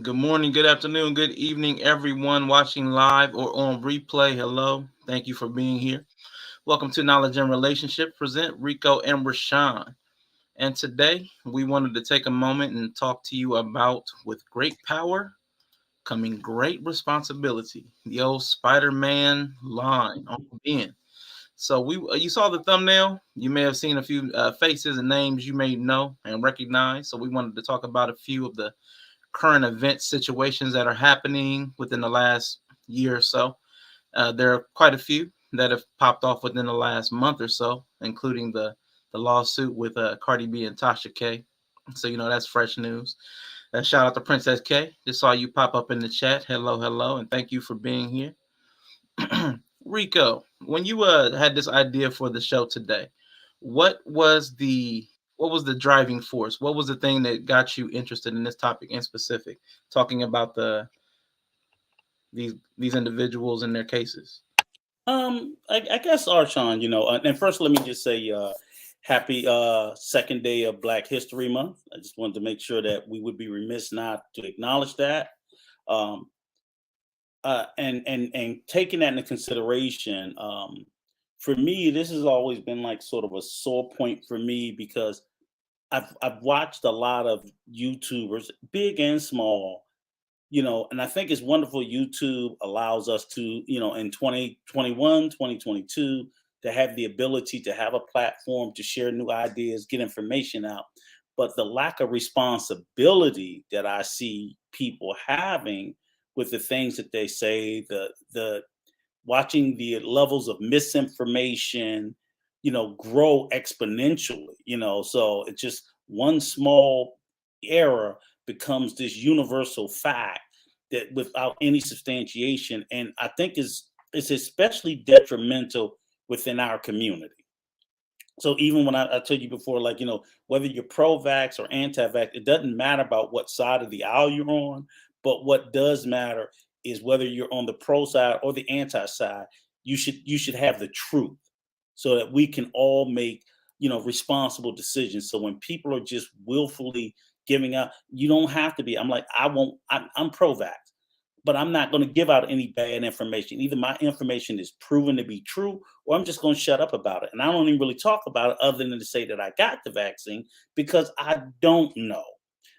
Good morning, good afternoon, good evening, everyone watching live or on replay. Hello, thank you for being here. Welcome to Knowledge and Relationship. Present Rico and R'Shaun. And today we wanted to take a moment and talk to you about with great power coming great responsibility. The old Spider-Man line on Ben. So you saw the thumbnail. You may have seen a few faces and names you may know and recognize. So we wanted to talk about a few of the current event situations that are happening within the last year or so. There are quite a few that have popped off within the last month or so, including the lawsuit with Cardi B and Tasha K. So that's fresh news. Shout out to Princess K. Just saw you pop up in the chat. Hello, hello, and thank you for being here. Rico, when you had this idea for the show today, what was the what was the driving force? What was the thing that got you interested in this topic in specific, talking about these individuals and their cases? I guess Archon, and first let me just say happy second day of Black History Month. I just wanted to make sure that we would be remiss not to acknowledge that. Um, and taking that into consideration, for me, this has always been like sort of a sore point for me because I've watched a lot of YouTubers, big and small, and I think it's wonderful YouTube allows us to, in 2021, 2022, to have the ability to have a platform to share new ideas, get information out. But the lack of responsibility that I see people having with the things that they say, the watching the levels of misinformation, grow exponentially, so it's just one small error becomes this universal fact that without any substantiation, and I think is especially detrimental within our community. So even when I told you before, like, whether you're pro-vax or anti-vax, it doesn't matter about what side of the aisle you're on, but what does matter is whether you're on the pro side or the anti side. You should have the truth so that we can all make responsible decisions. So when people are just willfully giving out, you don't have to be. I'm like, I won't. I'm pro-vax, but I'm not going to give out any bad information. Either my information is proven to be true, or I'm just going to shut up about it. And I don't even really talk about it other than to say that I got the vaccine because I don't know.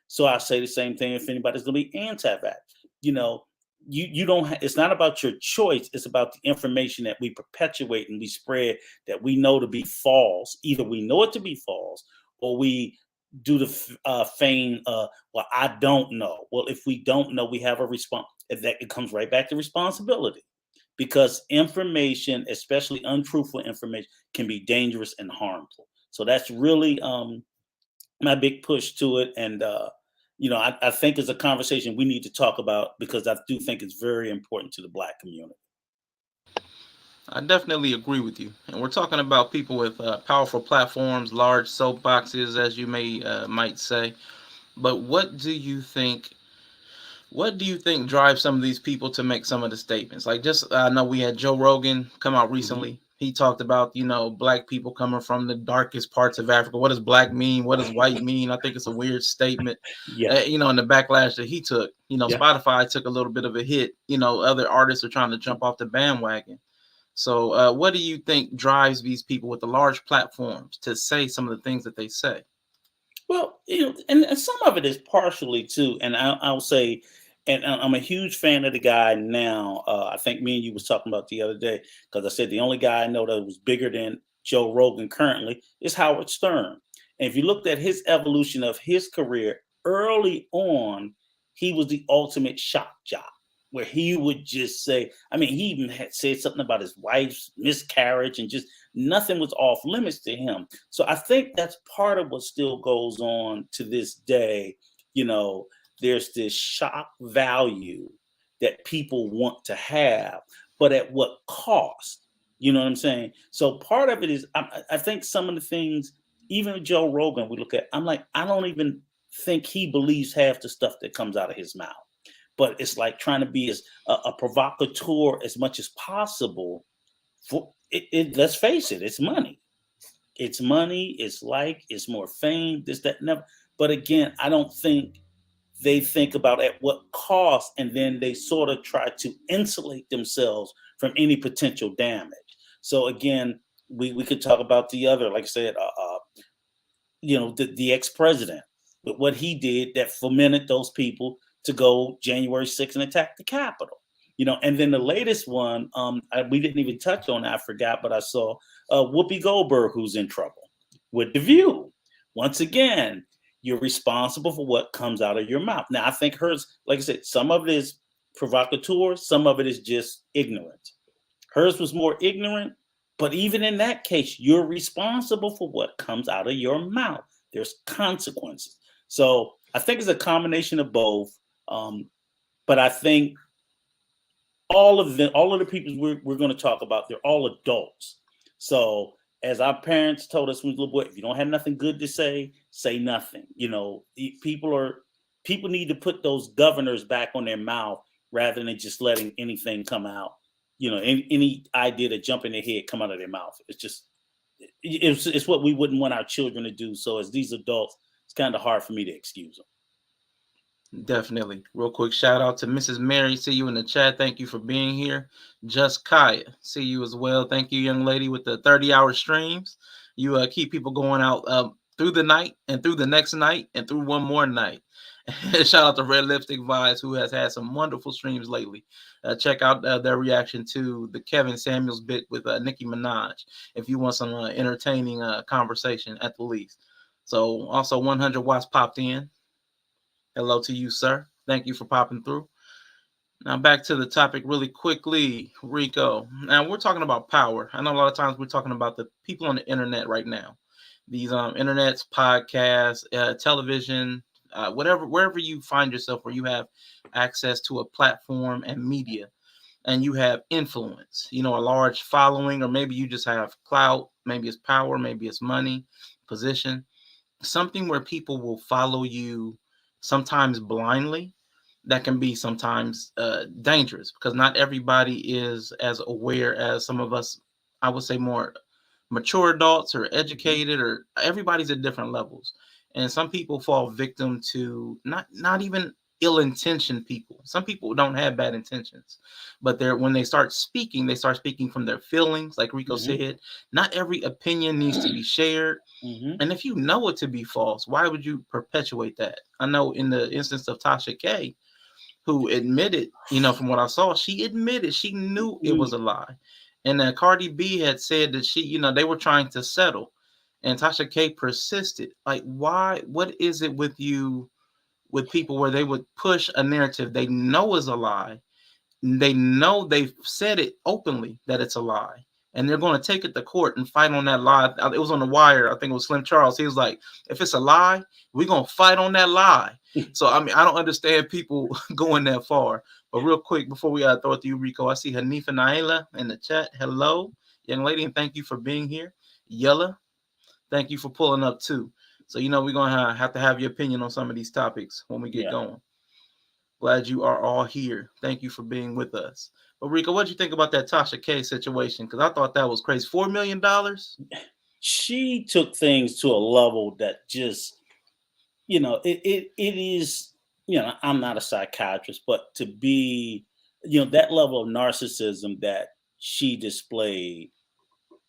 So I say the same thing if anybody's going to be anti-vax. You know, you don't. It's not about your choice. It's about the information that we perpetuate and we spread that we know to be false. Either we know it to be false, or we do the feign. Well, I don't know. Well, if we don't know, we have a response. That it comes right back to responsibility, because information, especially untruthful information, can be dangerous and harmful. So that's really my big push to it. And I think it's a conversation we need to talk about because I do think it's very important to the Black community. I definitely agree with you. And we're talking about people with powerful platforms, large soapboxes, as you might say. But what do you think drives some of these people to make some of the statements? Like, just I know we had Joe Rogan come out Mhm. recently. He talked about black people coming from the darkest parts of Africa. What does black mean? What does white mean? I think it's a weird statement. Yeah, And the backlash that he took. yeah. Spotify took a little bit of a hit. Other artists are trying to jump off the bandwagon. So, what do you think drives these people with the large platforms to say some of the things that they say? Well, and some of it is partially too, and I'll say and I'm a huge fan of the guy now. I think me and you was talking about the other day because I said the only guy I know that was bigger than Joe Rogan currently is Howard Stern. And if you looked at his evolution of his career early on, he was the ultimate shock jock, where he would just say, I mean, he even had said something about his wife's miscarriage and just nothing was off limits to him. So I think that's part of what still goes on to this day. You know, there's this shock value that people want to have, but at what cost? You know what I'm saying? So part of it is, I think some of the things, even Joe Rogan, we look at, I'm like, I don't even think he believes half the stuff that comes out of his mouth. But it's like trying to be as a provocateur as much as possible. For let's face it, it's money. It's money. It's like it's more fame. This, that, never. But again, I don't think they think about at what cost, and then they sort of try to insulate themselves from any potential damage. So again, we could talk about the other, like I said, the ex-president, but what he did that fomented those people to go January 6th and attack the Capitol. And then the latest one, we didn't even touch on it, I forgot, but I saw Whoopi Goldberg, who's in trouble with The View. Once again, you're responsible for what comes out of your mouth. Now, I think hers, like I said, some of it is provocateur, some of it is just ignorant. Hers was more ignorant, but even in that case, you're responsible for what comes out of your mouth. There's consequences. So I think it's a combination of both. But I think all of the people we're going to talk about, they're all adults. So as our parents told us when we were little boy, if you don't have nothing good to say nothing. People need to put those governors back on their mouth rather than just letting anything come out. Any idea to jump in their head come out of their mouth. It's what we wouldn't want our children to do. So as these adults, it's kind of hard for me to excuse them. Definitely. Real quick shout out to Mrs. Mary. See you in the chat. Thank you for being here. Just Kaya. See you as well. Thank you, young lady, with the 30-hour streams. You keep people going out through the night and through the next night and through one more night. Shout out to Red Lipstick Vibes, who has had some wonderful streams lately. Check out their reaction to the Kevin Samuels bit with Nicki Minaj if you want some entertaining conversation at the least. So also 100 watts popped in. Hello to you, sir. Thank you for popping through. Now back to the topic really quickly, Rico. Now we're talking about power. I know a lot of times we're talking about the people on the internet right now. These internets, podcasts, television, wherever you find yourself, where you have access to a platform and media, and you have influence. A large following, or maybe you just have clout. Maybe it's power. Maybe it's money, position. Something where people will follow you sometimes blindly. That can be sometimes dangerous because not everybody is as aware as some of us, I would say, more mature adults or educated, or everybody's at different levels. And some people fall victim to not even ill-intentioned people. Some people don't have bad intentions, but when they start speaking from their feelings, like Rico said. Not every opinion needs to be shared. And if you know it to be false, why would you perpetuate that? I know in the instance of Tasha K, who admitted, from what I saw, she admitted she knew it was a lie. And Cardi B had said that they were trying to settle. And Tasha K persisted. Like, why? What is it with you, with people, where they would push a narrative they know is a lie? They know they've said it openly that it's a lie, and they're going to take it to court and fight on that lie. It was on The Wire. I think it was Slim Charles. He was like, if it's a lie, we're going to fight on that lie. So, I mean, I don't understand people going that far. But real quick, before we throw it to you, Rico, I see Hanifa Naila in the chat. Hello, young lady, and thank you for being here. Yella, thank you for pulling up too. So, we're going to have your opinion on some of these topics when we get going. Glad you are all here. Thank you for being with us. But Rico, what do you think about that Tasha K situation? Because I thought that was crazy. $4 million? She took things to a level that just, it is, I'm not a psychiatrist, but to be, that level of narcissism that she displayed,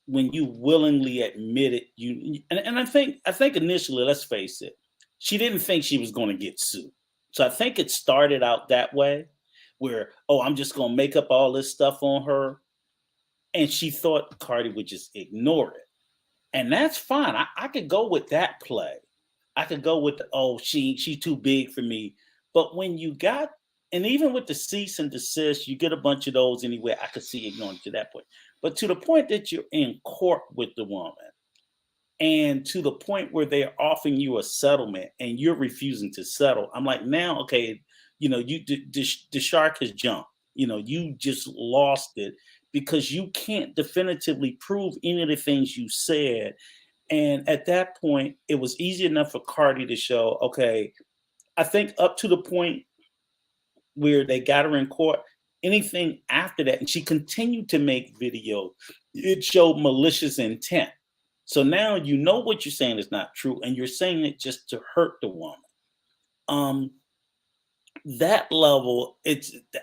when you willingly admit it, and I think initially, let's face it, she didn't think she was going to get sued. So I think it started out that way, where, oh, I'm just gonna make up all this stuff on her, and she thought Cardi would just ignore it. And that's fine. I could go with that play. I could go with the, oh, she's too big for me. But when you got, and even with the cease and desist, you get a bunch of those anyway. I could see ignoring to that point. But to the point that you're in court with the woman, and to the point where they're offering you a settlement and you're refusing to settle, I'm like, now, okay, the shark has jumped. You just lost it because you can't definitively prove any of the things you said. And at that point, it was easy enough for Cardi to show, okay, I think up to the point where they got her in court, anything after that, and she continued to make videos, it showed malicious intent. So now you know what you're saying is not true, and you're saying it just to hurt the woman. Um, that level,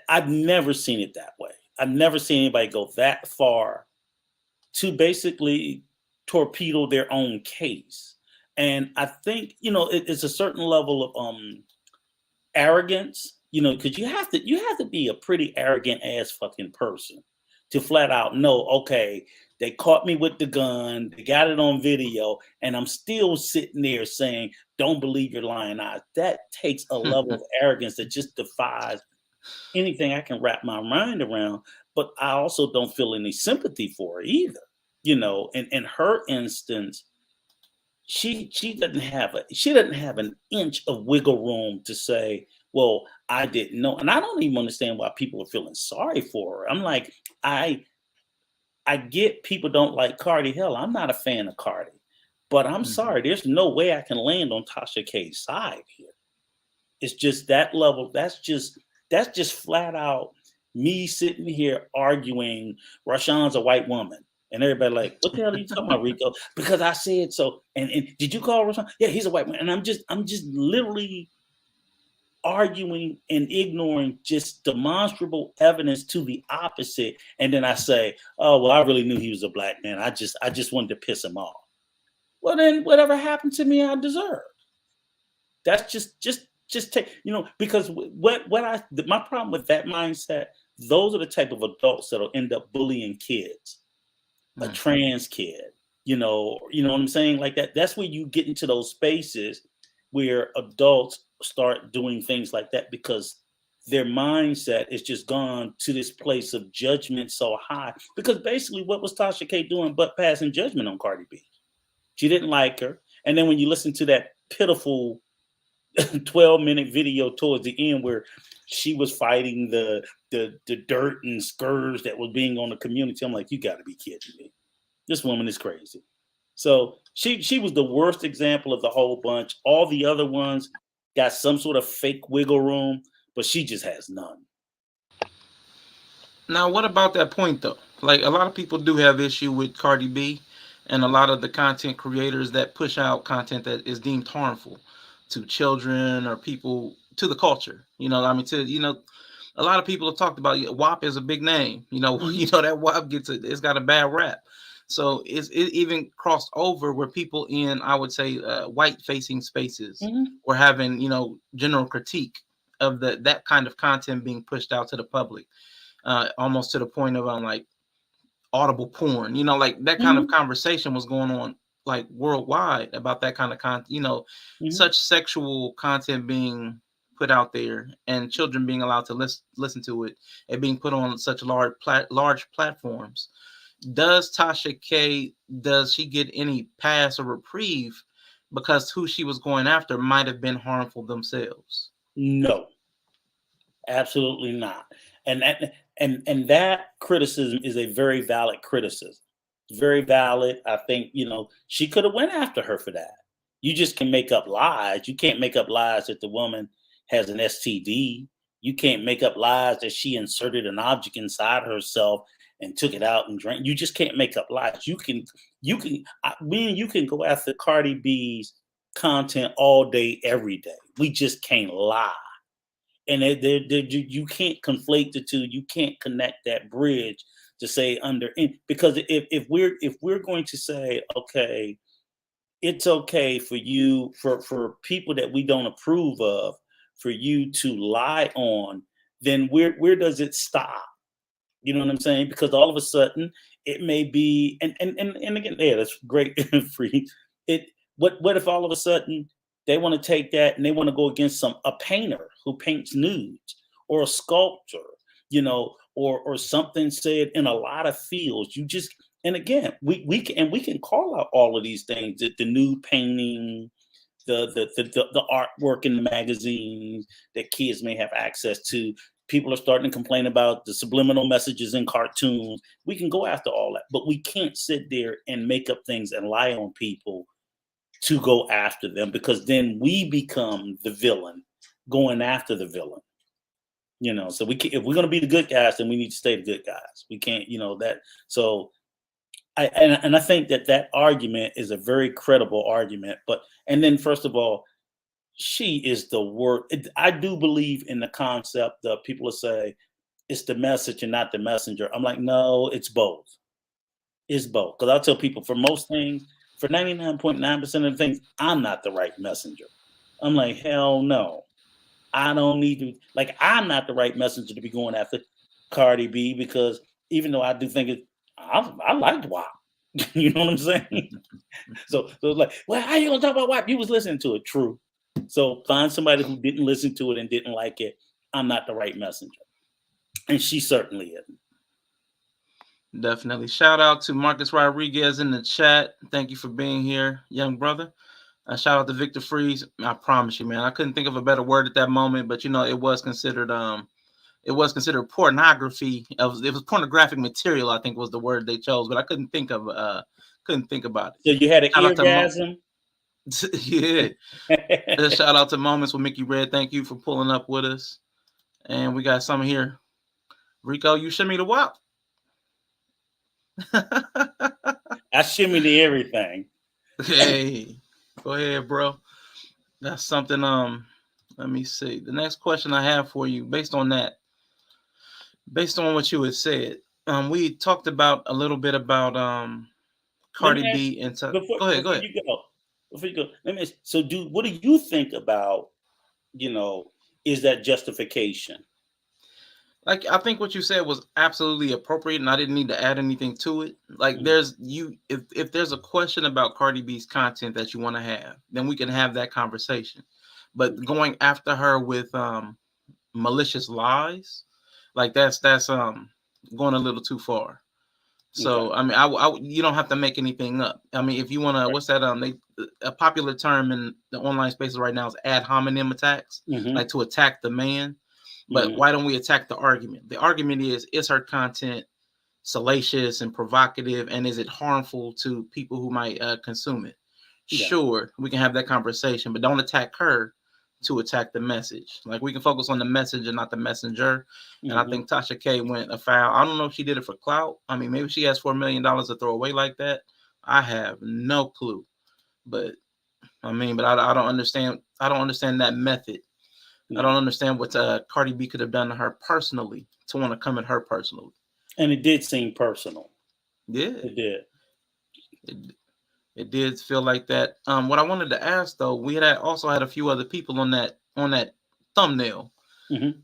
I've never seen it that way. I've never seen anybody go that far to basically torpedo their own case. And I think, it's a certain level of arrogance, because you have to be a pretty arrogant ass fucking person to flat out know, okay, they caught me with the gun, they got it on video, and I'm still sitting there saying, don't believe your lying eyes. That takes a level of arrogance that just defies anything I can wrap my mind around. But I also don't feel any sympathy for her either. In her instance, she doesn't have an inch of wiggle room to say, well, I didn't know. And I don't even understand why people are feeling sorry for her. I'm like, I get people don't like Cardi. Hell, I'm not a fan of Cardi. But I'm sorry, there's no way I can land on Tasha K's side here. It's just that level. That's just flat out me sitting here arguing Rashawn's a white woman. And everybody like, what the hell are you talking about, Rico? Because I said so. And did you call Rashawn? Yeah, he's a white man. And I'm just literally arguing and ignoring just demonstrable evidence to the opposite. And then I say, oh, well, I really knew he was a black man. I just wanted to piss him off. Well, then whatever happened to me, I deserve. That's just take, because my problem with that mindset, those are the type of adults that'll end up bullying kids, a trans kid, you know what I'm saying? Like that. That's where you get into those spaces where adults start doing things like that because their mindset is just gone to this place of judgment so high. Because basically what was Tasha K doing but passing judgment on Cardi B? She didn't like her. And then when you listen to that pitiful 12-minute video towards the end where she was fighting the dirt and scourge that was being on the community, I'm like, you got to be kidding me. This woman is crazy. So she was the worst example of the whole bunch. All the other ones got some sort of fake wiggle room, but she just has none. Now, what about that point though? Like a lot of people do have issue with Cardi B, and a lot of the content creators that push out content that is deemed harmful to children or people to the culture. I mean, a lot of people have talked about WAP is a big name. That WAP it's got a bad rap. So it even crossed over where people in, I would say, white facing spaces were having, general critique of that kind of content being pushed out to the public, almost to the point of like audible porn, like that kind of conversation was going on like worldwide about that kind of content, such sexual content being put out there and children being allowed to listen to it and being put on such large platforms. Does Tasha K, does she get any pass or reprieve because who she was going after might have been harmful themselves? No, absolutely not. And that criticism is a very valid criticism. It's very valid. I think, she could have went after her for that. You just can make up lies. You can't make up lies that the woman has an STD. You can't make up lies that she inserted an object inside herself and took it out and drank. You just can't make up lies. You can go after Cardi B's content all day, every day. We just can't lie. And you can't conflate the two. You can't connect that bridge to say because if we're going to say, okay, it's okay for you for people that we don't approve of for you to lie on, then where does it stop? You know what I'm saying? Because all of a sudden it may be, and again, yeah, that's great. Free it. What if all of a sudden they want to take that and they want to go against a painter who paints nudes, or a sculptor, or something said in a lot of fields. You just, and again, we can call out all of these things, the nude painting, the artwork in the magazines that kids may have access to. People are starting to complain about the subliminal messages in cartoons. We can go after all that, but we can't sit there and make up things and lie on people to go after them, because then we become the villain going after the villain. So if we're going to be the good guys, then we need to stay the good guys. We can't, that. So I think that argument is a very credible argument. And then first of all, she is the word. I do believe in the concept that people will say it's the message and not the messenger. I'm like, no, it's both. It's both. Because I'll tell people, for most things, for 99.9% of the things, I'm not the right messenger. I'm like, hell no. I don't need to, I'm not the right messenger to be going after Cardi B, because even though I do think I liked WAP. You know what I'm saying? So it's like, well, how you gonna talk about WAP? You was listening to it. True. So find somebody who didn't listen to it and didn't like it. I'm not the right messenger. And she certainly isn't. Definitely. Shout out to Marcus Rodriguez in the chat. Thank you for being here, young brother. Shout out to Victor Freeze. I promise you, man, I couldn't think of a better word at that moment, but it was considered pornography. It was pornographic material, I think was the word they chose, but I couldn't think about it. So you had an orgasm? Yeah. Shout out to Moments with Mickey Red. Thank you for pulling up with us. And we got some here. Rico, you shimmy the WAP. I shimmy to everything. Hey, go ahead, bro. That's something. Let me see. The next question I have for you, based on what you had said, we talked about a little bit about Cardi B and go ahead. Before you go, let me ask, so what do you think about, is that justification? Like, I think what you said was absolutely appropriate, and I didn't need to add anything to it. Like, if there's a question about Cardi B's content that you want to have, then we can have that conversation. But going after her with malicious lies, like that's going a little too far. So okay. I mean, I you don't have to make anything up. I mean, if you want to, what's that? A popular term in the online spaces right now is ad hominem attacks, like to attack the man. But why don't we attack the argument? The argument is her content salacious and provocative, and is it harmful to people who might consume it? Yeah. Sure, we can have that conversation, but don't attack her to attack the message. Like, we can focus on the message and not the messenger. And I think Tasha K went afoul. I don't know if she did it for clout. I mean, maybe she has $4 million to throw away like that. I have no clue. But I mean, but I don't understand. I don't understand that method. I don't understand what Cardi B could have done to her personally to want to come at her personally. And it did seem personal. Yeah, it did. It did feel like that. What I wanted to ask though, we also had a few other people on that thumbnail.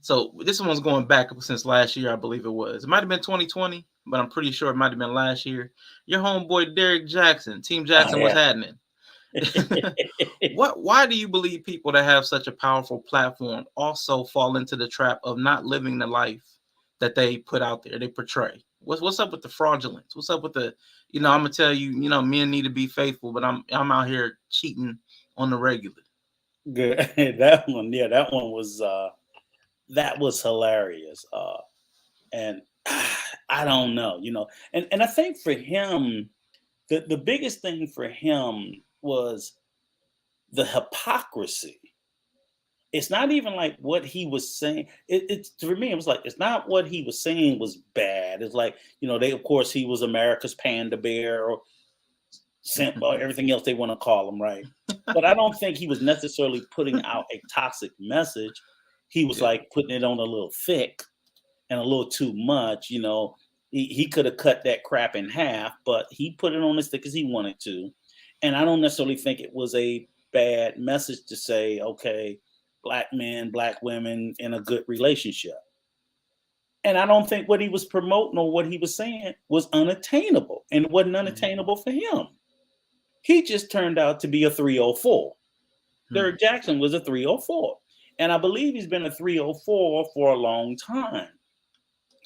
So this one's going back since last year, I believe it was. It might have been 2020, but I'm pretty sure it might have been last year. Your homeboy Derek Jackson, Team Jackson, what's happening? Why do you believe people that have such a powerful platform also fall into the trap of not living the life that they put out there, they portray? What's up with the fraudulence? What's up with the, I'm gonna tell you, men need to be faithful, but I'm out here cheating on the regular. Good. That one was hilarious. And I don't know, and I think for him, the biggest thing for him was the hypocrisy. It's not even like what he was saying. It's for me, it was like, it's not what he was saying was bad. It's like, of course, he was America's panda bear or simp or everything else they want to call him, right? But I don't think he was necessarily putting out a toxic message. He was like putting it on a little thick and a little too much. He could have cut that crap in half, but he put it on as thick as he wanted to. And I don't necessarily think it was a bad message to say, okay, black men, black women in a good relationship. And I don't think what he was promoting or what he was saying was unattainable, and it wasn't unattainable for him. He just turned out to be a 304. Hmm. Derek Jackson was a 304. And I believe he's been a 304 for a long time.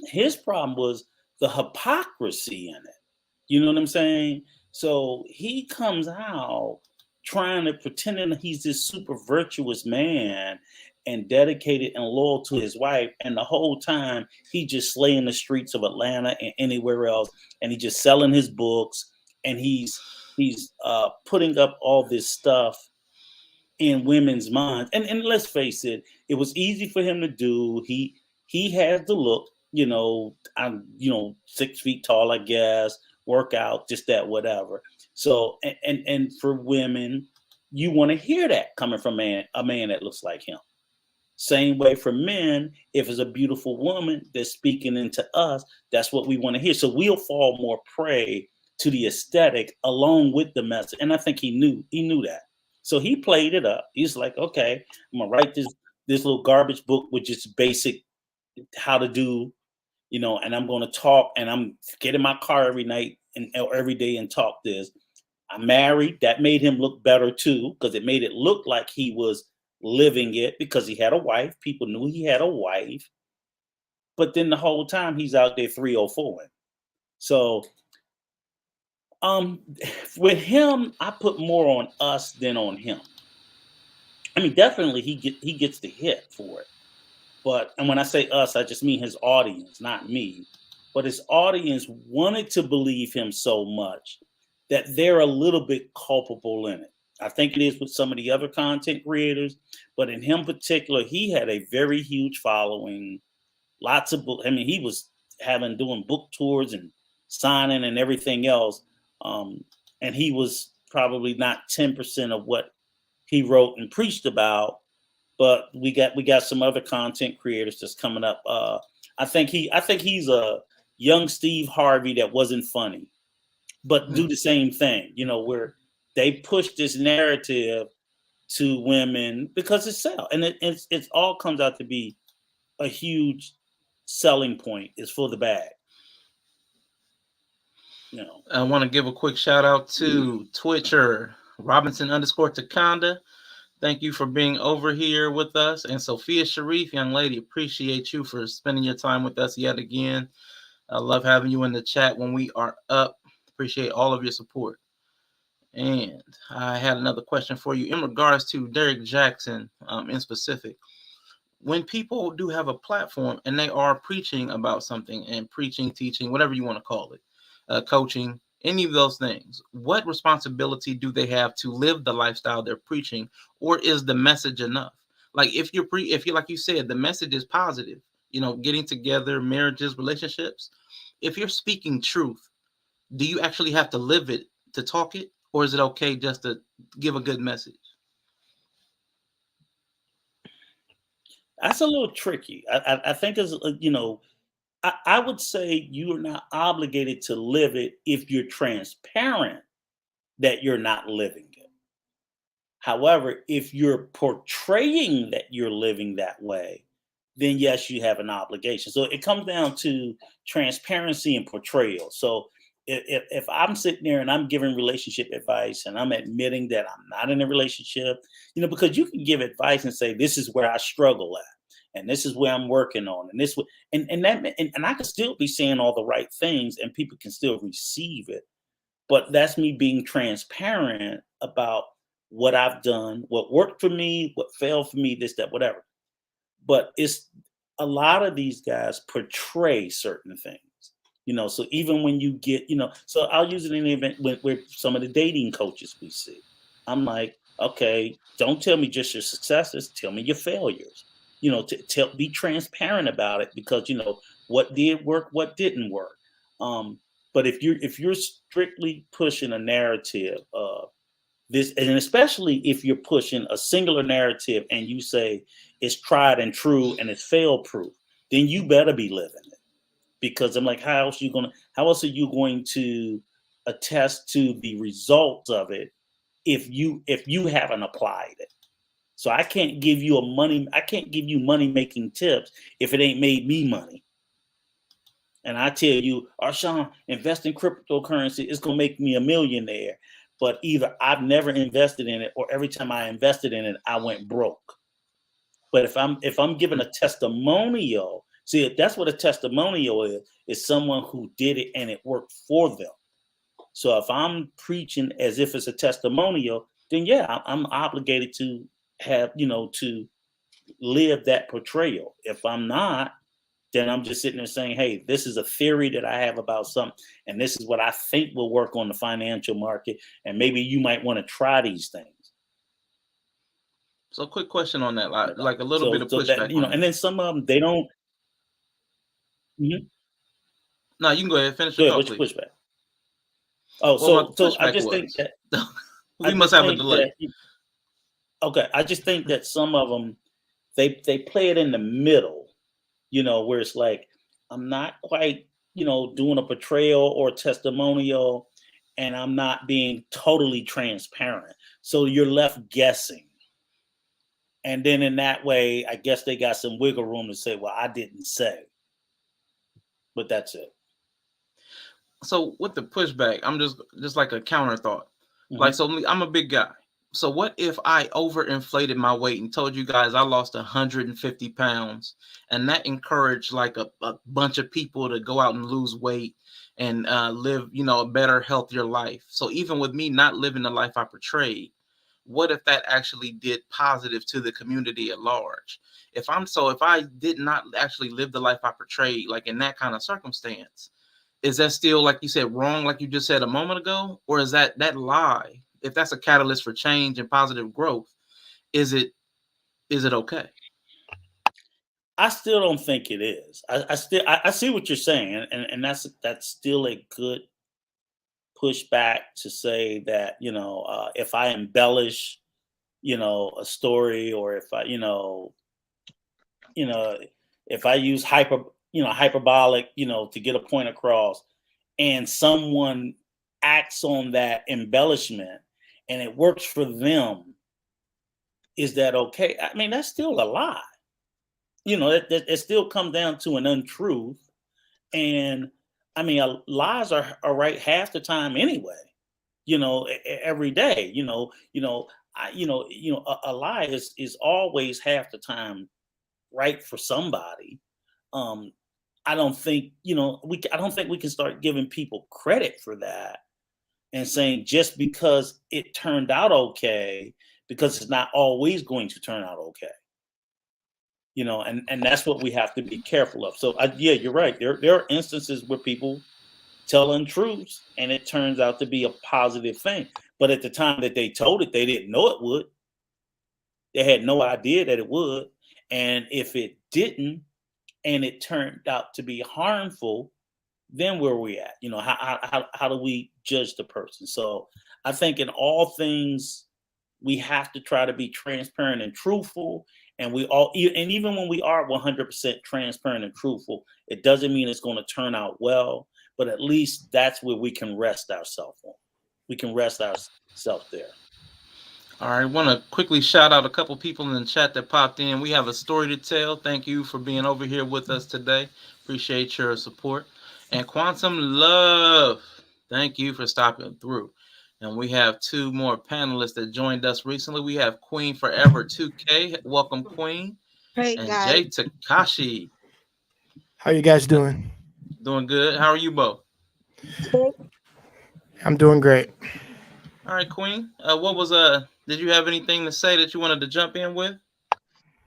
His problem was the hypocrisy in it. You know what I'm saying? So he comes out trying to pretending that he's this super virtuous man and dedicated and loyal to his wife. And the whole time he just slaying the streets of Atlanta and anywhere else. And he just selling his books, and he's putting up all this stuff in women's minds. And let's face it, it was easy for him to do. He has the look, I'm 6 feet tall, I guess, work out, just that, whatever. So and for women, you want to hear that coming from a man that looks like him. Same way for men, if it's a beautiful woman that's speaking into us, that's what we want to hear. So we'll fall more prey to the aesthetic along with the message. And I think he knew that. So he played it up. He's like, okay, I'm gonna write this little garbage book with just basic how to do, and I'm gonna talk, and I'm get in my car every night and or every day and talk this. I'm married. That made him look better too, because it made it look like he was living it because he had a wife. People knew he had a wife. But then the whole time he's out there 304. So with him, I put more on us than on him. I mean, definitely he gets the hit for it. But and when I say us, I just mean his audience, not me. But his audience wanted to believe him so much that they're a little bit culpable in it. I think it is with some of the other content creators, but in him particular, he had a very huge following. Lots of book. I mean, he was having doing book tours and signing and everything else. Um, and he was probably not 10% of what he wrote and preached about. But we got some other content creators that's coming up. I think he's a young Steve Harvey that wasn't funny, but Hmm. do the same thing. Where they push this narrative to women because it sells, and it's all comes out to be a huge selling point is for the bag. You know. I want to give a quick shout out to Twitcher Robinson underscore Takanda. Thank you for being over here with us. And Sophia Sharif, young lady, appreciate you for spending your time with us yet again. I love having you in the chat when we are up. Appreciate all of your support. And I had another question for you in regards to Derek Jackson in specific. When people do have a platform and they are preaching about something and preaching, teaching, whatever you want to call it, coaching, any of those things, what responsibility do they have to live the lifestyle they're preaching, or is the message enough? Like if you like you said, the message is positive, getting together, marriages, relationships. If you're speaking truth, do you actually have to live it to talk it, or is it okay just to give a good message? That's a little tricky. I think I would say you are not obligated to live it if you're transparent that you're not living it. However, if you're portraying that you're living that way, then yes, you have an obligation. So it comes down to transparency and portrayal. So if I'm sitting there and I'm giving relationship advice and I'm admitting that I'm not in a relationship, because you can give advice and say, this is where I struggle at. And this is where I'm working on, and and I can still be saying all the right things, and people can still receive it. But that's me being transparent about what I've done, what worked for me, what failed for me, this, that, whatever. But it's a lot of these guys portray certain things. So even when you get, so I'll use it in the event with some of the dating coaches we see. I'm like, okay, don't tell me just your successes, tell me your failures. Be transparent about it, because what did work, what didn't work. Um, but if you're strictly pushing a narrative of this, and especially if you're pushing a singular narrative and you say it's tried and true and it's fail proof, then you better be living it. Because I'm like, how else are you going to attest to the results of it if you haven't applied it? So I can't give you money making tips if it ain't made me money. And I tell you, R'Shaun, invest in cryptocurrency, it's gonna make me a millionaire. But either I've never invested in it, or every time I invested in it, I went broke. But if I'm giving a testimonial, see, that's what a testimonial is someone who did it and it worked for them. So if I'm preaching as if it's a testimonial, then yeah, I'm obligated to have, to live that portrayal. If I'm not, then I'm just sitting there saying, hey, this is a theory that I have about something, and this is what I think will work on the financial market, and maybe you might want to try these things. So, quick question on that, like a little bit So of that, pushback on and that. then some of them, they don't. Mhm. No, you can go ahead, finish Go your ahead, thought, what's your please. pushback? Oh, Well, my so I pushback just think was that I we must just have a think delay. that okay, I just think that some of them they play it in the middle, where it's like I'm not quite, doing a portrayal or testimonial, and I'm not being totally transparent. So you're left guessing. And then in that way, I guess they got some wiggle room to say, well, I didn't say. But that's it. So with the pushback, I'm just like a counter thought. Like, Mhm. so I'm a big guy. So what if I overinflated my weight and told you guys I lost 150 pounds, and that encouraged like a bunch of people to go out and lose weight and live, a better, healthier life. So even with me not living the life I portrayed, what if that actually did positive to the community at large? If I did not actually live the life I portrayed, like in that kind of circumstance, is that still, like you said, wrong, like you just said a moment ago? Or is that lie, if that's a catalyst for change and positive growth, is it okay? I still don't think it is. I see what you're saying, and that's still a good pushback to say that, if I embellish, a story, or if I, you know, if I use hyperbolic, to get a point across, and someone acts on that embellishment and it works for them, is that okay? I mean, that's still a lie. It still comes down to an untruth. And I mean, lies are right half the time anyway. Every day. A lie is always half the time right for somebody. Um, I don't think I don't think we can start giving people credit for that and saying just because it turned out okay, because it's not always going to turn out okay. And that's what we have to be careful of. So yeah, you're right. There are instances where people tell untruths and it turns out to be a positive thing. But at the time that they told it, they didn't know it would. They had no idea that it would. And if it didn't, and it turned out to be harmful, then where are we at? How do we judge the person? So I think in all things, we have to try to be transparent and truthful. And even when we are 100% transparent and truthful, it doesn't mean it's going to turn out well, but at least that's where we can rest ourselves on. We can rest ourselves there. All right, I want to quickly shout out a couple people in the chat that popped in. We have a story to tell. Thank you for being over here with us today. Appreciate your support. And Quantum Love, thank you for stopping through. And we have two more panelists that joined us recently. We have Queen Forever 2K. Welcome, Queen. Hey And guys. Jay Takashi. How you guys doing? Doing good. How are you both? I'm doing great. All right, Queen. What was did you have anything to say that you wanted to jump in with?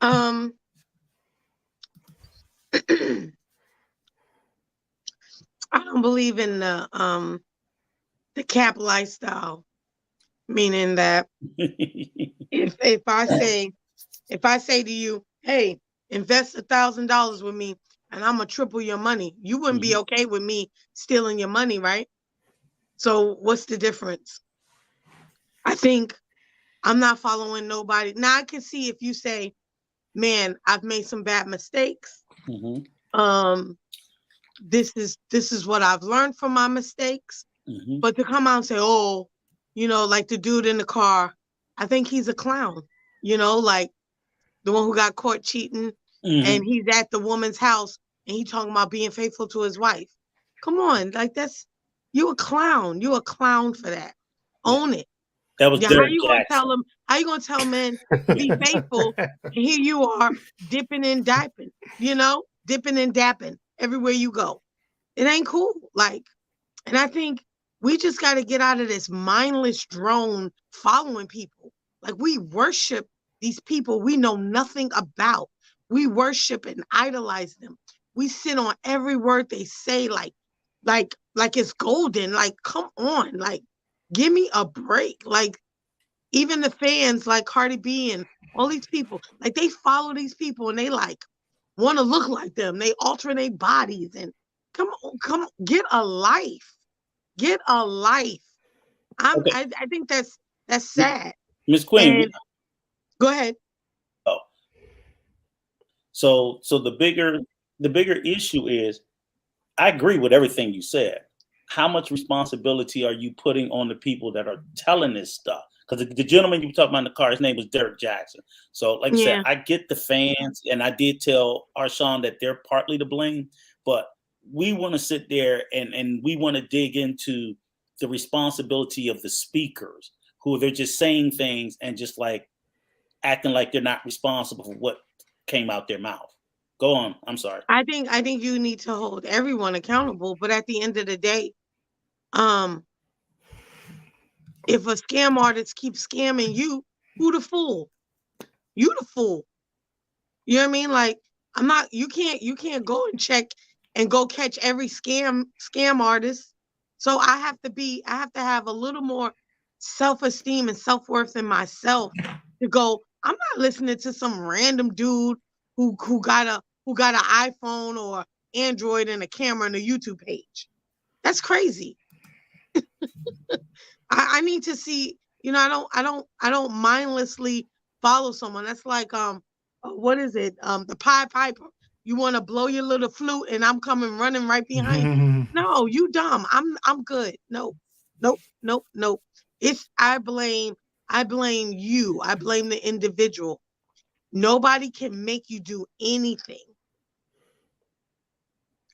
I don't believe in the cap lifestyle, meaning that if I say to you, hey, invest $1,000 with me and I'm gonna triple your money, you wouldn't be okay with me stealing your money, right? So what's the difference? I think I'm not following nobody. Now I can see if you say, man, I've made some bad mistakes. This is what I've learned from my mistakes. But to come out and say, oh, like the dude in the car, I think he's a clown. like the one who got caught cheating, and he's at the woman's house and he talking about being faithful to his wife. Come on, like you a clown. You a clown for that. Own it. That was How Derek you gonna Jackson. tell them? How you gonna tell men to be faithful? And here you are dipping and dapping, dipping and dapping everywhere you go. It ain't cool. And I think we just got to get out of this mindless drone following people. Like, we worship these people we know nothing about. We worship and idolize them. We sit on every word they say like it's golden. Like, come on. Like, give me a break. Like, even the fans like Cardi B and all these people, like, they follow these people and they like want to look like them. They alternate bodies and come on, get a life. Get a life. Okay. I think that's sad. Miss Queen. Go ahead. Oh. So the bigger issue is, I agree with everything you said. How much responsibility are you putting on the people that are telling this stuff? Because the gentleman you were talking about in the car, his name was Derek Jackson. So, like I said, I get the fans, and I did tell R'Shaun that they're partly to blame, but we want to sit there and we want to dig into the responsibility of the speakers, who they're just saying things and just like acting like they're not responsible for what came out their mouth. Go on. I'm sorry. I think you need to hold everyone accountable, but at the end of the day, if a scam artist keeps scamming you, who the fool? You the fool. You know what I mean? Like, you can't go and check and go catch every scam artist. So I have to have a little more self-esteem and self-worth in myself to go, I'm not listening to some random dude who got an iPhone or Android and a camera and a YouTube page. That's crazy. I need to see, I don't mindlessly follow someone. That's like what is it? The Pied Piper. You want to blow your little flute and I'm coming running right behind you. No, you dumb. I'm good. Nope. I blame you. I blame the individual. Nobody can make you do anything.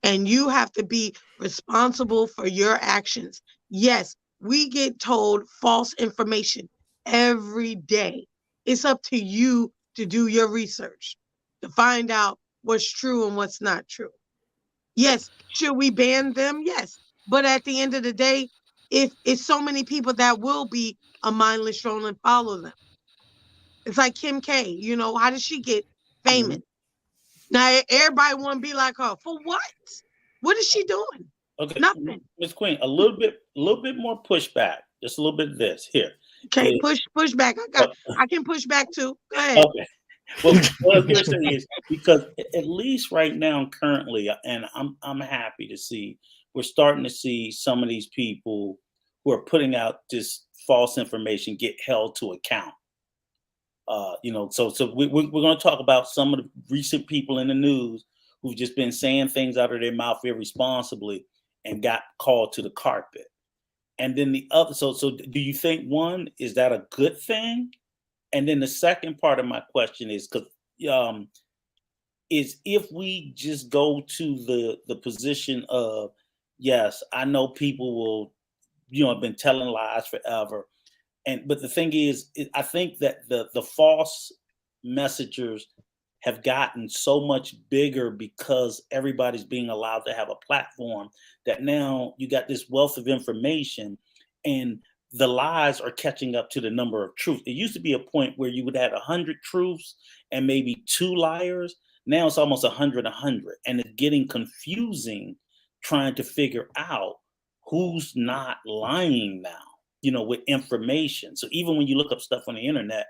And you have to be responsible for your actions. Yes, we get told false information every day. It's up to you to do your research, to find out what's true and what's not true. Yes, should we ban them? Yes. But at the end of the day, if it's so many people that will be a mindless drone and follow them. It's like Kim K, how did she get famous? Now everybody want to be like her. For what? What is she doing? Okay. Nothing. Miss Queen, a little bit more pushback. Just a little bit of this here. Okay, push back. I can push back too. Go ahead. Okay. Well, what I was going to say is, because at least right now, currently, and I'm happy to see, we're starting to see some of these people who are putting out this false information get held to account. So we're going to talk about some of the recent people in the news who've just been saying things out of their mouth irresponsibly and got called to the carpet. And then the other, so do you think, one, is that a good thing? And then the second part of my question is, is if we just go to the position of, yes, I know people will, have been telling lies forever. But the thing is, I think that the false messengers have gotten so much bigger because everybody's being allowed to have a platform, that now you got this wealth of information and the lies are catching up to the number of truths. It used to be a point where you would have 100 truths and maybe 2 liars. Now it's almost 100, and it's getting confusing trying to figure out who's not lying now, with information. So even when you look up stuff on the internet,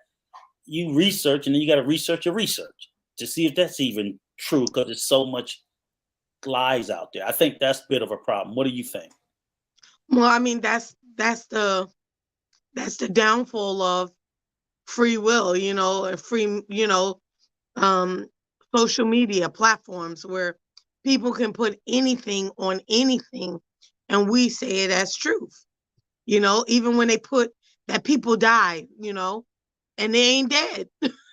you research, and then you got to research your research to see if that's even true, because there's so much lies out there. I think that's a bit of a problem. What do you think? Well, I mean, that's the downfall of free will, and free, social media platforms where people can put anything on anything and we say it as truth. Even when they put that people died, and they ain't dead.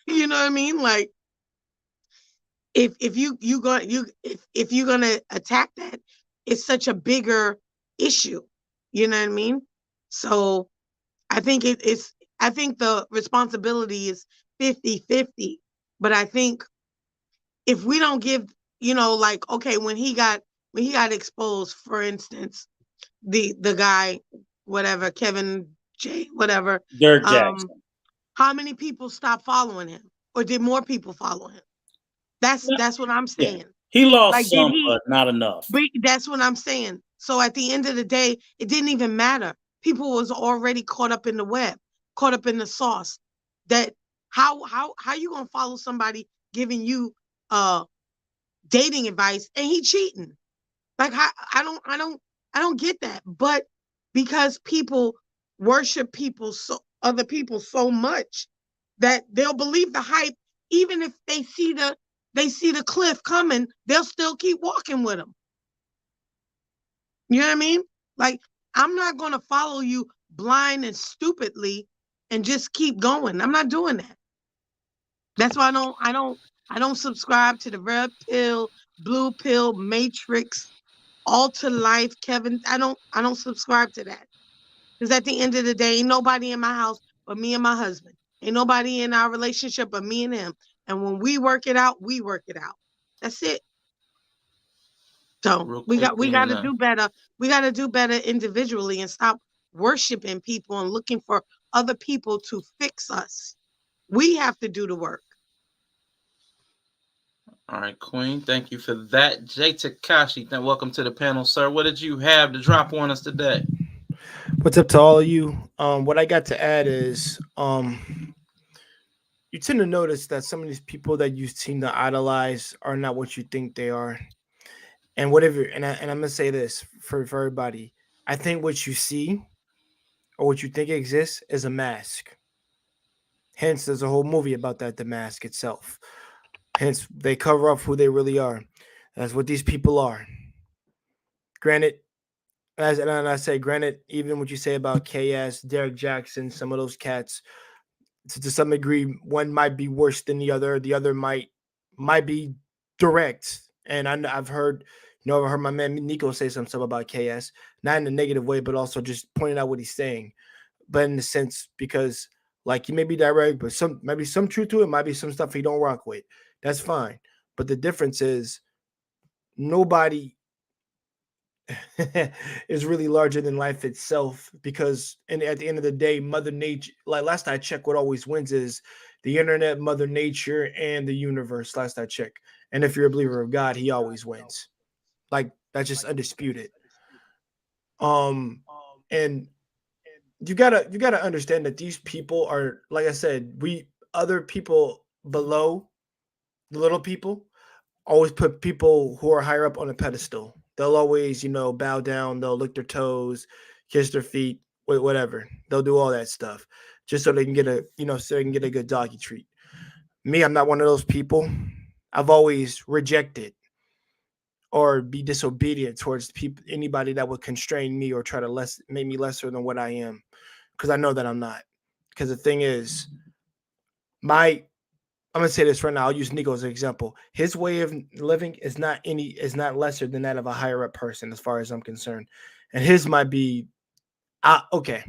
You know what I mean? Like if you're gonna attack that, it's such a bigger issue. You know what I mean? So I think I think the responsibility is 50-50. But I think if we don't give, like, okay, when he got exposed, for instance, the guy, whatever, Kevin J, whatever, Derek um, Jackson. how many people stopped following him? Or did more people follow him? That's what I'm Yeah, saying. he lost Like, did some, he? but not enough. But that's what I'm saying. So at the end of the day, it didn't even matter. People was already caught up in the web, caught up in the sauce. That how you gonna follow somebody giving you dating advice and he cheating? Like I don't get that. But because people worship other people so much that they'll believe the hype, even if they see the cliff coming, they'll still keep walking with them. You know what I mean? Like, I'm not going to follow you blind and stupidly and just keep going. I'm not doing that. That's why I don't subscribe to the red pill, blue pill, matrix, alter life, Kevin. I don't subscribe to that. Because at the end of the day, ain't nobody in my house but me and my husband. Ain't nobody in our relationship but me and him. And when we work it out, we work it out. That's it. So Real we quick got we thing, got and to do better. We got to do better individually and stop worshiping people and looking for other people to fix us. We have to do the work. all right, Queen. Thank you for that. Jay Takashi, then welcome to the panel, sir. What did you have to drop on us today? What's up to all of you? What I got to add is you tend to notice that some of these people that you seem to idolize are not what you think they are. And whatever, and I'm gonna say this for everybody. I think what you see or what you think exists is a mask. Hence, there's a whole movie about that, the mask itself. Hence, they cover up who they really are. That's what these people are. Granted, and I say, granted, even what you say about KS, Derek Jackson, some of those cats, to some degree, one might be worse than the other. The other might be direct. And I've heard, I've heard my man Nico say some stuff about KS, not in a negative way, but also just pointing out what he's saying. But in the sense, because like he may be direct, but maybe some truth to it, might be some stuff he don't rock with. That's fine. But the difference is nobody is really larger than life itself, because at the end of the day, Mother Nature, like last I checked, what always wins is the internet, Mother Nature, and the universe. Last I checked. And if you're a believer of God, he always wins. Like that's just undisputed. And you gotta understand that these people are, like I said, we other people below the little people always put people who are higher up on a pedestal. They'll always, bow down. They'll lick their toes, kiss their feet, whatever. They'll do all that stuff just so they can so they can get a good doggy treat. Me, I'm not one of those people. I've always rejected or be disobedient towards people, anybody that would constrain me or try to make me lesser than what I am, because I know that I'm not. Because the thing is, my I'm gonna say this right now. I'll use Nico as an example. His way of living is not lesser than that of a higher up person, as far as I'm concerned. And his might be okay.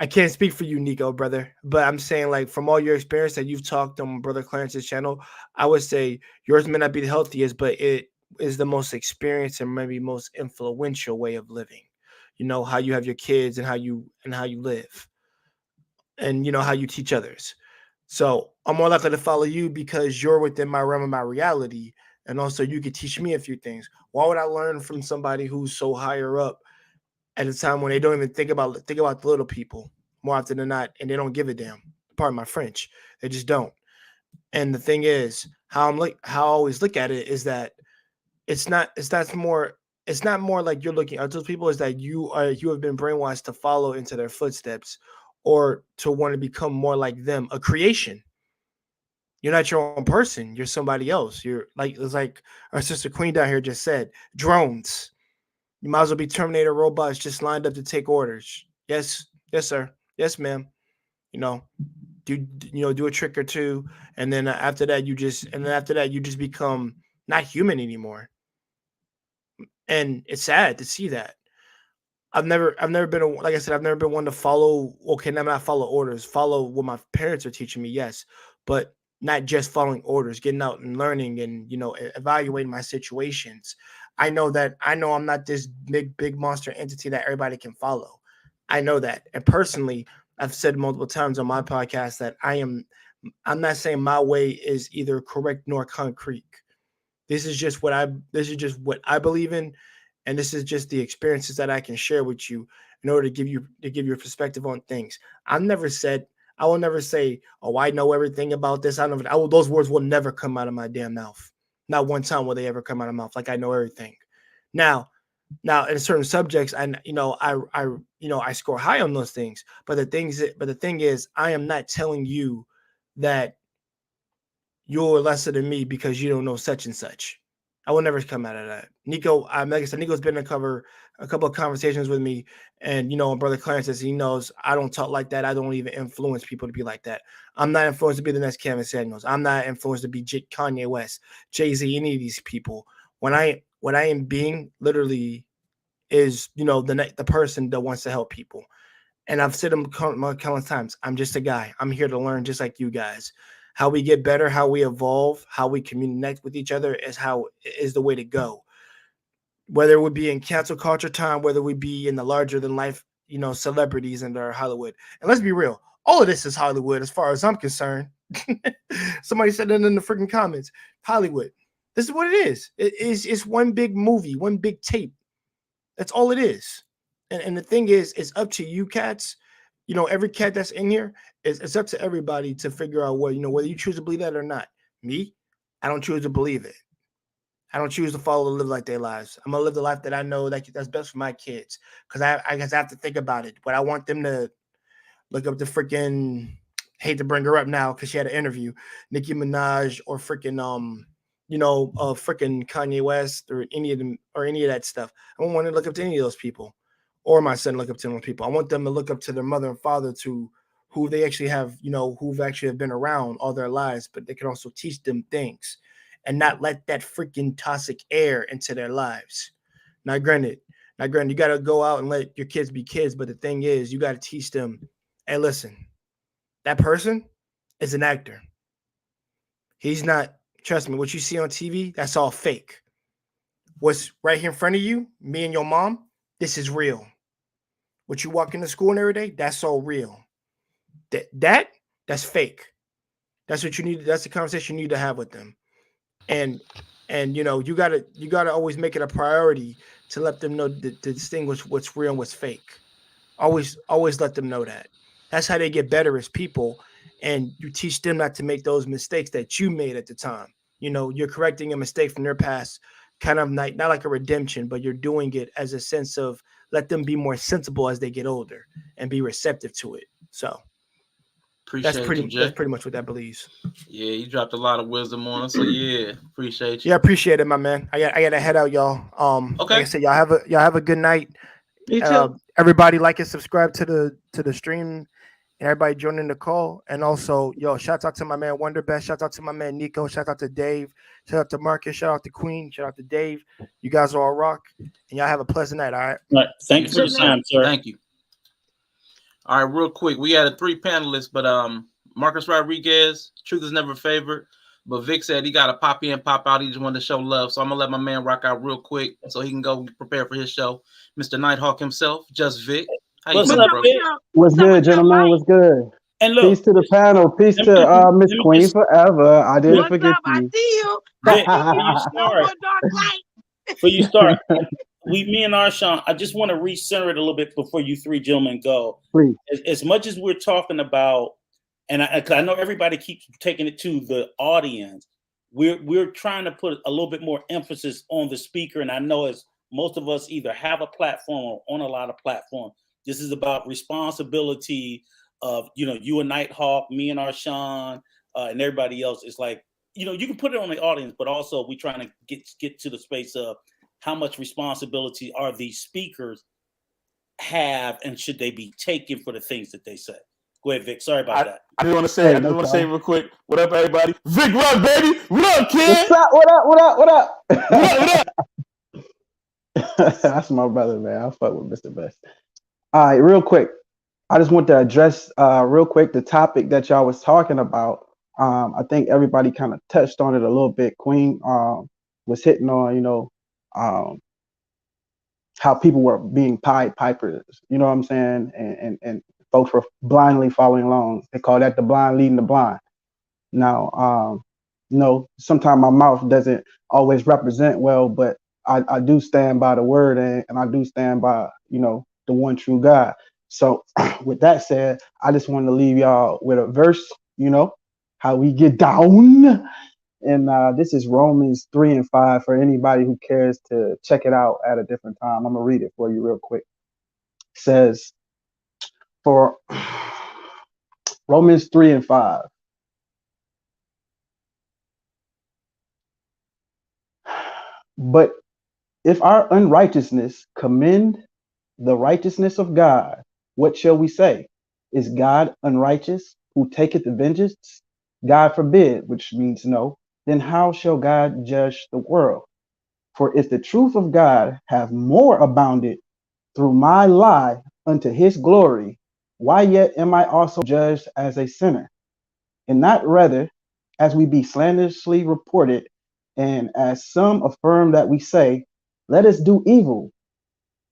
I can't speak for you, Nico, brother, but I'm saying, like, from all your experience that you've talked on Brother Clarence's channel, I would say yours may not be the healthiest, but it is the most experienced and maybe most influential way of living. You know how you have your kids and how you live, and how you teach others. So I'm more likely to follow you because you're within my realm of my reality. And also you could teach me a few things. Why would I learn from somebody who's so higher up at a time when they don't even think about the little people more often than not, and they don't give a damn? Pardon my French. They just don't. And the thing is, how I always look at it is that it's not more like you're looking at those people, is that you have been brainwashed to follow into their footsteps or to want to become more like them, a creation. You're not your own person. You're somebody else. You're like, it's like our sister Queen down here just said, drones. You might as well be Terminator robots just lined up to take orders. Yes, yes, sir. Yes, ma'am. You know, do a trick or two, and then after that you just become not human anymore. And it's sad to see that. I've never been like I said, I've never been one to follow. Okay, not follow orders, follow what my parents are teaching me. Yes, but not just following orders, getting out and learning, and evaluating my situations. I know I'm not this big monster entity that everybody can follow. I know that, and personally, I've said multiple times on my podcast that I'm not saying my way is either correct nor concrete. This is just what I believe in, and this is just the experiences that I can share with you in order to give you a perspective on things. I will never say, "Oh, I know everything about this." Those words will never come out of my damn mouth. Not one time will they ever come out of my mouth like I know everything. Now, now in certain subjects, I score high on those things. But the thing is, I am not telling you that you're lesser than me because you don't know such and such. I will never come out of that. Nico, like I said, Nico's been to a couple of conversations with me, and Brother Clarence says he knows I don't talk like that. I don't even influence people to be like that. I'm not influenced to be the next Kevin Samuels. I'm not influenced to be Kanye West, Jay-Z, any of these people. What I am being literally is the person that wants to help people. And I've said them countless times. I'm just a guy. I'm here to learn just like you guys. How we get better, how we evolve, how we communicate with each other is the way to go. Whether it would be in cancel culture time, whether we be in the larger than life, celebrities and our Hollywood. And let's be real, all of this is Hollywood as far as I'm concerned. Somebody said that in the freaking comments. Hollywood. This is what it is. It's one big movie, one big tape. That's all it is. And the thing is, it's up to you cats. Every cat that's in here, it's up to everybody to figure out whether you choose to believe that or not. Me, I don't choose to believe it. I don't choose to follow and live like their lives. I'm gonna live the life that I know that's best for my kids. Because I guess I have to think about it. But I want them to look up the freaking, hate to bring her up now because she had an interview, Nicki Minaj or freaking freaking Kanye West or any of them or any of that stuff. I don't want to look up to any of those people, or my son look up to those people. I want them to look up to their mother and father, to who they actually have, who've actually have been around all their lives, but they can also teach them things, and not let that freaking toxic air into their lives. Now, granted, you got to go out and let your kids be kids, but the thing is, you got to teach them. Hey, listen, that person is an actor. He's not. Trust me, what you see on TV, that's all fake. What's right here in front of you, me and your mom, this is real. What you walk into school every day, that's all real. That's fake. That's what you need. That's the conversation you need to have with them. And you gotta always make it a priority to let them know to distinguish what's real and what's fake. Always let them know that. That's how they get better as people, and you teach them not to make those mistakes that you made at the time. You're correcting a mistake from their past, kind of not like a redemption, but you're doing it as a sense of let them be more sensible as they get older and be receptive to it. So that's Appreciate you, pretty that's Jay. pretty much what that believes. Yeah, you dropped a lot of wisdom on us. So yeah, appreciate you. Yeah, appreciate it, my man. I gotta head out, y'all. Like I Okay. said, y'all have a good night. You too. Everybody like and subscribe to the stream, and everybody joining the call. And also, shout out to my man Wonder Best. Shout out to my man Nico. Shout out to Dave. Shout out to Marcus. Shout out to Queen. Shout out to Dave. You guys are all rock, and y'all have a pleasant night. All right. All right. Thank You you for too, your Good night. time, sir. Thank you. All right, real quick, we had 3 panelists, but Marcus Rodriguez, truth is never favored. But Vic said he got to pop in, pop out. He just wanted to show love. So I'm going to let my man rock out real quick so he can go prepare for his show. Mr. Nighthawk himself, Just Vic. How you What's doing, What's up, up bro? with Vic? your What's What's up with good, your gentlemen? light? What's good? And Peace look, to the panel. Peace let me, to Miss let me Queen just, forever. I didn't What's forget up? I you. see you. I Vic, see before you. you No start, more dark light. before you start, me and Arshawn, I just want to recenter it a little bit before you 3 gentlemen go. Please. As much as we're talking about, and I know everybody keeps taking it to the audience, we're trying to put a little bit more emphasis on the speaker. And I know as most of us either have a platform or on a lot of platforms, this is about responsibility of, you and Nighthawk, me and Arshawn, and everybody else. It's like, you can put it on the audience, but also we're trying to get to the space of how much responsibility are these speakers have and should they be taken for the things that they say. Go ahead, Vic. Sorry about that. I just want to say, real quick, what up, everybody? Vic Rock, baby. What up, kid? What's up? What up? What up? What up? What up? That's my brother, man. I fuck with Mr. Best. All right, real quick. I just want to address real quick the topic that y'all was talking about. I think everybody kind of touched on it a little bit. Queen was hitting on, how people were being Pied Pipers. You know what I'm saying? And folks were blindly following along. They call that the blind leading the blind. Now, sometimes my mouth doesn't always represent well, but I do stand by the word and I do stand by, the one true God. So with that said, I just wanted to leave y'all with a verse, how we get down. And this is Romans 3:5 for anybody who cares to check it out at a different time. I'm going to read it for you real quick. It says, for Romans 3:5. But if our unrighteousness commend the righteousness of God, what shall we say? Is God unrighteous who taketh vengeance? God forbid, which means no. Then how shall God judge the world? For if the truth of God have more abounded through my lie unto his glory, why yet am I also judged as a sinner? And not rather, as we be slanderously reported, and as some affirm that we say, let us do evil,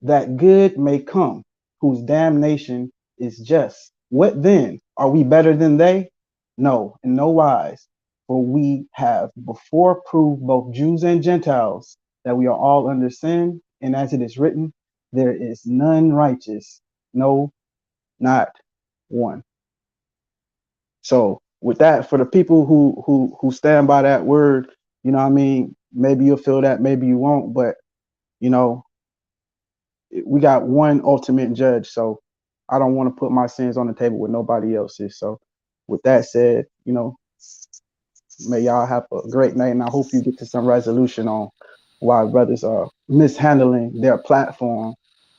that good may come, whose damnation is just. What then? Are we better than they? No, in no wise. For we have before proved both Jews and Gentiles that we are all under sin, and as it is written, there is none righteous, no, not one. So with that, for the people who stand by that word, you know what I mean, maybe you'll feel that, maybe you won't, but we got one ultimate judge, so I don't want to put my sins on the table with nobody else's. So with that said, may y'all have a great night, and I hope you get to some resolution on why brothers are mishandling their platform.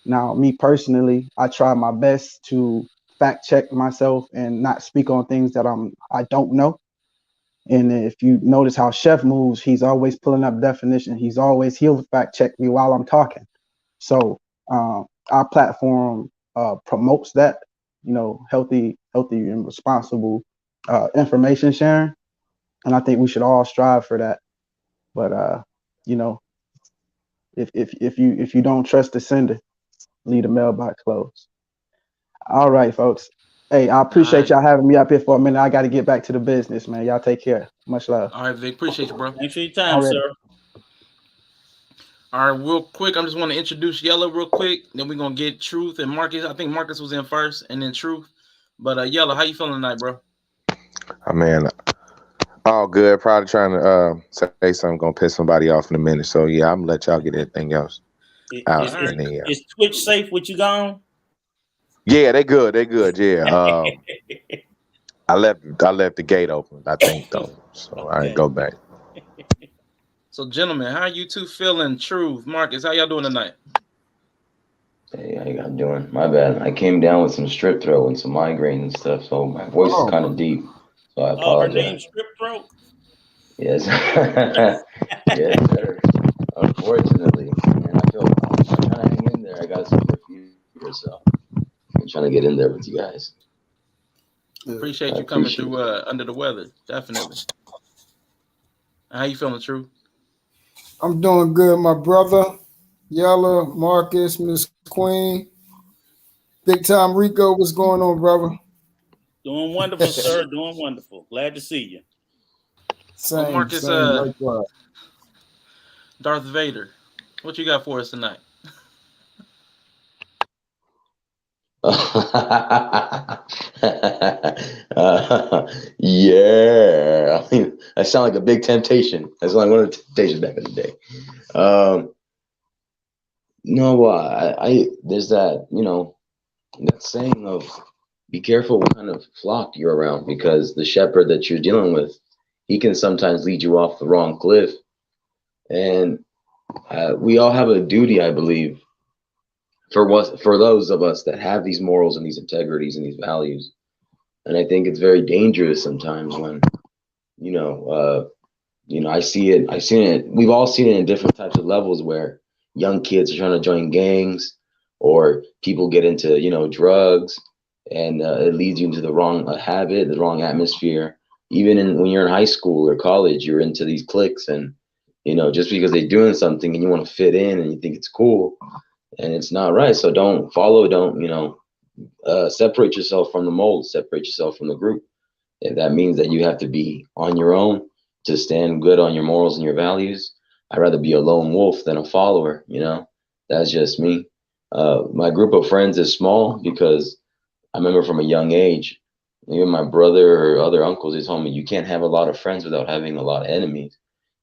Now, me personally, I try my best to fact check myself and not speak on things that I don't know. And if you notice how Chef moves, he's always pulling up definition. He'll fact check me while I'm talking. So our platform promotes that, healthy and responsible information sharing, and I think we should all strive for that. But if you don't trust the sender, leave the mailbox closed. All right, folks. Hey, I appreciate y'all having me up here for a minute. I got to get back to the business, man. Y'all take care. Much love. All right, Vic. Appreciate you, bro. Thanks for your time, sir. All right, real quick. I just want to introduce Yellow real quick. Then we're going to get Truth and Marcus. I think Marcus was in first and then Truth. But Yellow, how you feeling tonight, bro? Oh, man. All good. Probably trying to say something going to piss somebody off in a minute. So, yeah, I'm going to let y'all get everything else out. Is Twitch safe with you gone? Yeah, they good. They good. Yeah. I left the gate open, I think, though. So I didn't go back. So, gentlemen, how you two feeling? Truth, Marcus, how y'all doing tonight? Hey, how y'all doing? My bad. I came down with some strep throat and some migraine and stuff, so my voice is kind of deep. So I apologize. Her name's Strip Throat? Yes. Yes, sir. Unfortunately. And I'm trying to hang in there. I got some fever, so I'm trying to get in there with you guys. Appreciate you coming through under the weather. Definitely. How you feeling, Truth? I'm doing good, my brother. Yella, Marcus, Miss Queen. Big time Rico, what's going on, brother? Doing wonderful, sir. Doing wonderful. Glad to see you. Same, Marcus, same, Darth Vader, what you got for us tonight? Yeah, I sound like a big temptation. That's like one of the temptations back in the day. No, I there's that, that saying of be careful what kind of flock you're around, because the shepherd that you're dealing with, he can sometimes lead you off the wrong cliff. And we all have a duty, I believe, for those of us that have these morals and these integrities and these values, And I think it's very dangerous sometimes when, you know, I see it. I've seen it. We've all seen it in different types of levels where young kids are trying to join gangs, or people get into, drugs, and it leads you into the wrong habit, the wrong atmosphere. Even when you're in high school or college, you're into these cliques, and just because they're doing something and you want to fit in and you think it's cool, and it's not right. So don't follow. Don't separate yourself from the mold. Separate yourself from the group. If that means that you have to be on your own to stand good on your morals and your values, I'd rather be a lone wolf than a follower. That's just me. My group of friends is small because I remember from a young age, even my brother or other uncles, they told me you can't have a lot of friends without having a lot of enemies.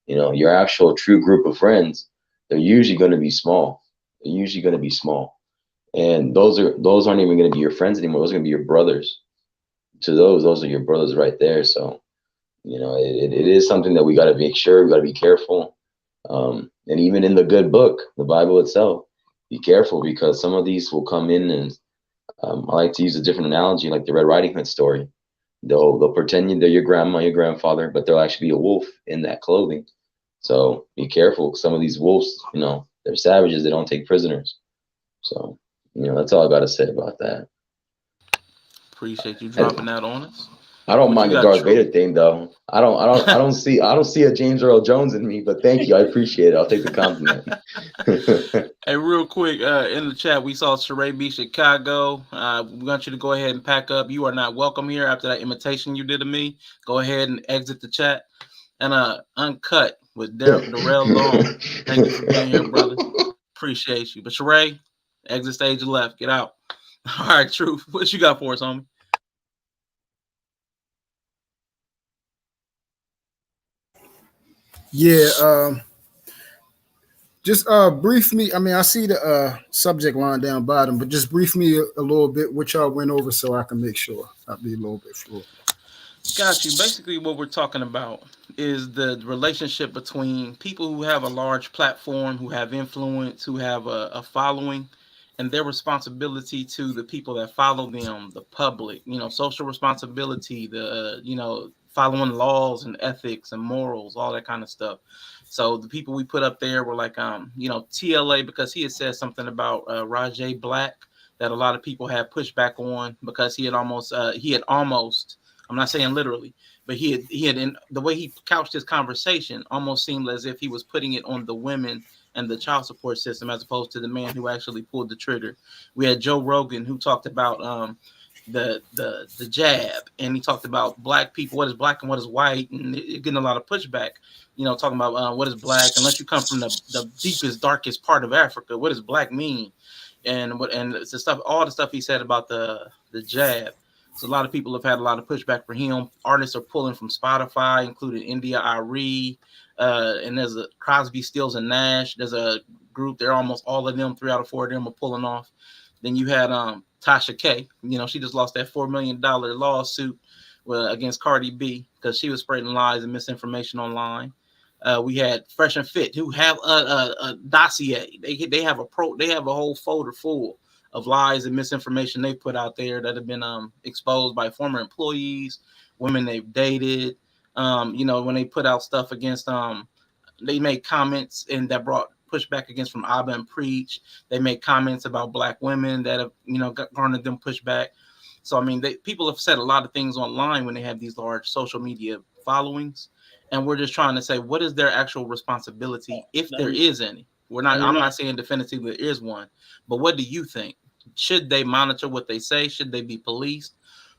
Your actual true group of friends, they're usually going to be small. They're usually going to be small, and those aren't even going to be your friends anymore. Those are going to be your brothers. To those are your brothers right there. So it is something that we got to make sure, we got to be careful. And even in the good book, the Bible itself, be careful, because some of these will come in and I like to use a different analogy, like the Red Riding Hood story. They'll pretend they're your grandma, your grandfather, but they'll actually be a wolf in that clothing. So be careful. Some of these wolves, they're savages. They don't take prisoners. So that's all I got to say about that. Appreciate you dropping that on us. I don't What mind you the got, Darth True? Vader thing though. I don't see a James Earl Jones in me, but thank you. I appreciate it. I'll take the compliment. Hey, real quick, in the chat, we saw Sheree B. Chicago. We want you to go ahead and pack up. You are not welcome here after that imitation you did of me. Go ahead and exit the chat. And Uncut with Darrell Long. Thank you for being here, brother. Appreciate you. But Sheree, exit stage left. Get out. All right, Truth. What you got for us, homie? Yeah, just brief me. I mean, I see the subject line down bottom, but just brief me a little bit what y'all went over so I can make sure I'll be a little bit fluid. Got you. Basically, what we're talking about is the relationship between people who have a large platform, who have influence, who have a following, and their responsibility to the people that follow them, the public, social responsibility, following laws and ethics and morals, all that kind of stuff. So the people we put up there were like, TLA, because he had said something about Rajay Black that a lot of people had pushback on, because he had almost, I'm not saying literally, but he had in the way he couched his conversation almost seemed as if he was putting it on the women and the child support system as opposed to the man who actually pulled the trigger. We had Joe Rogan, who talked about the jab, and he talked about black people, what is black and what is white, and getting a lot of pushback. Talking about what is black, unless you come from the deepest, darkest part of Africa. What does black mean? And the stuff, all the stuff he said about the jab. So a lot of people have had a lot of pushback for him. Artists are pulling from Spotify, including India Arie, and there's a Crosby, Stills, and Nash. There's a group. They're almost all of them. 3 out of 4 of them are pulling off. Then you had Tasha K. She just lost that $4 million lawsuit against Cardi B because she was spreading lies and misinformation online. We had Fresh and Fit, who have a dossier. They have a whole folder full of lies and misinformation they put out there that have been exposed by former employees, women they've dated. When they put out stuff against they made comments and that brought pushback against from Abba and Preach. They made comments about black women that have garnered them pushback. So I mean, people have said a lot of things online when they have these large social media followings, and we're just trying to say what is their actual responsibility if there is any. I'm not saying definitively there is one, but what do you think? Should they monitor what they say? Should they be policed?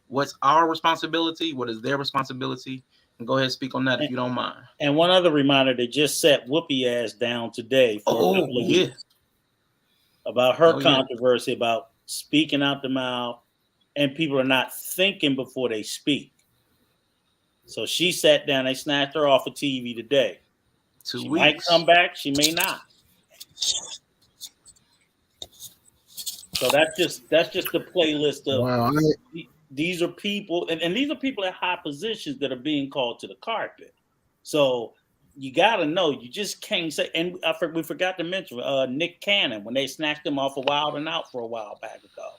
What's our responsibility? What is their responsibility? And go ahead and speak on that if you don't mind. And one other reminder, they just set Whoopi ass down today for a couple of weeks about her controversy about speaking out the mouth, and people are not thinking before they speak. So she sat down. They snatched her off of TV today. 2 weeks. She might come back. She may not. So that's just the playlist of. Wow. These are people, and these are people at high positions that are being called to the carpet. So you got to know, you just can't say. And we forgot to mention Nick Cannon when they snatched him off of Wild and Out for a while back ago,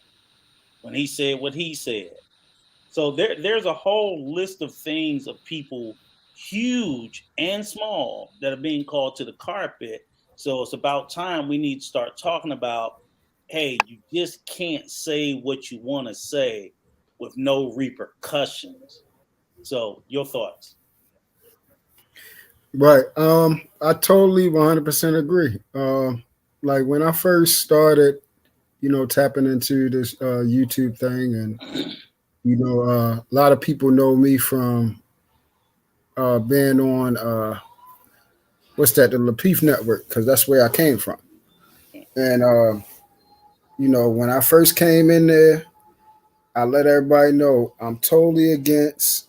when he said what he said. So there's a whole list of things of people, huge and small, that are being called to the carpet. So it's about time we need to start talking about, hey, you just can't say what you want to say with no repercussions. So your thoughts? Right. I totally 100% agree. Like when I first started, tapping into this YouTube thing, and a lot of people know me from being on what's that, the Lapeef Network, because that's where I came from. And when I first came in there, I let everybody know I'm totally against,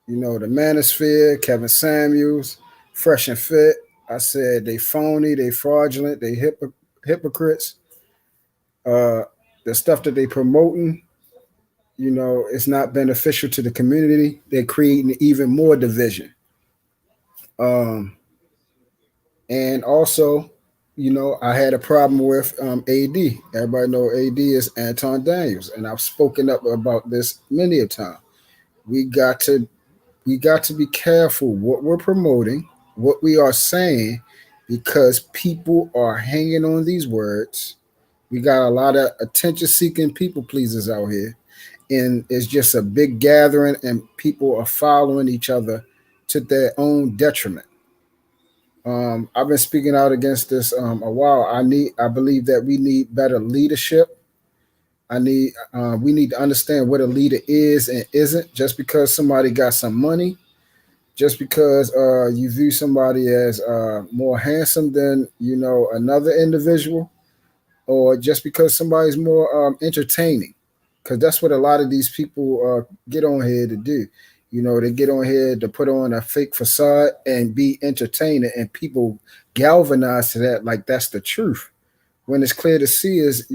the Manosphere, Kevin Samuels, Fresh and Fit. I said they phony, they fraudulent, they hypocrites. The stuff that they promoting, it's not beneficial to the community. They're creating even more division. Um, and also, I had a problem with AD. Everybody know AD is Anton Daniels, and I've spoken up about this many a time. We got to be careful what we're promoting, what we are saying, because people are hanging on these words. We got a lot of attention-seeking people pleasers out here, and it's just a big gathering, and people are following each other to their own detriment. I've been speaking out against this a while. I believe that we need better leadership. We need to understand what a leader is and isn't. Just because somebody got some money, just because you view somebody as more handsome than another individual, or just because somebody's more entertaining, because that's what a lot of these people get on here to do. They get on here to put on a fake facade and be entertaining, and people galvanize to that like that's the truth. When it's clear to see is,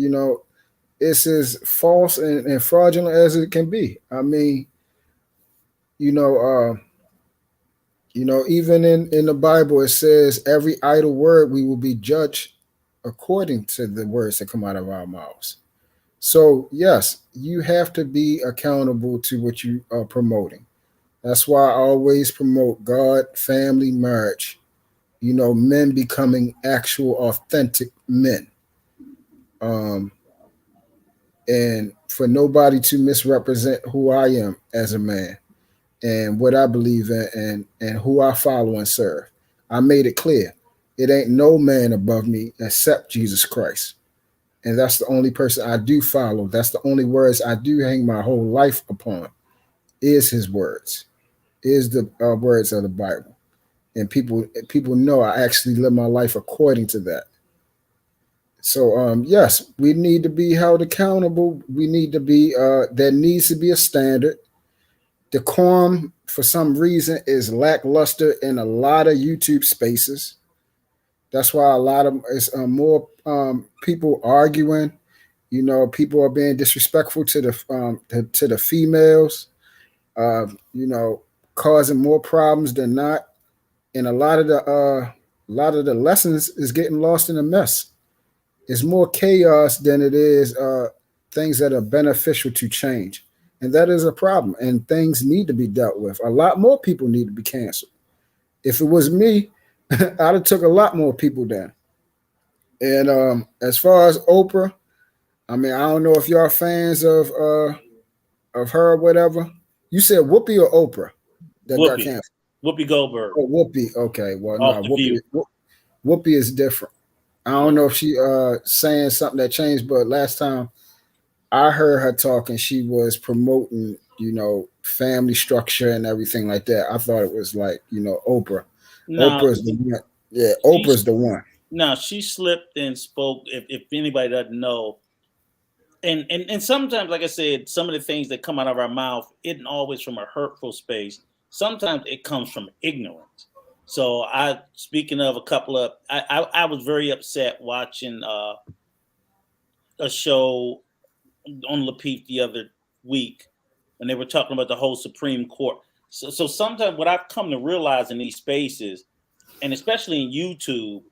it's as false and fraudulent as it can be. I mean, you know, even in the Bible, it says every idle word we will be judged according to the words that come out of our mouths. So, yes, you have to be accountable to what you are promoting. That's why I always promote God, family, marriage, men becoming actual, authentic men. Um, and for nobody to misrepresent who I am as a man and what I believe in, and who I follow and serve. I made it clear. It ain't no man above me except Jesus Christ. And that's the only person I do follow. That's the only words I do hang my whole life upon, is his words, is the words of the Bible. And people know I actually live my life according to that. So yes, we need to be held accountable. We need to be there needs to be a standard. Decorum, for some reason, is lackluster in a lot of YouTube spaces. That's why a lot of it's more people arguing. People are being disrespectful to the females. Uh, you know, causing more problems than not, and a lot of the lessons is getting lost in a mess. It's more chaos than it is things that are beneficial to change. And that is a problem. And things need to be dealt with. A lot more people need to be canceled. If it was me, I'd have took a lot more people down. And as far as Oprah, I mean, I don't know if y'all fans of her or whatever. You said Whoopi or Oprah that got Whoopi, canceled? Whoopi Goldberg, Oh, Whoopi. Okay, well, no, off the View. Whoopi is different. I don't know if she saying something that changed, but last time I heard her talking, she was promoting, family structure and everything like that. I thought it was like, Oprah. Now, Oprah's the one. Yeah, she Oprah's the one. now she slipped and spoke. If anybody doesn't know, and sometimes, like I said, some of the things that come out of our mouth isn't always from a hurtful space. Sometimes it comes from ignorance. So speaking of a couple of, I was very upset watching a show on Lapeef the other week when they were talking about the whole Supreme Court. So sometimes what I've come to realize in these spaces, and especially in YouTube,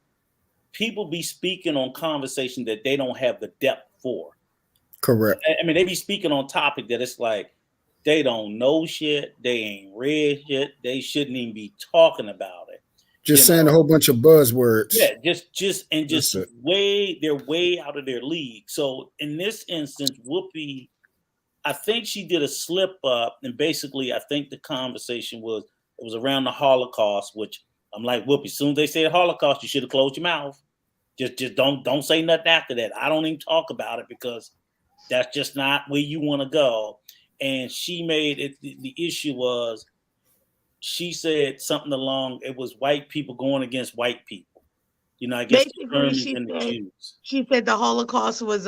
people be speaking on conversation that they don't have the depth for. Correct. I mean, they be speaking on topic that it's like, They don't know shit. They ain't read shit. They shouldn't even be talking about it. Just saying a whole bunch of buzzwords. Yeah, they're way out of their league. So in this instance, Whoopi, I think she did a slip up, and basically, I think the conversation was around the Holocaust, which I'm like, Whoopi, as soon as they say Holocaust, you should have closed your mouth. Just don't say nothing after that. I don't even talk about it because that's just not where you want to go. And she made it. The issue was, she said something along, it was white people going against white people. I guess basically the Germans and the Jews. She said the Holocaust was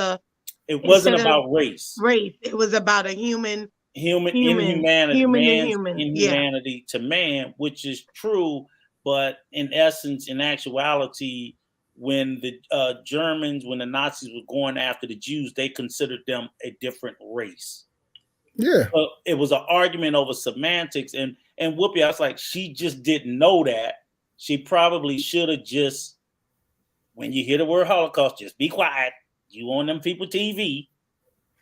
it wasn't about race. It was about a human inhumanity, inhumanity to man, which is true. But in essence, in actuality, when the Germans, when the Nazis were going after the Jews, they considered them a different race. Yeah. It was an argument over semantics. And Whoopi, I was like, she just didn't know that. She probably should have just, when you hear the word Holocaust, just be quiet. You on them people TV.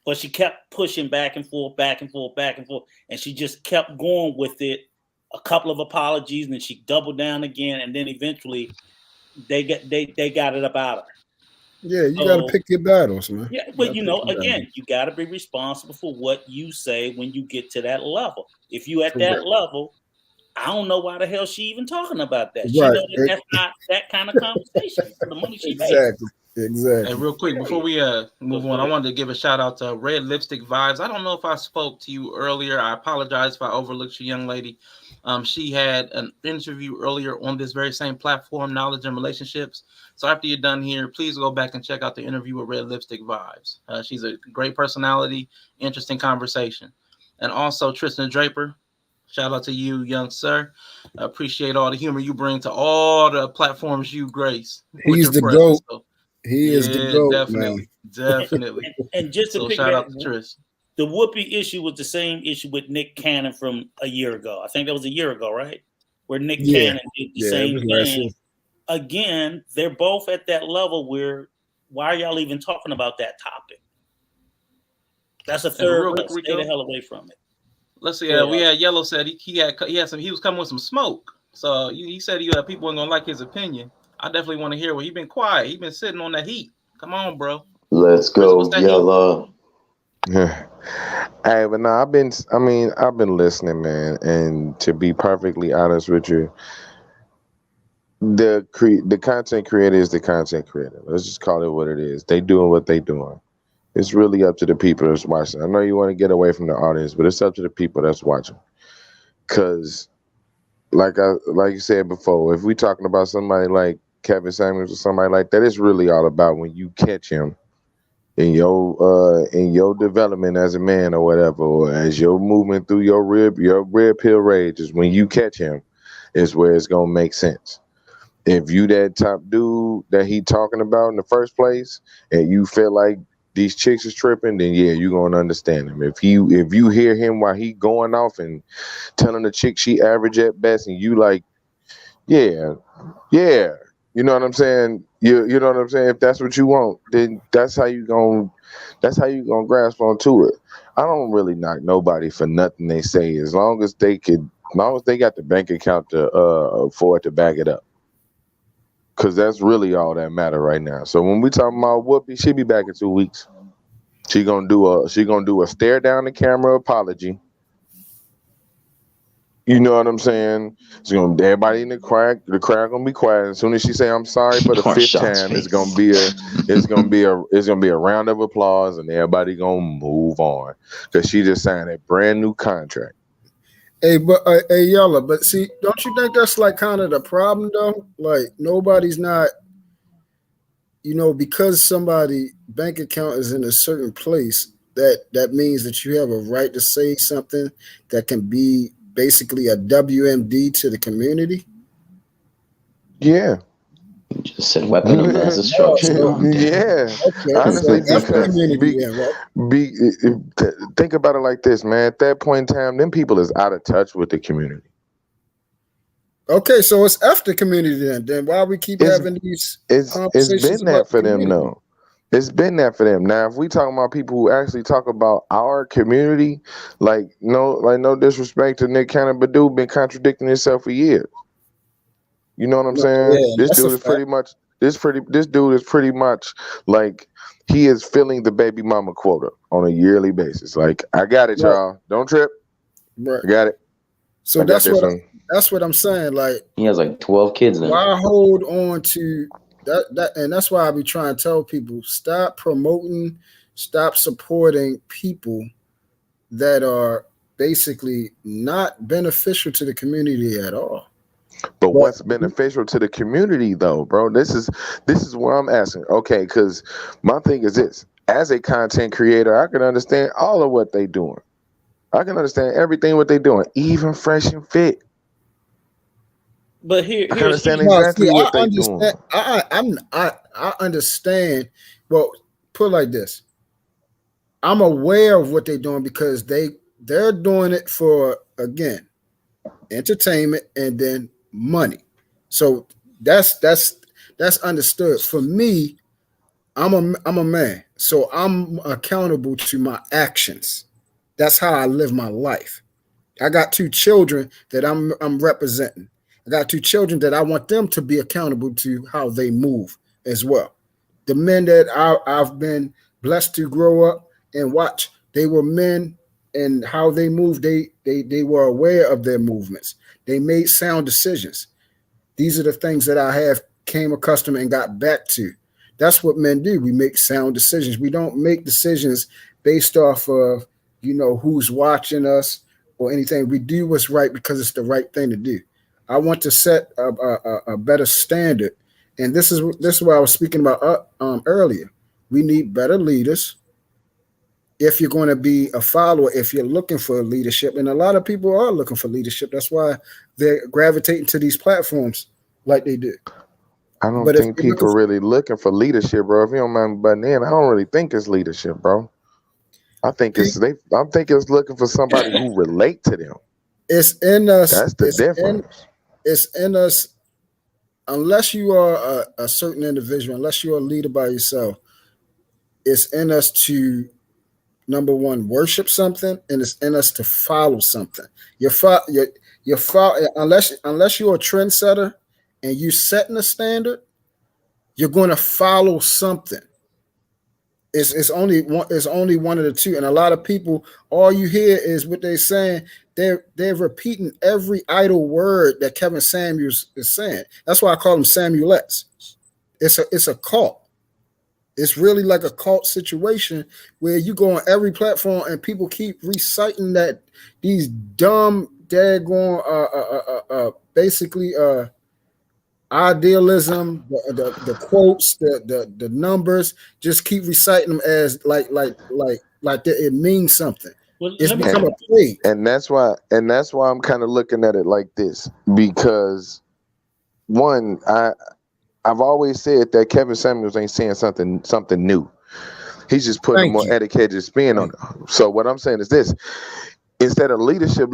But she kept pushing back and forth. And she just kept going with it. A couple of apologies, and then she doubled down again. And then eventually they got it about her. Yeah, you got to pick your battles, man. Yeah, but you got to be responsible for what you say when you get to that level. If you at that level, I don't know why the hell she even talking about that. She knows that's not that kind of conversation for the money she makes. Exactly. Hey, real quick, before we move on, I wanted to give a shout out to Red Lipstick Vibes. I don't know if I spoke to you earlier. I apologize if I overlooked you, young lady. She had an interview earlier on this very same platform, Knowledge and Relationships. So after you're done here, please go back and check out the interview with Red Lipstick Vibes. She's a great personality, interesting conversation. And also Tristan Draper, shout out to you, young sir. I appreciate all the humor you bring to all the platforms you grace. He's the GOAT. So, he is the GOAT, definitely. And just to pick shout out to Tris. The Whoopi issue was the same issue with Nick Cannon from a year ago. I think that was a year ago, right? Where Nick Cannon did the same thing. Again, they're both at that level where, why are y'all even talking about that topic? That's a third. Let's stay the hell away from it. Let's see. We had Yellow said he was coming with some smoke. So he said people weren't gonna like his opinion. I definitely want to hear what he's been quiet. He's been sitting on that heat. Come on, bro. Let's go, Yellow. Hey, but no, I've been listening, man. And to be perfectly honest with you, the content creator is the content creator. Let's just call it what it is. They doing what they doing. It's really up to the people that's watching. I know you want to get away from the audience, but it's up to the people that's watching. Cause like you said before, if we talking about somebody like Kevin Samuels or somebody like that, it's really all about when you catch him in your development as a man or whatever, or as you're moving through your red pill rage, is when you catch him is where it's gonna make sense. If you that top dude that he talking about in the first place and you feel like these chicks is tripping, then yeah, you gonna understand him. If you hear him while he going off and telling the chick she average at best, and you like, yeah, you know what I'm saying? You know what I'm saying? If that's what you want, then that's how you gonna grasp onto it. I don't really knock nobody for nothing they say, as long as they got the bank account to for it to back it up. Cause that's really all that matter right now. So when we talking about Whoopi, she be back in 2 weeks. She gonna do a stare down the camera apology. You know what I'm saying? Everybody in the crowd gonna be quiet. As soon as she say I'm sorry for the fifth time, it's gonna be a round of applause, and everybody gonna move on because she just signed a brand new contract. Hey, but hey, Yella, but see, don't you think that's like kind of the problem though? Like nobody's not, because somebody bank account is in a certain place, that means that you have a right to say something that can be basically a WMD to the community. Yeah. You just said weapon of mass destruction. Yeah. Okay. Honestly, think about it like this, man. At that point in time, them people is out of touch with the community. Okay, so it's after community then. Then why we keep having these conversations? It's been that for them, though. It's been that for them. Now, if we talking about people who actually talk about our community, no disrespect to Nick Cannon, Badu been contradicting himself for years. You know what I'm No, saying? yeah, This that's a dude is fact. pretty much this dude is pretty much like he is filling the baby mama quota on a yearly basis. Like, I got it, Right, y'all. Don't trip. right. I got it. So I got this one. that's what I'm saying. Like, He has like 12 kids now. why hold on to that? And that's why I be trying to tell people, stop promoting, stop supporting people that are basically not beneficial to the community at all. But But what's beneficial to the community, though, bro? This is where I'm asking. Okay, because my thing is this: as a content creator, I can understand all of what they doing. I can understand everything what they doing, even Fresh and Fit. But I can here's understand no, see, exactly what I they doing. understand. I understand. Well, put it like this: I'm aware of what they're doing because they're doing it for, again, entertainment and then money. So that's understood. For me, I'm a man, so I'm accountable to my actions. That's how I live my life. I got two children that I'm representing. I got two children that I want them to be accountable to how they move as well. The men that I've been blessed to grow up and watch, they were men, and how they moved, they were aware of their movements. They made sound decisions. These are the things that I have came accustomed and got back to. That's what men do. We make sound decisions. We don't make decisions based off of, who's watching us or anything. We do what's right because it's the right thing to do. I want to set a better standard, and this is what I was speaking about earlier. We need better leaders if you're going to be a follower, if you're looking for leadership. And a lot of people are looking for leadership. That's why they're gravitating to these platforms like they do. I don't But if think you're looking people for, really looking for leadership, bro. If you don't mind butting in, I don't really think it's leadership, bro. I think pe- I'm thinking it's looking for somebody who relate to them. it's in us, That's the difference. it's in us, unless you are a certain individual, unless you're a leader by yourself, it's in us to, number one, worship something, and it's in us to follow something. Unless you're a trendsetter and you setting a standard, you're going to follow something. It's only one of the two. And a lot of people, all you hear is what they're saying. They're repeating every idle word that Kevin Samuels is saying. That's why I call them Samuelettes. It's a cult. It's really like a cult situation where you go on every platform and people keep reciting that these dumb, daggone, basically idealism, the quotes, the numbers, just keep reciting them as like that it means something. well, It's let me become And a plague. that's why I'm kind of looking at it like this, because one, I've always said that Kevin Samuels ain't saying something new. He's just putting a Thank more you. educated spin on it. So what I'm saying is this: instead of leadership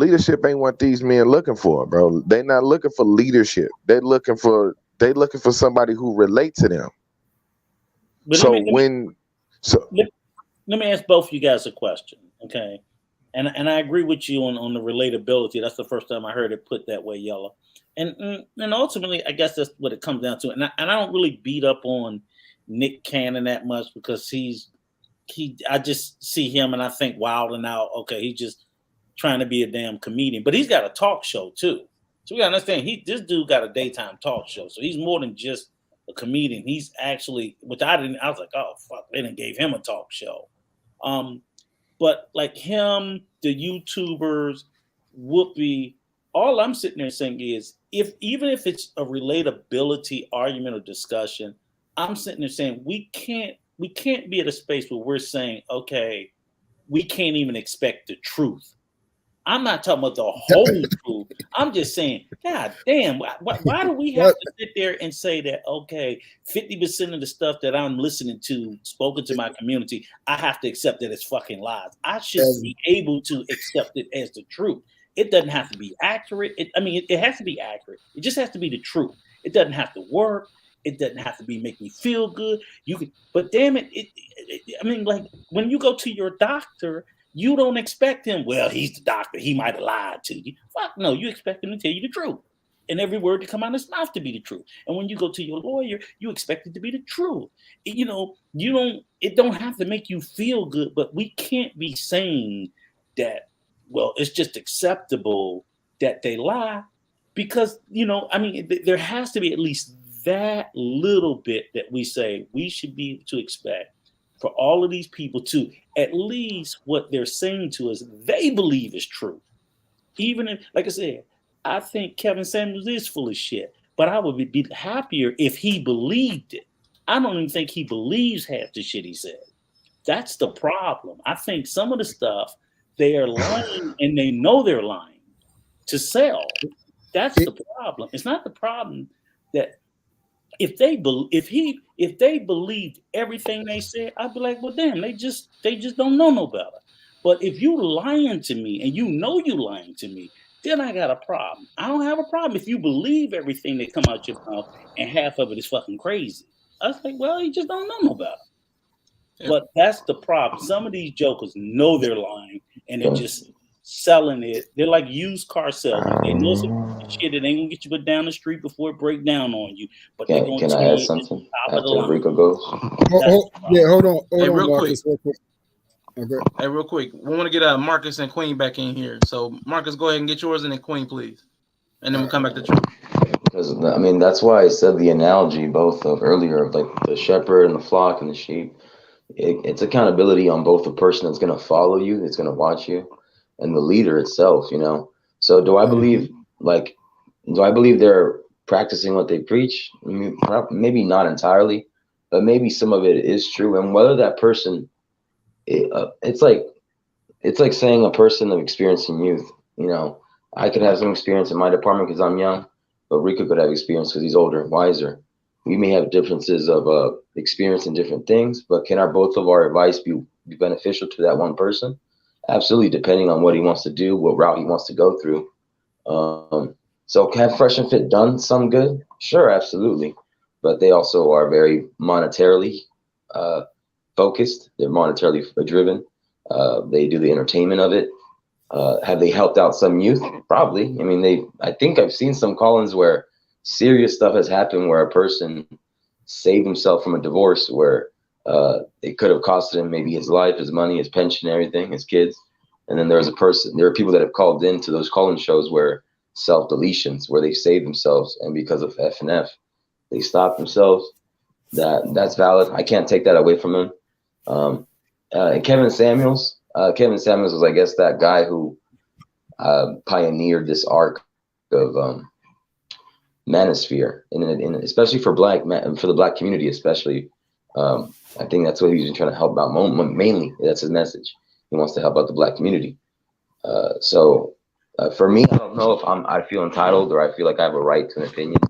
ain't what these men looking for, bro. They not looking for leadership. They looking for somebody who relate to them. but let So me let me when so let, let me ask both of you guys a question, okay? And I agree with you on the relatability. That's the first time I heard it put that way, Yellow. And ultimately, I guess that's what it comes down to. And I don't really beat up on Nick Cannon that much because I just see him and I think wild and out. Okay, he's just trying to be a damn comedian, but he's got a talk show too. So we gotta understand this dude got a daytime talk show, so he's more than just a comedian. He's actually, which I was like, oh fuck, they didn't gave him a talk show. Um, but like him, the YouTubers, Whoopi, all I'm sitting there saying is, even if it's a relatability argument or discussion, I'm sitting there saying we can't be at a space where we're saying, okay, we can't even expect the truth. I'm not talking about the whole truth. I'm just saying, God damn, why do we have But to sit there and say that, okay, 50% of the stuff that I'm listening to, spoken to my community, I have to accept that it's fucking lies. I should as be able to accept it as the truth. It doesn't have to be accurate. It has to be accurate. It just has to be the truth. It doesn't have to work. It doesn't have to be make me feel good. You can, but damn it, I mean, like when you go to your doctor, you don't expect him. Well, he's the doctor. He might have lied to you. Fuck no, you expect him to tell you the truth, and every word to come out of his mouth to be the truth. And when you go to your lawyer, you expect it to be the truth. You know, you don't. It don't have to make you feel good, but we can't be saying that. Well, it's just acceptable that they lie because I mean, there has to be at least that little bit that we say we should be able to expect for all of these people to at least what they're saying to us they believe is true. Even if, like I said, I think Kevin Samuels is full of shit, but I would be happier if he believed it. I don't even think he believes half the shit he said. That's the problem. I think some of the stuff they are lying and they know they're lying to sell. That's the problem. It's not the problem that if they believed everything they said, I'd be like, well, damn, they just don't know no better. But if you lying to me and you know you lying to me, then I got a problem. I don't have a problem if you believe everything that come out your mouth and half of it is fucking crazy. I was like, well, you just don't know no better. Yeah. But that's the problem. Some of these jokers know they're lying and they're just selling it. They're like used car salesmen. They know some shit that ain't gonna get you put down the street before it break down on you. But they're gonna can I add something after Rico goes? Hold on, hey, real Marcus, quick. Real quick. Okay. Hey, real quick. We want to get Marcus and Queen back in here. So Marcus, go ahead and get yours, and then Queen, please, and then we'll come back to Truth. Because I mean, that's why I said the analogy both of earlier of like the shepherd and the flock and the sheep. It's accountability on both the person that's going to follow you, that's going to watch you, and the leader itself. So do I believe they're practicing what they preach? I mean, maybe not entirely, but maybe some of it is true. And whether that person, it's like saying a person of experience in youth. I could have some experience in my department because I'm young, but Rico could have experience because he's older and wiser. We may have differences of experience in different things, but can both of our advice be beneficial to that one person? Absolutely, depending on what he wants to do, what route he wants to go through. So have Fresh and Fit done some good? Sure, absolutely. But they also are very monetarily focused. They're monetarily driven. They do the entertainment of it. Have they helped out some youth? Probably. I mean, I think I've seen some call-ins where serious stuff has happened where a person saved himself from a divorce where it could have costed him maybe his life, his money, his pension, everything, his kids. And then there are people that have called into those call-in shows where self-deletions, where they saved themselves, and because of F&F, they stopped themselves. That's valid. I can't take that away from him. And Kevin Samuels was, I guess, that guy who pioneered this arc of manosphere, especially for the black community, especially. I think that's what he's been trying to help out. Mainly, that's his message. He wants to help out the black community. So for me, I don't know if I feel entitled or I feel like I have a right to an opinion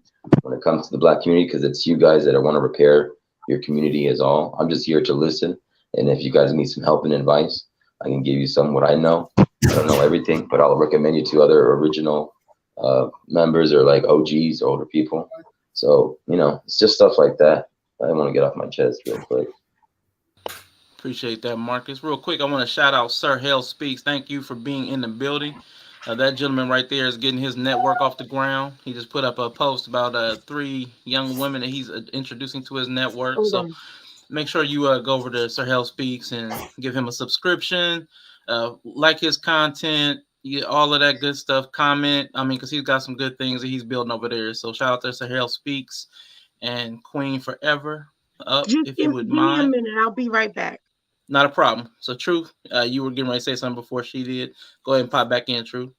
when it comes to the black community, because it's you guys that want to repair your community as all. I'm just here to listen, and if you guys need some help and advice, I can give you some what I know. I don't know everything, but I'll recommend you to other original members or like OGs, older people. So, it's just stuff like that. I want to get off my chest real quick. Appreciate that, Marcus. Real quick, I want to shout out Sir Hell Speaks. Thank you for being in the building. That gentleman right there is getting his network off the ground. He just put up a post about 3 young women that he's introducing to his network. So make sure you go over to Sir Hell Speaks and give him a subscription, like his content, all of that good stuff. Comment, because he's got some good things that he's building over there. So shout out to Sir Hell Speaks and Queen Forever. If you would mind. Give me a minute. I'll be right back. Not a problem. So, Truth, you were getting ready to say something before she did. Go ahead and pop back in, Truth.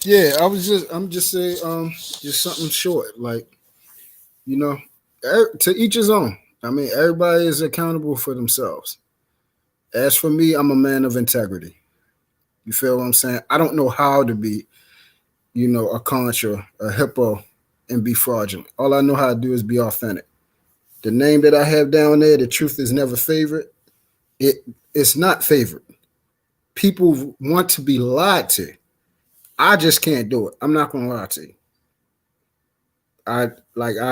Yeah, I'm just saying, just something short, like, to each his own. I mean, everybody is accountable for themselves. As for me, I'm a man of integrity. You feel what I'm saying? I don't know how to be, a contra, a hippo, and be fraudulent. All I know how to do is be authentic. The name that I have down there, the truth is never favored. It's not favored. People want to be lied to. I just can't do it. I'm not going to lie to you. I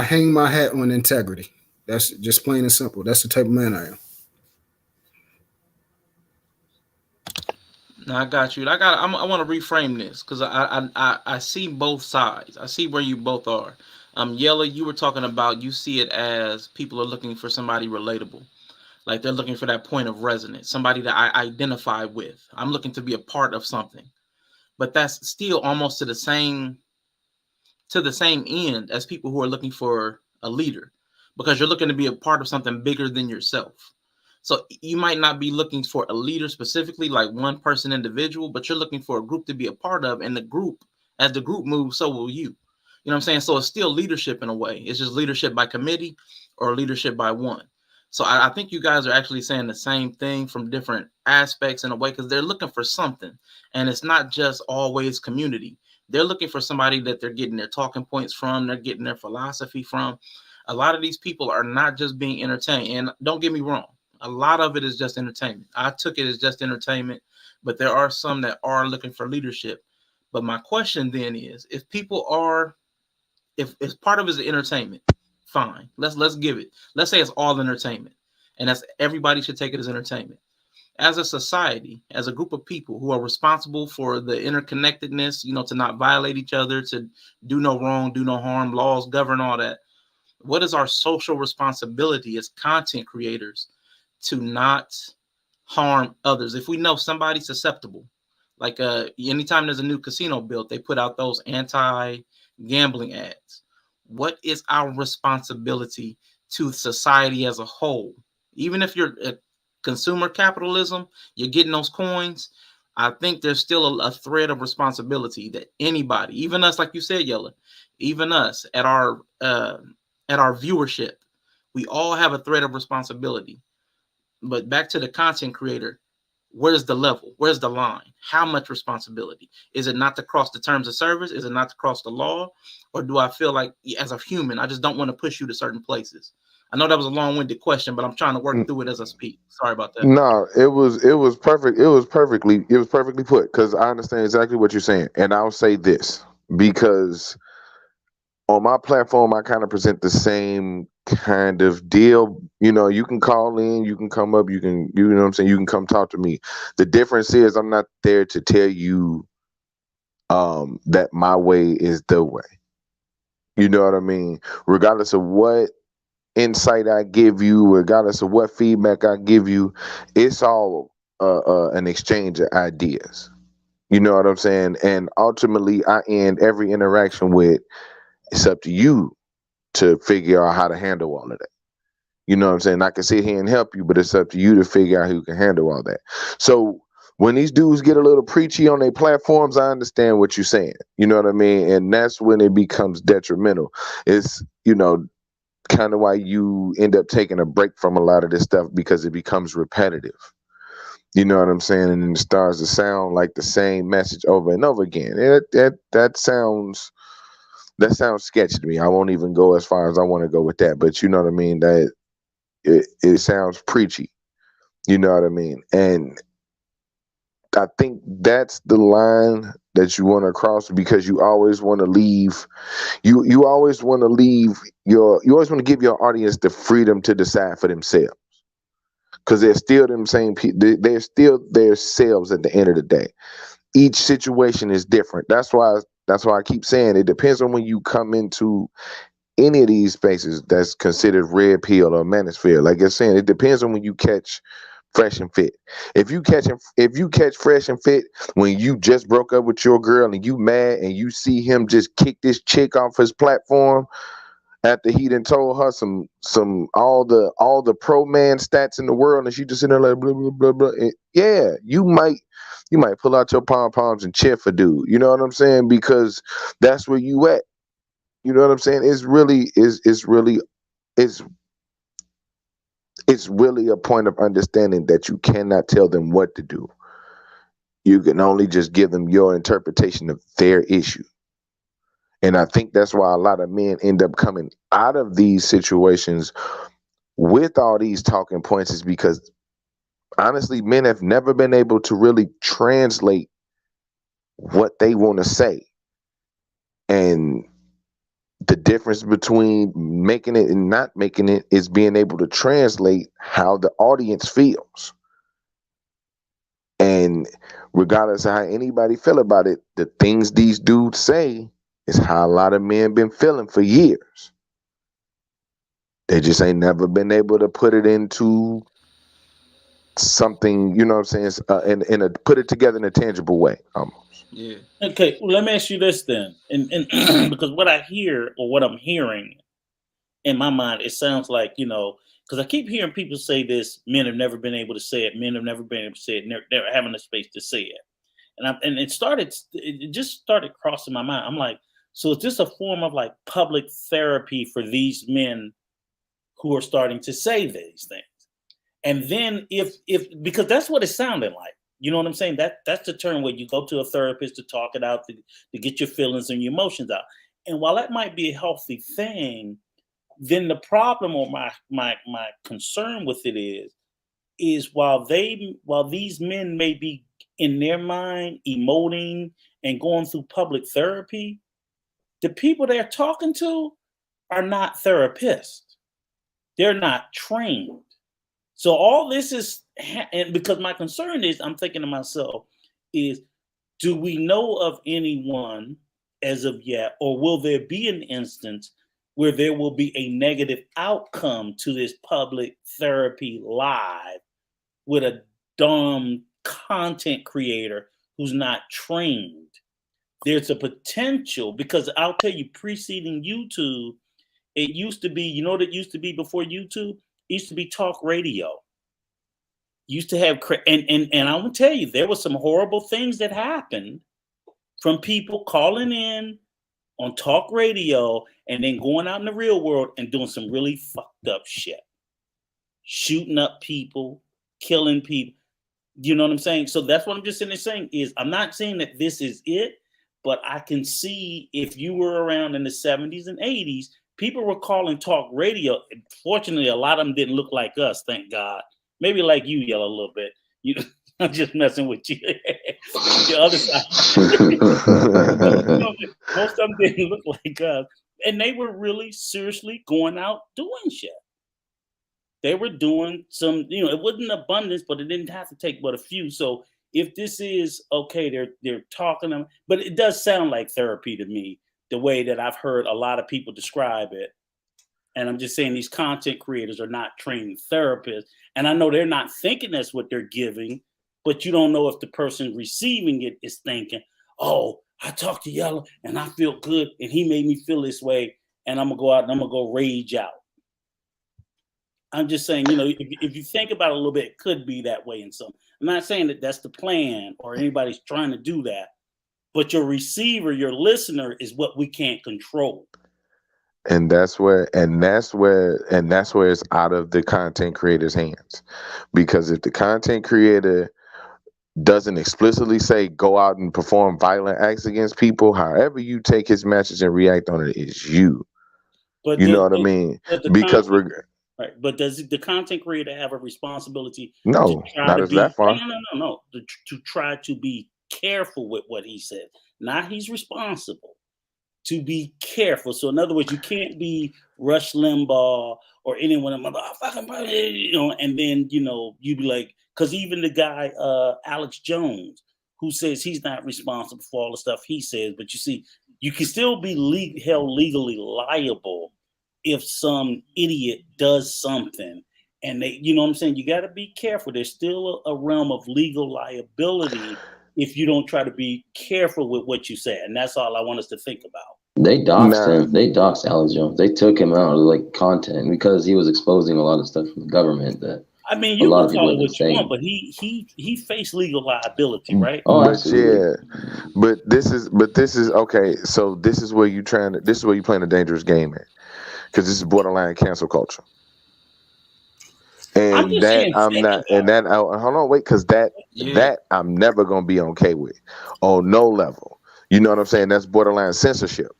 hang my hat on integrity. That's just plain and simple. That's the type of man I am. No, I got you. I want to reframe this because I see both sides. I see where you both are. Yella, you were talking about you see it as people are looking for somebody relatable, like they're looking for that point of resonance, somebody that I identify with. I'm looking to be a part of something, but that's still almost to the same end as people who are looking for a leader, because you're looking to be a part of something bigger than yourself. So you might not be looking for a leader specifically, like one person individual, but you're looking for a group to be a part of, and the group, as the group moves, so will you. You know what I'm saying? So it's still leadership in a way. It's just leadership by committee or leadership by one. So I think you guys are actually saying the same thing from different aspects in a way, because they're looking for something. And it's not just always community. They're looking for somebody that they're getting their talking points from, they're getting their philosophy from. A lot of these people are not just being entertained. And don't get me wrong, a lot of it is just entertainment. I took it as just entertainment, but there are some that are looking for leadership. But my question then is, if people are, if part of it is entertainment, fine. Let's give it. Let's say it's all entertainment, and that's everybody should take it as entertainment. As a society, as a group of people who are responsible for the interconnectedness, to not violate each other, to do no wrong, do no harm, laws govern all that. What is our social responsibility as content creators to not harm others? If we know somebody's susceptible, like anytime there's a new casino built, they put out those anti-gambling ads. What is our responsibility to society as a whole? Even if you're consumer capitalism, you're getting those coins. I think there's still a thread of responsibility that anybody, even us, like you said, Yella, even us at our viewership, we all have a thread of responsibility. But back to the content creator, where's the level? Where's the line? How much responsibility? Is it not to cross the terms of service? Is it not to cross the law? Or do I feel like, as a human, I just don't want to push you to certain places? I know that was a long-winded question, but I'm trying to work through it as I speak. Sorry about that. No, it was perfect. It was perfectly put, because I understand exactly what you're saying, and I'll say this because on my platform I kind of present the same kind of deal. You can call in, you can come up, you know what I'm saying, you can come talk to me. The difference is I'm not there to tell you that my way is the way. You know what I mean? Regardless of what insight I give you, regardless of what feedback I give you, it's all an exchange of ideas. You know what I'm saying? And ultimately, I end every interaction with, it's up to you to figure out how to handle all of that. You know what I'm saying? I can sit here and help you, but it's up to you to figure out who can handle all that. So when these dudes get a little preachy on their platforms, I understand what you're saying. You know what I mean? And that's when it becomes detrimental. It's, kind of why you end up taking a break from a lot of this stuff, because it becomes repetitive. You know what I'm saying? And then it starts to sound like the same message over and over again. That sounds sketchy to me. I won't even go as far as I want to go with that, but you know what I mean? That it sounds preachy. You know what I mean? And I think that's the line that you want to cross, because you always want to leave you always want to leave you always want to give your audience the freedom to decide for themselves, because they're still them same people. They're still their selves at the end of the day. Each situation is different. That's why I keep saying it depends on when you come into any of these spaces that's considered red pill or manosphere. Like I'm saying, it depends on when you catch fresh and fit. If you catch fresh and fit when you just broke up with your girl and you mad and you see him just kick this chick off his platform after he done told her some all the pro man stats in the world, and she just sitting there like blah blah blah blah. And yeah, you might pull out your pom poms and cheer for dude. You know what I'm saying? Because that's where you at. You know what I'm saying? It's it's really a point of understanding that you cannot tell them what to do. You can only just give them your interpretation of their issue. And I think that's why a lot of men end up coming out of these situations with all these talking points, is because honestly, men have never been able to really translate what they want to say. And the difference between making it and not making it is being able to translate how the audience feels. And regardless of how anybody feel about it, the things these dudes say is how a lot of men been feeling for years. They just ain't never been able to put it into something, you know what I'm saying, in a put it together in a tangible way almost. Yeah. Okay, well, let me ask you this then, and because what I hear or what I'm hearing in my mind, it sounds like, because I keep hearing people say this: men have never been able to say it, men have never been able to say it, and they're having the space to say it. And it just started crossing my mind. I'm like, so is this a form of like public therapy for these men who are starting to say these things? And then if because that's what it sounded like. You know what I'm saying? That's the term where you go to a therapist to talk it out, to get your feelings and your emotions out. And while that might be a healthy thing, then the problem or my concern with it is while these men may be in their mind emoting and going through public therapy, the people they're talking to are not therapists. They're not trained. So all this is, and because my concern is, I'm thinking to myself, is do we know of anyone as of yet, or will there be an instance where there will be a negative outcome to this public therapy live with a dumb content creator who's not trained? There's a potential, because I'll tell you, preceding YouTube, it used to be, you know what it used to be before YouTube? It used to be talk radio. Used to have, and I will tell you, there were some horrible things that happened from people calling in on talk radio and then going out in the real world and doing some really fucked up shit. Shooting up people, killing people. You know what I'm saying? So that's what I'm just sitting there saying is, I'm not saying that this is it, but I can see if you were around in the 70s and 80s, people were calling talk radio. Fortunately, a lot of them didn't look like us, thank God. Maybe like you, Yellow, a little bit. I'm just messing with you. The other side. Most of them didn't look like us. And they were really seriously going out doing shit. They were doing some, it wasn't abundance, but it didn't have to take but a few. So if this is okay, they're talking, but it does sound like therapy to me, the way that I've heard a lot of people describe it. And I'm just saying these content creators are not trained therapists. And I know they're not thinking that's what they're giving, but you don't know if the person receiving it is thinking, oh, I talked to Yellow and I feel good and he made me feel this way and I'm going to go out and I'm going to go rage out. I'm just saying, if you think about it a little bit, it could be that way in some. I'm not saying that that's the plan or anybody's trying to do that, but your receiver, your listener is what we can't control. And that's where it's out of the content creator's hands. Because if the content creator doesn't explicitly say go out and perform violent acts against people, however you take his message and react on it is you. But you know what I mean? Because right. But does the content creator have a responsibility? No, not as that far. No. To try to be careful with what he said. Not he's responsible. To be careful. So in other words, you can't be Rush Limbaugh or anyone, and then, you be like, because even the guy, Alex Jones, who says he's not responsible for all the stuff he says, but you see, you can still be held legally liable if some idiot does something. And they, you know what I'm saying? You got to be careful. There's still a realm of legal liability if you don't try to be careful with what you say. And that's all I want us to think about. They doxed him. They doxed Alex Jones. They took him out of content because he was exposing a lot of stuff from the government that you can call it what you want, but he faced legal liability, right? Oh, but absolutely. Yeah. But this is okay. So this is where you playing a dangerous game at. Because this is borderline cancel culture. And hold on, wait, because that I'm never gonna be okay with on no level. You know what I'm saying? That's borderline censorship.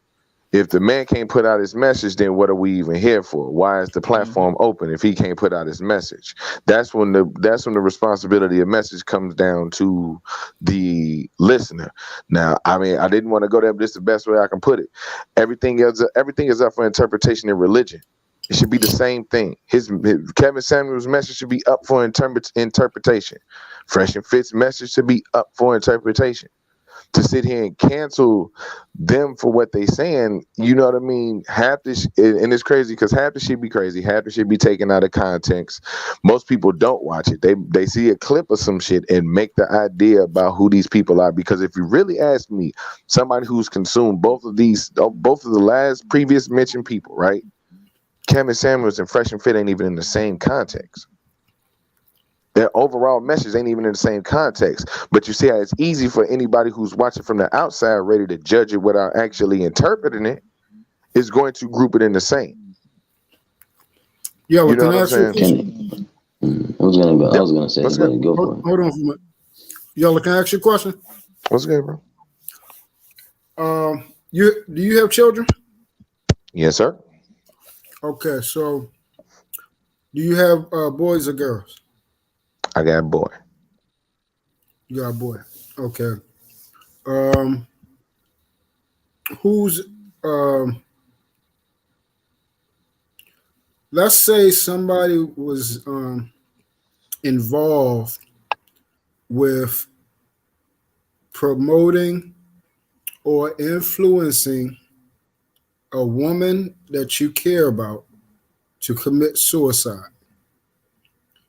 If the man can't put out his message, then what are we even here for? Why is the platform open if he can't put out his message? That's when the responsibility of message comes down to the listener. Now, I mean, I didn't want to go there, but this is the best way I can put it. Everything is up for interpretation in religion. It should be the same thing. Kevin Samuel's message should be up for interpretation. Fresh and Fit's message should be up for interpretation. To sit here and cancel them for what they saying, you know what I mean? Half this, and it's crazy because half the shit be crazy, half the shit be taken out of context. Most people don't watch it. They see a clip of some shit and make the idea about who these people are. Because if you really ask me, somebody who's consumed both of the previous mentioned people, right? Kevin Samuels and Fresh and Fit ain't even in the same context. Their overall message ain't even in the same context. But you see how it's easy for anybody who's watching from the outside, ready to judge it without actually interpreting it, is going to group it in the same. Yo, you know can I ask you a question? I was gonna say, but go for it. Hold on for a minute. Yo, can I ask you a question? What's good, bro? Do you have children? Yes, sir. Okay, so do you have boys or girls? I got a boy. You got a boy. Okay. Who's let's say somebody was involved with promoting or influencing a woman that you care about to commit suicide.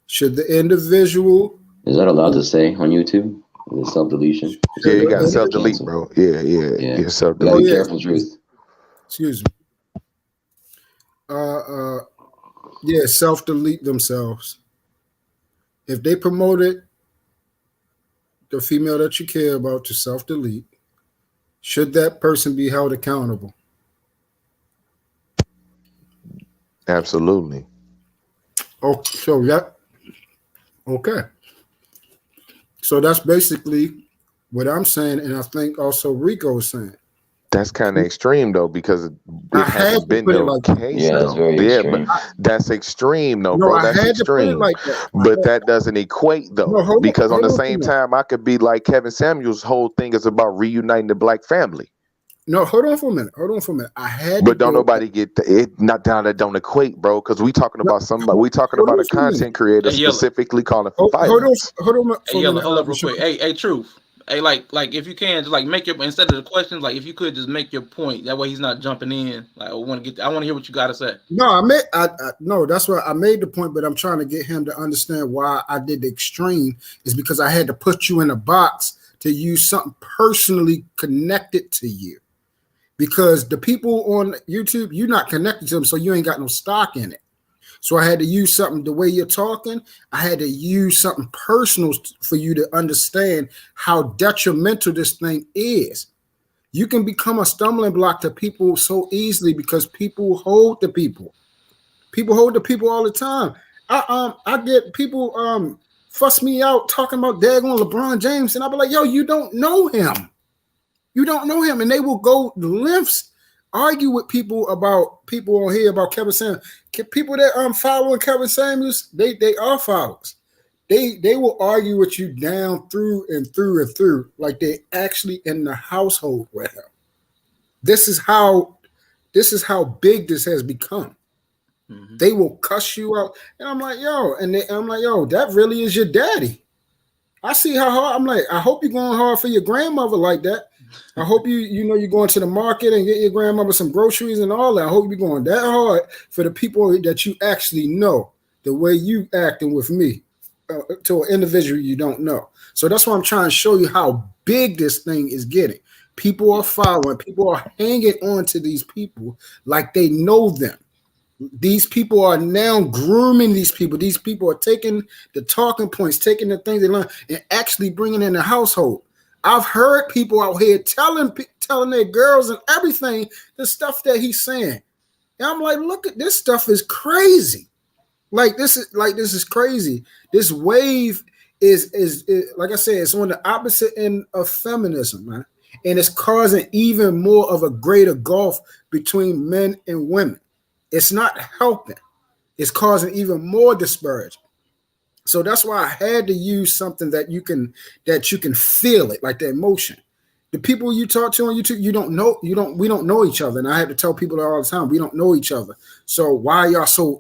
Should the individual... Is that allowed to say on YouTube? Is it self-deletion? Yeah, you got self-delete, bro. Yeah, self-delete. Be careful, truth. Excuse me. Yeah, self-delete themselves. If they promoted the female that you care about to self-delete, should that person be held accountable? Absolutely. Oh, so that... Okay. So that's basically what I'm saying, and I think also Rico is saying. That's kind of extreme though, because it hasn't been no case. Yeah, that's very extreme. But that's extreme though, No, bro. I That's had to put it extreme. like that. But that doesn't equate though, No, because on the hold on same for a time, I could be like Kevin Samuel's whole thing is about reuniting the black family. No, hold on for a minute. I had But don't nobody get it. Not down that don't equate, bro. Because we talking about somebody. We talking about a content creator specifically calling for violence. Hold on. Hey, Yella, hold up real quick. Hey, Truth. Hey, like if you can, just like make your, instead of the questions, like if you could just make your point. That way he's not jumping in. Like I want to hear what you got to say. No, no, that's why I made the point, but I'm trying to get him to understand why I did the extreme is because I had to put you in a box to use something personally connected to you. Because the people on YouTube, you're not connected to them, so you ain't got no stock in it. So I had to use something, the way you're talking, I had to use something personal for you to understand how detrimental this thing is. You can become a stumbling block to people so easily because people hold the people. People hold the people all the time. I get people fuss me out talking about daggone LeBron James, and I'll be like, yo, you don't know him. You don't know him, and they will go lengths, argue with people on here about Kevin Samuels. People that following Kevin Samuels, they are followers. They will argue with you down through and through and through, like they actually in the household with him. This is how big this has become. Mm-hmm. They will cuss you out, and I'm like, yo, that really is your daddy. I see how hard. I'm like, I hope you're going hard for your grandmother like that. I hope you're going to the market and get your grandmother some groceries and all that. I hope you're going that hard for the people that you actually know, the way you acting with me to an individual you don't know. So that's why I'm trying to show you how big this thing is getting. People are following. People are hanging on to these people like they know them. These people are now grooming these people. These people are taking the talking points, taking the things they learn, and actually bringing in the household. I've heard people out here telling their girls and everything the stuff that he's saying. And I'm like, look at this stuff is crazy. This is crazy. This wave is like I said, it's on the opposite end of feminism, man. And it's causing even more of a greater gulf between men and women. It's not helping. It's causing even more disparagement. So that's why I had to use something that you can feel it, like the emotion. The people you talk to on YouTube, we don't know each other. And I had to tell people that all the time, we don't know each other. So why y'all so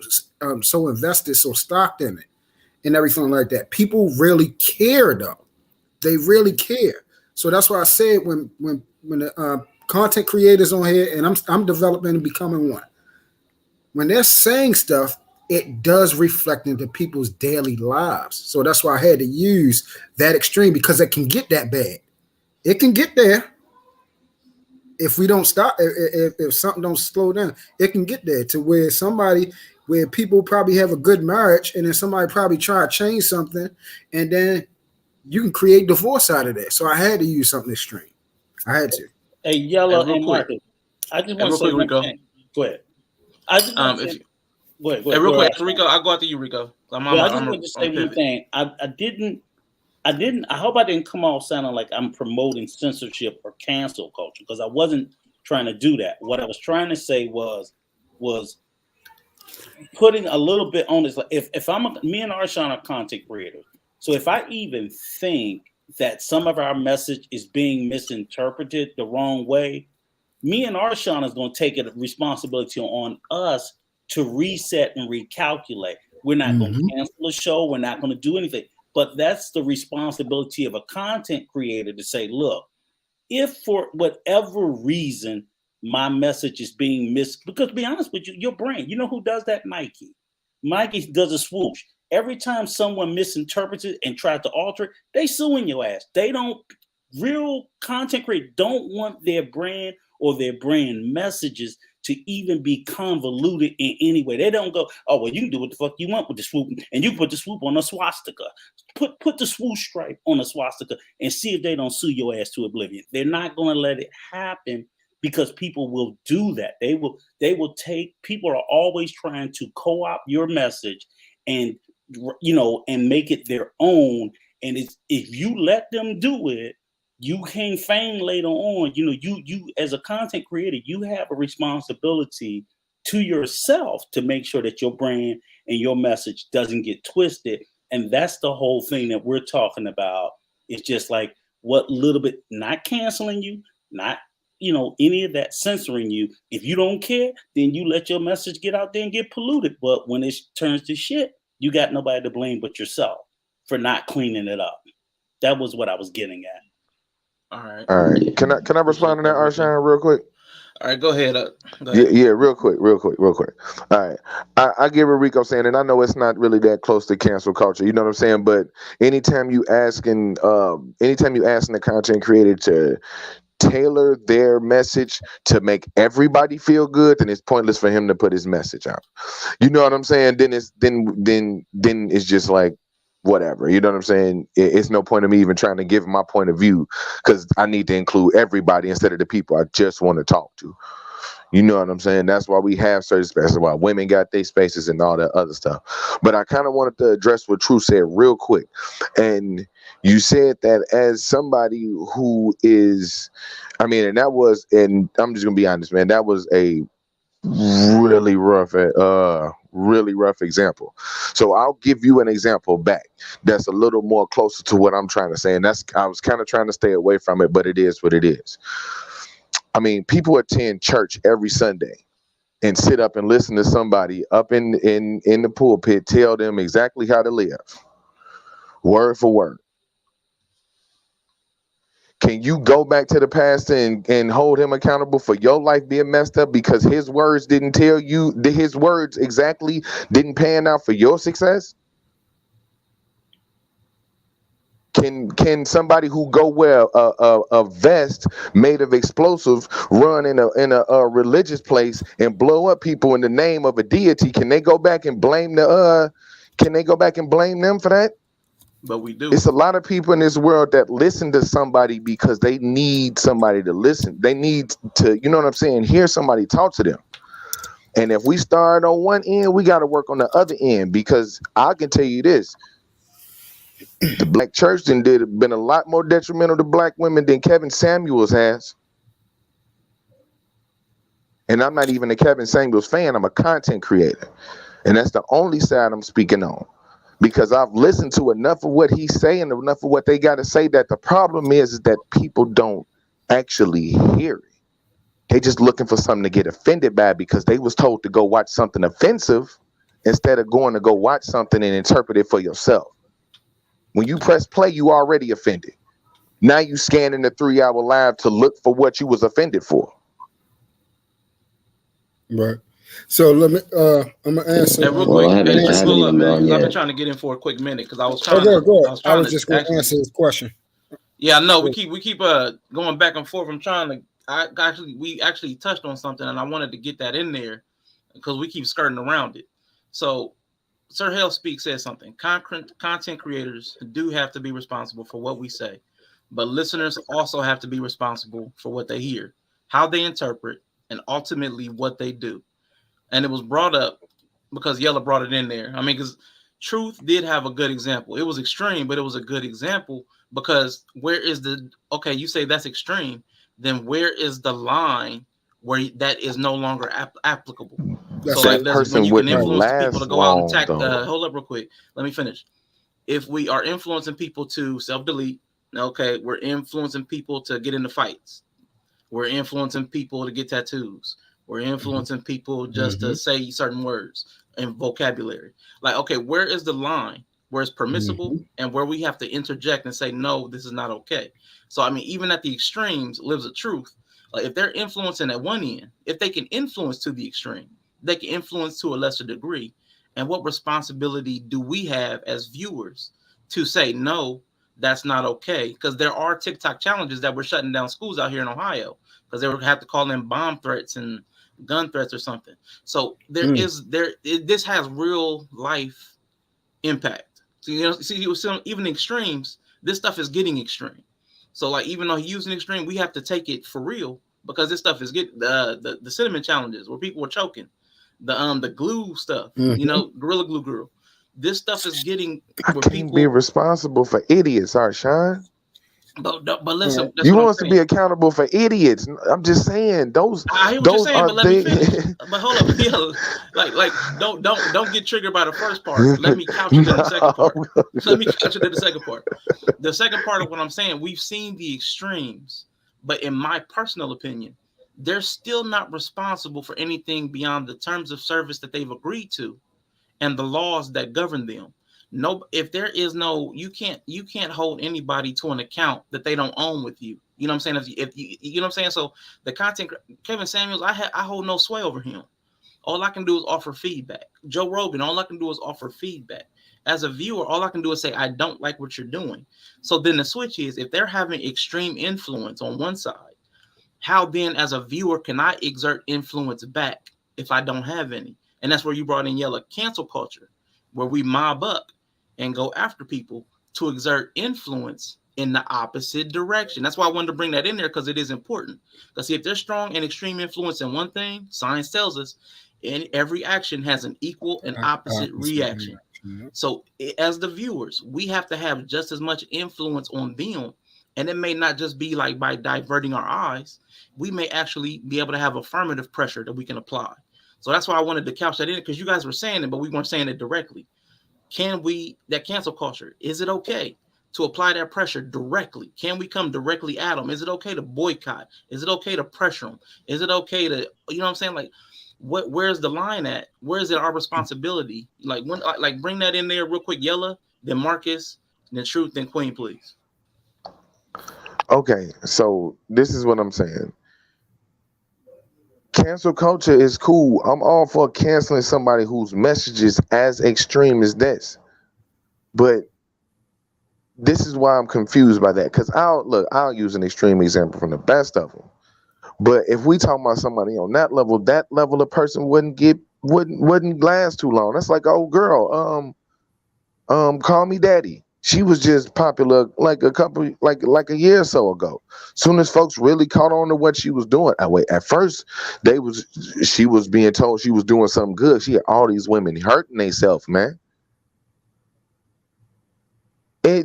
invested, so stocked in it and everything like that? People really care though. They really care. So that's why I said when the content creators on here, and I'm developing and becoming one, when they're saying stuff, it does reflect into people's daily lives. So that's why I had to use that extreme, because it can get that bad. It can get there if we don't stop. If something don't slow down, it can get there to where people probably have a good marriage, and then somebody probably try to change something, and then you can create divorce out of that. So I had to use something extreme. I had to. Hey, Yellow Hey, real and quick. Marcus, I just Hey, want real to say quick, one Rico. thing. Go ahead. I just want to If say, you, go ahead. hey, real Go quick, ahead. after Rico, I'll go after you, Rico. I'm Well, I just I'm want to say one pivot. thing. I hope I didn't come off sounding like I'm promoting censorship or cancel culture, because I wasn't trying to do that. What I was trying to say was putting a little bit on this. Like if me and R'Shaun are content creators, so if I even think that some of our message is being misinterpreted the wrong way, me and R'Shaun is going to take a responsibility on us to reset and recalculate. We're not going to cancel a show. We're not going to do anything. But that's the responsibility of a content creator to say, look, if for whatever reason my message is being missed, because to be honest with you, your brand, you know who does that? Nike. Nike does a swoosh. Every time someone misinterprets it and tries to alter it, they suing your ass. They don't, real content creators don't want their brand or their brand messages to even be convoluted in any way. They don't go, oh, well, you can do what the fuck you want with the swoop, and you can put the swoop on a swastika. Put the swoosh stripe on a swastika and see if they don't sue your ass to oblivion. They're not going to let it happen, because people will do that. They will take, people are always trying to co-opt your message and, and make it their own. And if you let them do it, you gain fame later on. You as a content creator, you have a responsibility to yourself to make sure that your brand and your message doesn't get twisted. And that's the whole thing that we're talking about. It's just like what little bit, not canceling you, not any of that censoring you. If you don't care, then you let your message get out there and get polluted. But when it turns to shit, you got nobody to blame but yourself for not cleaning it up. That was what I was getting at. All right. All right. Can I respond to that, R'Shaun, real quick? All right, go ahead. Go ahead. Yeah, real quick. All right. I get what Rico's saying, and I know it's not really that close to cancel culture. You know what I'm saying? But anytime you asking the content creator to tailor their message to make everybody feel good, then it's pointless for him to put his message out. You know what I'm saying? Then it's just like whatever. You know what I'm saying? It's no point of me even trying to give my point of view, because I need to include everybody instead of the people I just want to talk to. You know what I'm saying? That's why we have certain spaces, why women got their spaces and all that other stuff. But I kind of wanted to address what True said real quick. And you said that as somebody who is, and I'm just gonna be honest, man, that was a really rough example. So I'll give you an example back that's a little more closer to what I'm trying to say. And I was kind of trying to stay away from it, but it is what it is. I mean, people attend church every Sunday and sit up and listen to somebody up in the pulpit tell them exactly how to live, word for word. Can you go back to the pastor and hold him accountable for your life being messed up because his words didn't tell you, his words exactly didn't pan out for your success? Can somebody who go wear a vest made of explosive run in a religious place and blow up people in the name of a deity? Can they go back and blame them for that? But we do. It's a lot of people in this world that listen to somebody because they need somebody to listen. They need to, you know what I'm saying, hear somebody talk to them. And if we start on one end, we got to work on the other end, because I can tell you this. The black church been a lot more detrimental to black women than Kevin Samuels has. And I'm not even a Kevin Samuels fan. I'm a content creator. And that's the only side I'm speaking on. Because I've listened to enough of what he's saying, enough of what they got to say, that the problem is that people don't actually hear it. They just looking for something to get offended by because they was told to go watch something offensive instead of going to go watch something and interpret it for yourself. When you press play, you already offended. Now you scanning the 3-hour live to look for what you was offended for. Right. So let me. I'm gonna answer. Hey, real quick, I haven't hold up, even man, gone because I've been yet. trying to get in for a quick minute because I was Go trying to. ahead. I I was was just trying going to to answer his question. Yeah, no, we keep going back and forth. I'm trying to. We actually touched on something, and I wanted to get that in there because we keep skirting around it. So, Sir Hell Speak says something. Content creators do have to be responsible for what we say, but listeners also have to be responsible for what they hear, how they interpret, and ultimately what they do. And it was brought up because Yella brought it in there. I mean, because Truth did have a good example. It was extreme, but it was a good example because where is okay, you say that's extreme, then where is the line where that is no longer applicable? That's So like That it. when person you can wouldn't influence the people to last go out and long, attack, though. hold up real quick. Let me finish. If we are influencing people to self-delete, okay, we're influencing people to get into fights. We're influencing people to get tattoos. We're influencing people just to say certain words and vocabulary. Like, okay, where is the line where it's permissible and where we have to interject and say, no, this is not okay? So, I mean, even at the extremes lives a truth. Like, if they're influencing at one end, if they can influence to the extreme, they can influence to a lesser degree. And what responsibility do we have as viewers to say, no, that's not okay? Because there are TikTok challenges that we're shutting down schools out here in Ohio because they would have to call in bomb threats and gun threats or something. So this has real life impact. So even extremes, this stuff is getting extreme. So like even though he's using extreme, we have to take it for real because this stuff is getting the cinnamon challenges where people are choking, the glue stuff, Gorilla Glue Girl. This stuff is getting I where can't be people. responsible for idiots, R'Shaun. But listen, that's You what I'm want us to saying. be accountable for idiots. I'm just saying I hear what you're those saying, are but let me finish. the But hold up, like don't get triggered by the first part. Let me couch it in the second part. Let me couch it in the second part. The second part of what I'm saying, we've seen the extremes, but in my personal opinion, they're still not responsible for anything beyond the terms of service that they've agreed to and the laws that govern them. No, if there is no, you can't hold anybody to an account that they don't own with you. You know what I'm saying? If you know what I'm saying. So the content, Kevin Samuels, I hold no sway over him. All I can do is offer feedback. Joe Rogan, all I can do is offer feedback. As a viewer, all I can do is say I don't like what you're doing. So then the switch is if they're having extreme influence on one side, how then as a viewer can I exert influence back if I don't have any? And that's where you brought in yellow cancel culture, where we mob up and go after people to exert influence in the opposite direction. That's why I wanted to bring that in there because it is important. Because if there's strong and extreme influence in one thing, science tells us in every action has an equal and opposite reaction. So as the viewers, we have to have just as much influence on them. And it may not just be like by diverting our eyes. We may actually be able to have affirmative pressure that we can apply. So that's why I wanted to couch that in because you guys were saying it, but we weren't saying it directly. Can we, that cancel culture, is it okay to apply that pressure directly? Can we come directly at them? Is it okay to boycott? Is it okay to pressure them? Is it okay to, you know what I'm saying? Like, where's the line at? Where is it our responsibility? Like, bring that in there real quick, Yella, then Marcus, then Truth, then Queen, please. Okay, so this is what I'm saying. Cancel culture is cool. I'm all for canceling somebody whose message is as extreme as this. But this is why I'm confused by that. Because I'll use an extreme example from the best of them. But if we talk about somebody on that level of person wouldn't last too long. That's like old girl, Call Me Daddy. She was just popular like a year or so ago. Soon as folks really caught on to what she was doing, at first she was being told she was doing something good. She had all these women hurting themselves, man.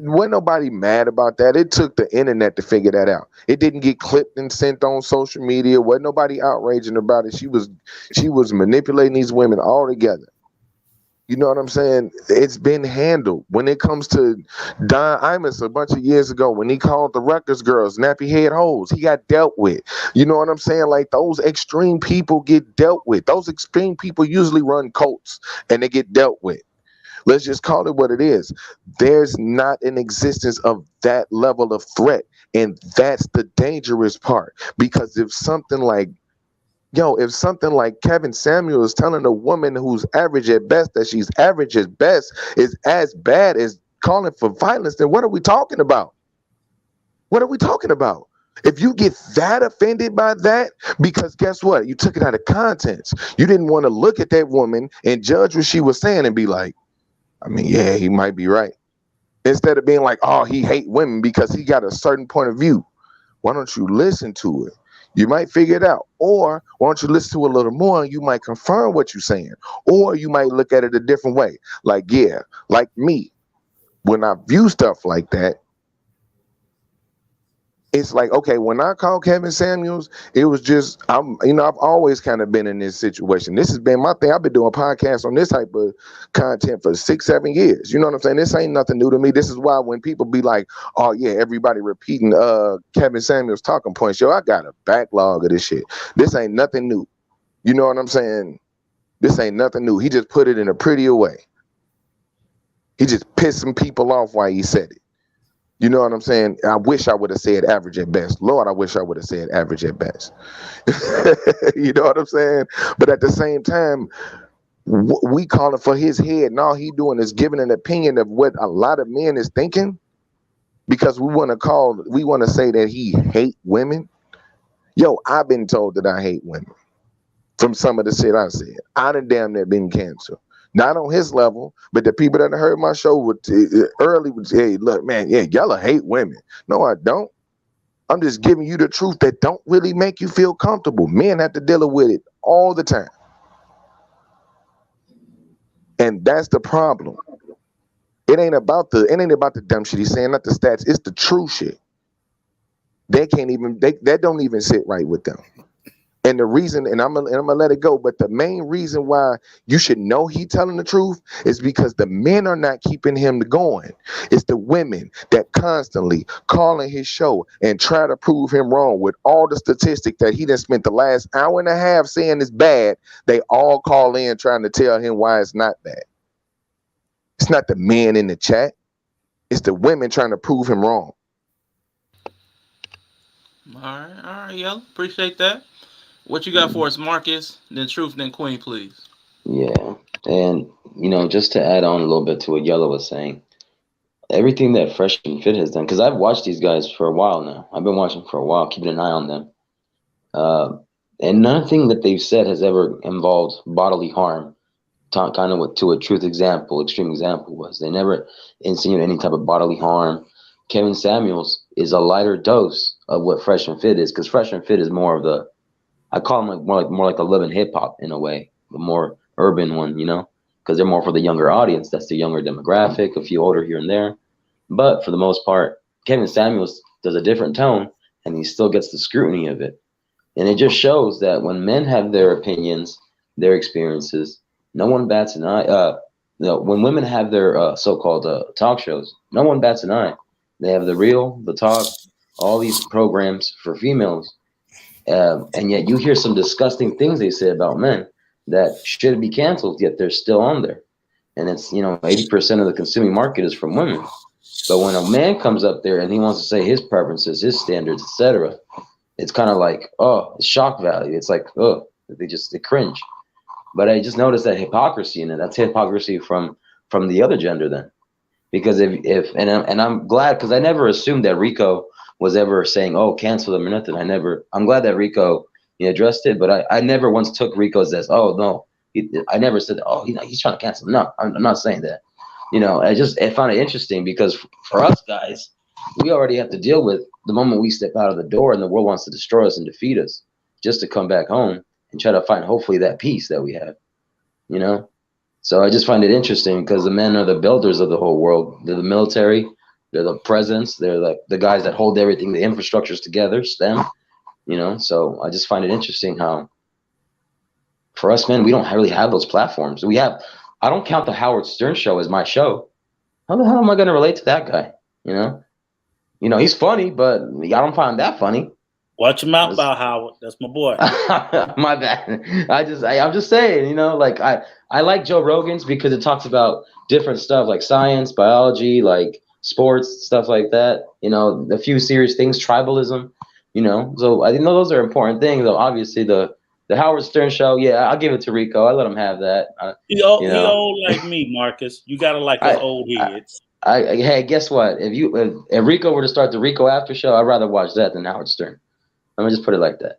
wasn't nobody mad about that. It took the internet to figure that out. It didn't get clipped and sent on social media. Wasn't nobody outraging about it. She was manipulating these women all together. You know what I'm saying? It's been handled. When it comes to Don Imus a bunch of years ago, when he called the Rutgers girls nappy head hoes, he got dealt with. You know what I'm saying? Like, those extreme people get dealt with. Those extreme people usually run cults and they get dealt with. Let's just call it what it is. There's not an existence of that level of threat. And that's the dangerous part. Because if something like Kevin Samuel is telling a woman who's average at best that she's average at best is as bad as calling for violence, then what are we talking about? What are we talking about? If you get that offended by that, because guess what? You took it out of context. You didn't want to look at that woman and judge what she was saying and be like, I mean, yeah, he might be right. Instead of being like, oh, he hate women because he got a certain point of view. Why don't you listen to it? You might figure it out. Or why don't you listen to it a little more and you might confirm what you're saying. Or you might look at it a different way. Like, yeah, like me, when I view stuff like that, it's like, okay, when I call Kevin Samuels, it was just, I've always kind of been in this situation. This has been my thing. I've been doing podcasts on this type of content for 6-7 years. You know what I'm saying? This ain't nothing new to me. This is why when people be like, oh yeah, everybody repeating Kevin Samuels talking points, yo, I got a backlog of this shit. This ain't nothing new. You know what I'm saying? This ain't nothing new. He just put it in a prettier way. He just pissed some people off while he said it. You know what I'm saying? I wish I would have said average at best. Lord, I wish I would have said average at best. You know what I'm saying? But at the same time, we calling for his head, and all he doing is giving an opinion of what a lot of men is thinking, because we want to say that he hate women. Yo, I've been told that I hate women from some of the shit I said. I done damn near been canceled. Not on his level, but the people that heard my show would say, hey, look, man, yeah, y'all hate women. No, I don't. I'm just giving you the truth that don't really make you feel comfortable. Men have to deal with it all the time. And that's the problem. It ain't about the dumb shit he's saying, not the stats. It's the true shit. That don't even sit right with them. And the reason, and I'm gonna let it go, but the main reason why you should know he telling the truth is because the men are not keeping him going. It's the women that constantly calling his show and try to prove him wrong with all the statistics that he done spent the last hour and a half saying is bad. They all call in trying to tell him why it's not bad. It's not the men in the chat. It's the women trying to prove him wrong. All right, yo. Appreciate that. What you got for us, Marcus? Then Truth, then Queen, please. Yeah. And, just to add on a little bit to what Yellow was saying, everything that Fresh and Fit has done, because I've watched these guys for a while now. I've been watching for a while, keeping an eye on them. And nothing that they've said has ever involved bodily harm. Kind of what to a extreme example was. They never insinuated any type of bodily harm. Kevin Samuels is a lighter dose of what Fresh and Fit is, because Fresh and Fit is more of the, I call them more like the living hip hop in a way, the more urban one, because they're more for the younger audience. That's the younger demographic, a few older here and there. But for the most part, Kevin Samuels does a different tone, and he still gets the scrutiny of it. And it just shows that when men have their opinions, their experiences, no one bats an eye. When women have their so-called talk shows, no one bats an eye. They have the Real, the Talk, all these programs for females. And yet you hear some disgusting things they say about men that should be canceled, yet they're still on there. And it's, 80% of the consuming market is from women. But when a man comes up there and he wants to say his preferences, his standards, etc., it's kind of like, oh, it's shock value. It's like, oh, they cringe. But I just noticed that hypocrisy in it. That's hypocrisy from the other gender then. Because and I'm glad, because I never assumed that Rico was ever saying, oh, cancel them or nothing. I'm glad that Rico addressed it, but I never once took Rico's as, oh, no. I never said, oh, he's trying to cancel them. No, I'm not saying that. I found it interesting because for us guys, we already have to deal with the moment we step out of the door and the world wants to destroy us and defeat us, just to come back home and try to find hopefully that peace that we have, So I just find it interesting because the men are the builders of the whole world. They're the military. They're the presidents. They're the guys that hold everything, the infrastructures together, STEM, you know? So I just find it interesting how for us men, we don't really have those platforms. I don't count the Howard Stern show as my show. How the hell am I going to relate to that guy? You know, he's funny, but I don't find that funny. Watch your mouth out, Howard. That's my boy. My bad. I'm just saying, you know, like I like Joe Rogan's because it talks about different stuff like science, biology, like sports, stuff like that. You know, a few serious things, tribalism, you know. So I know those are important things. Though obviously the Howard Stern show, yeah, I'll give it to Rico. I let him have that. He old like me, Marcus. You gotta like us old heads. Hey, guess what? If Rico were to start the Rico After Show, I'd rather watch that than Howard Stern. Let me just put it like that.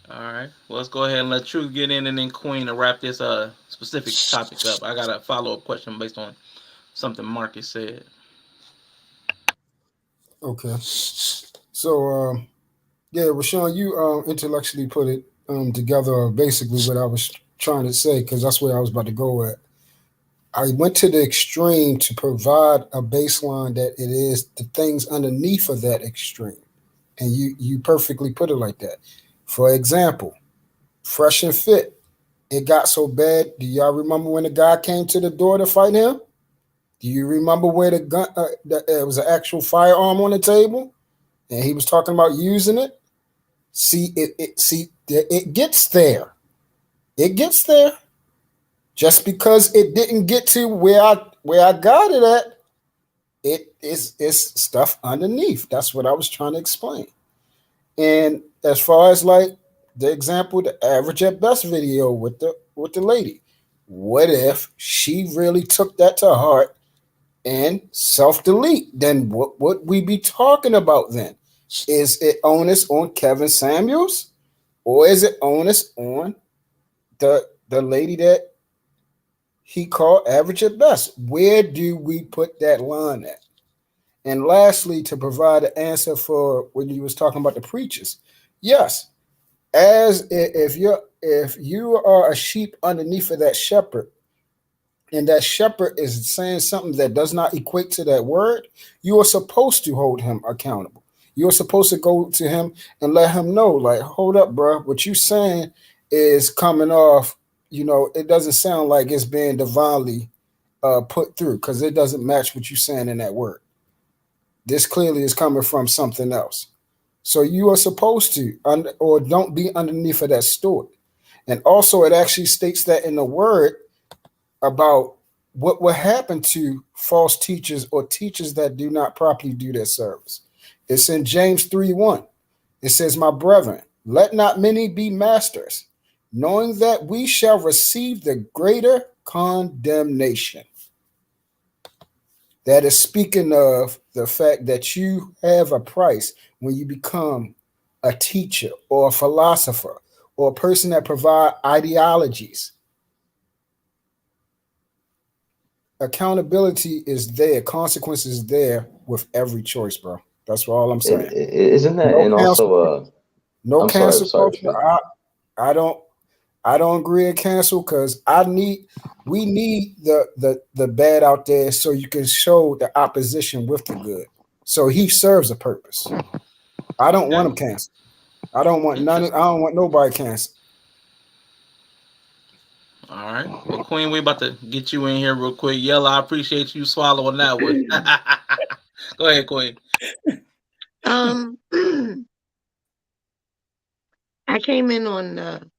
All right. Well, let's go ahead and let Truth get in, and then Queen to wrap this specific topic up. I got a follow-up question based on something Marcus said. Okay. So, yeah, R'Shaun, you intellectually put it together basically what I was trying to say, because that's where I was about to go at. I went to the extreme to provide a baseline that it is the things underneath of that extreme. And you perfectly put it like that. For example, Fresh and Fit. It got so bad. Do y'all remember when the guy came to the door to fight him? Do you remember where the gun? There was an actual firearm on the table, and he was talking about using it. See, it gets there. It gets there. Just because it didn't get to where I got it at, it's stuff underneath. That's what I was trying to explain. And as far as like the example, the average at best video with the lady, what if she really took that to heart and self-delete? Then what would we be talking about then? Is it onus on Kevin Samuels, or is it onus on the lady that he called average at best? Where do we put that line at? And lastly, to provide an answer for when you was talking about the preachers, yes, as if you are a sheep underneath of that shepherd, and that shepherd is saying something that does not equate to that word, you are supposed to hold him accountable. You're supposed to go to him and let him know, like, hold up, bro, what you saying is coming off, you know, it doesn't sound like it's being divinely put through, because it doesn't match what you're saying in that word. This clearly is coming from something else. So you are supposed to, or don't be underneath of that steward. And also it actually states that in the word about what will happen to false teachers or teachers that do not properly do their service. It's in James 3:1. It says, my brethren, let not many be masters, knowing that we shall receive the greater condemnation. That is speaking of the fact that you have a price when you become a teacher or a philosopher or a person that provide ideologies. Accountability is there. Consequences there with every choice, bro. That's all I'm saying. Isn't that No and cancel, also no I'm cancel sorry. culture. I don't agree in cancel, because we need the bad out there so you can show the opposition with the good. So he serves a purpose. I don't want him canceled. I don't want nobody canceled. All right. Well, Queen, we about to get you in here real quick. Yella, I appreciate you swallowing that one. Go ahead, Queen. I came in on the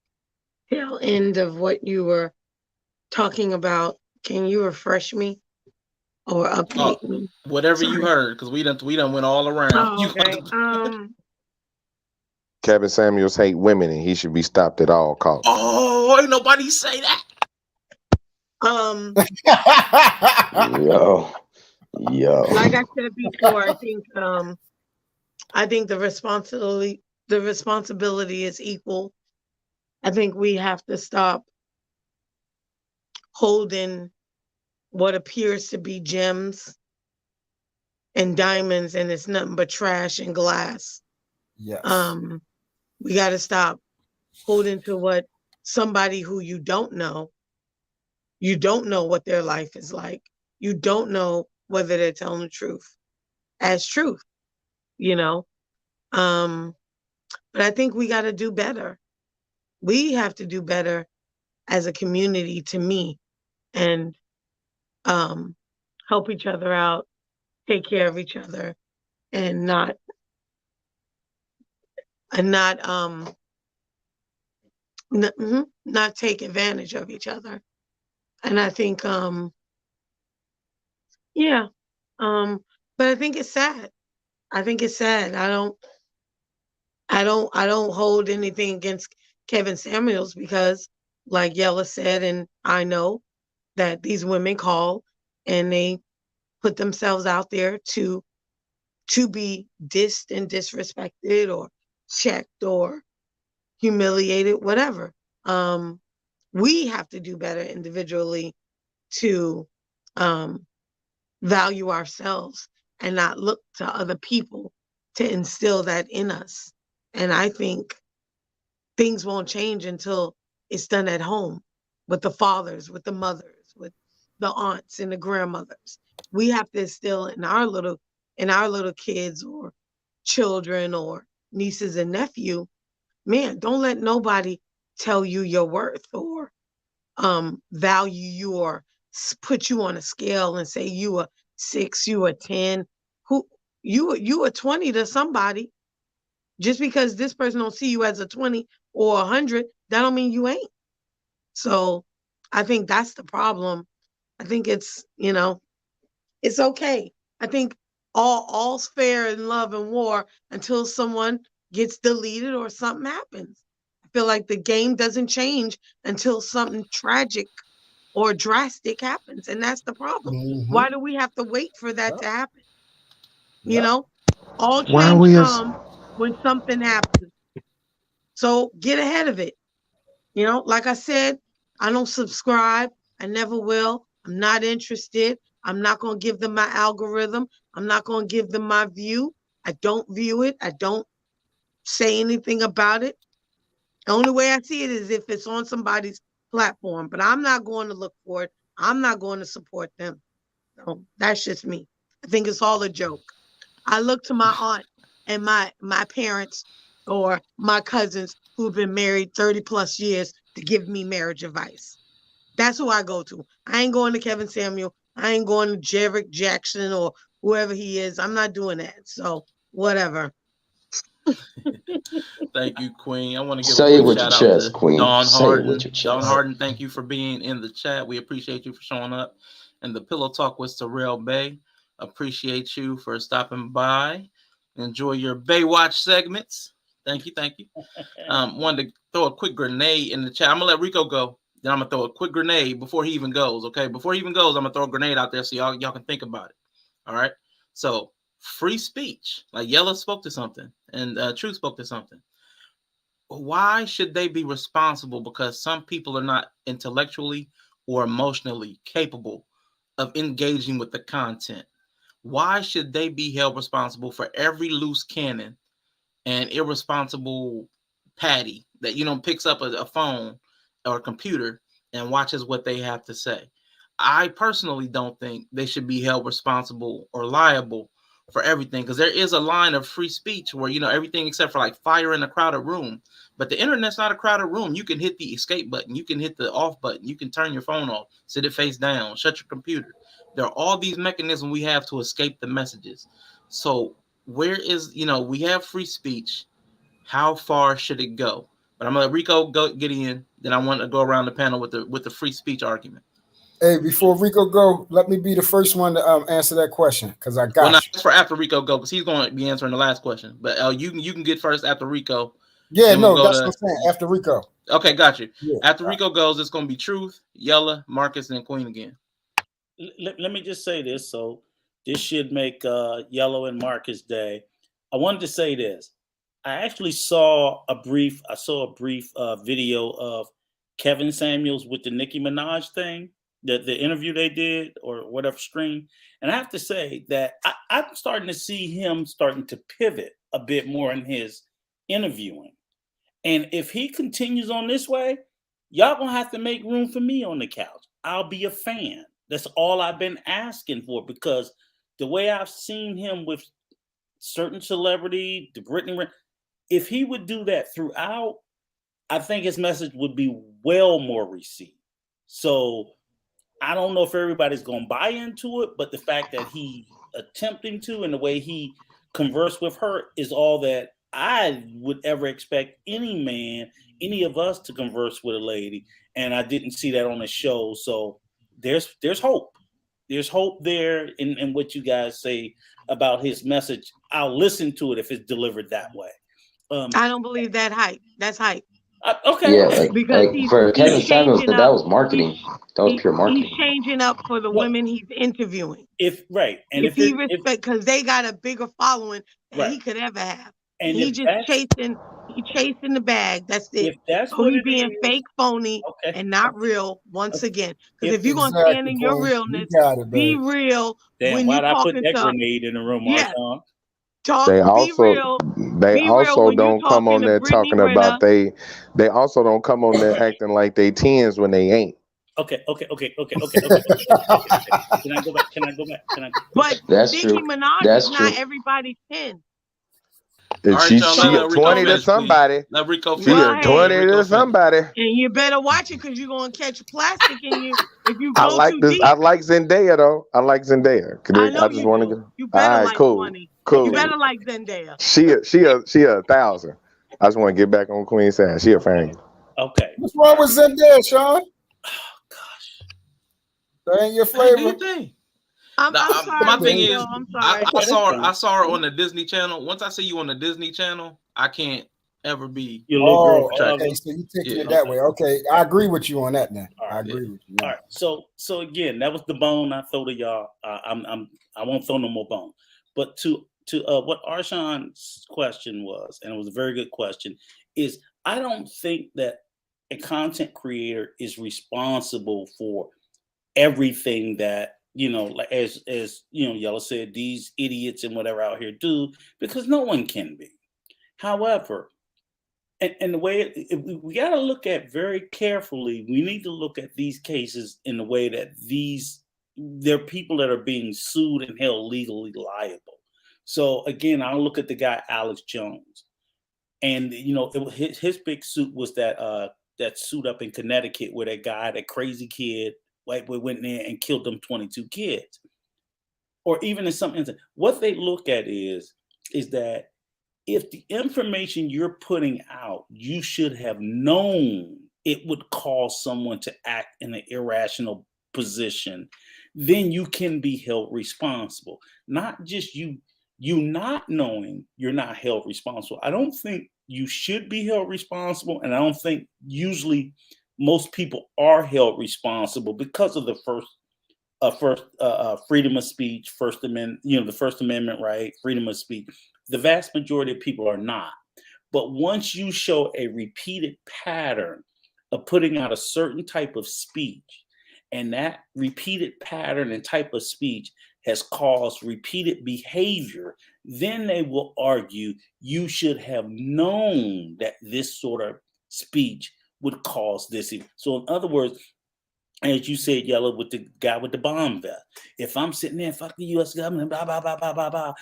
tail end of what you were talking about. Can you refresh me or update me? Whatever you heard, because we done went all around. Oh, okay. Kevin Samuels hate women and he should be stopped at all costs. Oh, ain't nobody say that. Yo. Like I said before, I think the responsibility is equal. I think we have to stop holding what appears to be gems and diamonds, and it's nothing but trash and glass. Yes. We got to stop holding to what somebody who you don't know what their life is like. You don't know whether they're telling the truth as truth, you know. But I think we got to do better. We have to do better as a community, to me, and help each other out, take care of each other, and not not take advantage of each other. And I think yeah, but I think it's sad. I think it's sad. I don't hold anything against Kevin Samuels, because like Yella said, and I know that these women call and they put themselves out there to be dissed and disrespected or checked or humiliated, whatever. We have to do better individually to value ourselves and not look to other people to instill that in us. And I think things won't change until it's done at home, with the fathers, with the mothers, with the aunts and the grandmothers. We have to instill in our little kids or children or nieces and nephew, man, don't let nobody tell you your worth or value you or put you on a scale and say you a 6, you a 10. Who you a 20 to somebody. Just because this person don't see you as a 20 or 100, that don't mean you ain't. So I think that's the problem. I think it's, it's okay. I think all's fair in love and war until someone gets deleted or something happens. I feel like the game doesn't change until something tragic or drastic happens, and that's the problem. Why do we have to wait for that to happen? All Why are change we as comes when something happens. So get ahead of it. Like I said, I don't subscribe. I never will. I'm not interested. I'm not going to give them my algorithm. I'm not going to give them my view. I don't view it. I don't say anything about it. The only way I see it is if it's on somebody's platform, but I'm not going to look for it. I'm not going to support them. So that's just me. I think it's all a joke. I look to my aunt and my parents or my cousins who've been married 30 plus years to give me marriage advice. That's who I go to. I ain't going to Kevin Samuel. I ain't going to Jerrick Jackson or whoever he is. I'm not doing that. So whatever. Thank you, Queen. I want to give a Say it quick with your shout out chest, to Queen. Dawn Say it with Harden. your Dawn chest. Harden, thank you for being in the chat. We appreciate you for showing up. And the Pillow Talk with Terrell Bay. Appreciate you for stopping by. Enjoy your Baywatch segments. Thank you, thank you. Wanted to throw a quick grenade in the chat. I'm gonna let Rico go. Then I'm gonna throw a quick grenade before he even goes. Okay, before he even goes, I'm gonna throw a grenade out there so y'all can think about it. All right. So free speech, like Yella spoke to something, and Truth spoke to something. Why should they be responsible? Because some people are not intellectually or emotionally capable of engaging with the content. Why should they be held responsible for every loose cannon and irresponsible Patty that picks up a phone or a computer and watches what they have to say? I personally don't think they should be held responsible or liable for everything, because there is a line of free speech where everything except for like fire in a crowded room. But the internet's not a crowded room. You can hit the escape button, you can hit the off button, you can turn your phone off, sit it face down, shut your computer. There are all these mechanisms we have to escape the messages. So where is we have free speech. How far should it go? But I'm gonna let Rico get in. Then I want to go around the panel with the free speech argument. Hey, before Rico go, let me be the first one to answer that question, because I got you. That's for after Rico go, because he's going to be answering the last question. But you can get first after Rico. Yeah, then no, that's what I'm saying. After Rico. Okay, got you. Yeah. After Rico goes, it's going to be Truth, Yella, Marcus, and Queen again. Let me just say this. So this should make Yellow and Marcus day. I wanted to say this. I actually saw a brief video of Kevin Samuels with the Nicki Minaj thing, the interview they did or whatever stream. And I have to say that I'm starting to see him starting to pivot a bit more in his interviewing. And if he continues on this way, y'all gonna have to make room for me on the couch. I'll be a fan. That's all I've been asking for, because the way I've seen him with certain celebrity, the Britney, if he would do that throughout, I think his message would be well more received. So I don't know if everybody's going to buy into it, but the fact that he attempting to, and the way he conversed with her, is all that I would ever expect any man, any of us, to converse with a lady. And I didn't see that on the show. So there's hope. There's hope there in what you guys say about his message. I'll listen to it if it's delivered that way. I don't believe that hype. That's hype. Okay. Yeah, Because like for Kevin Samuels, changing that up. was marketing. That was pure He's marketing. changing up for the women he's interviewing. And if he respect, because they got a bigger following than he could ever have, and he just chasing the bag. That's it. If that's so what he it being is, fake, phony, and not real once again. Because if you're gonna Exactly, stand in your Paul. realness, You got it, be babe. real Damn, when why'd you I put talking that to. grenade in the room, Yeah, Marshawn? They be also real. they Be real also when you don't come talking on to there Brittany talking Renner. about they also don't come on there acting like they tens when they ain't. Okay. Can I go back? But That's Nicki true. Minaj That's is not true. everybody's 10. And All right, she y'all. she Let a Rico 20 to finish, please. somebody. Let Rico She finish. Well, a hey, 20 Let Rico to finish. somebody. And you better watch it, because you're gonna catch plastic in you if you I go like too this. deep. I like Zendaya though. I like Zendaya. I know I just you want to do. get. You All better right, like cool, 20. You cool. better like Zendaya. She a 1,000. I just want to get back on Queen's side. She a fan. Okay. What's wrong with Zendaya, Sean? Gosh. That ain't your Hey, do flavor. your thing. I'm sorry, My thing Rico. is, I'm sorry. I saw her on the Disney Channel. Once I see you on the Disney Channel, I can't ever be Your little girl attracted. Okay, so you taking Yeah. it that way. Okay, I agree with you on that. Then I agree with you. All right. So again, that was the bone I throw to y'all. I won't throw no more bone. But to what Arshawn's question was, and it was a very good question, is I don't think that a content creator is responsible for everything that, like as Yellow said, these idiots and whatever out here do, because no one can be. However, and the way we got to look at very carefully, we need to look at these cases in the way that they're people that are being sued and held legally liable. So again, I'll look at the guy Alex Jones, and his big suit was that suit up in Connecticut where that crazy kid, white boy, went in there and killed them 22 kids. Or even in some instance, what they look at is that if the information you're putting out, you should have known it would cause someone to act in an irrational position, then you can be held responsible. Not just you not knowing, you're not held responsible. I don't think you should be held responsible, and I don't think usually most people are held responsible because of the first freedom of speech, First Amendment, the First Amendment right, freedom of speech. The vast majority of people are not. But once you show a repeated pattern of putting out a certain type of speech, and that repeated pattern and type of speech has caused repeated behavior, then they will argue you should have known that this sort of speech would cause this. So in other words, as you said, Yellow, with the guy with the bomb vest. If I'm sitting there, fuck the U.S. government, blah, blah, blah, blah, blah, blah,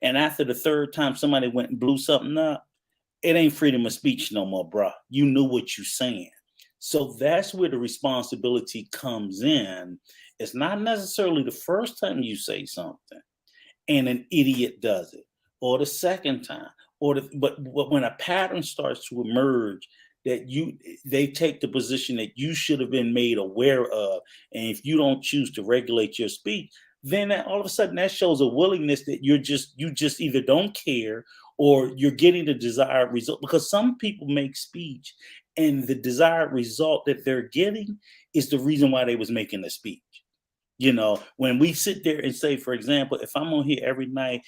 and after the third time somebody went and blew something up, it ain't freedom of speech no more, bruh. You knew what you're saying. So that's where the responsibility comes in. It's not necessarily the first time you say something and an idiot does it, or the second time, but when a pattern starts to emerge, that they take the position that you should have been made aware of, and if you don't choose to regulate your speech, then that, all of a sudden that shows a willingness that you just either don't care or you're getting the desired result. Because some people make speech and the desired result that they're getting is the reason why they was making the speech. When we sit there and say, for example, if I'm on here every night,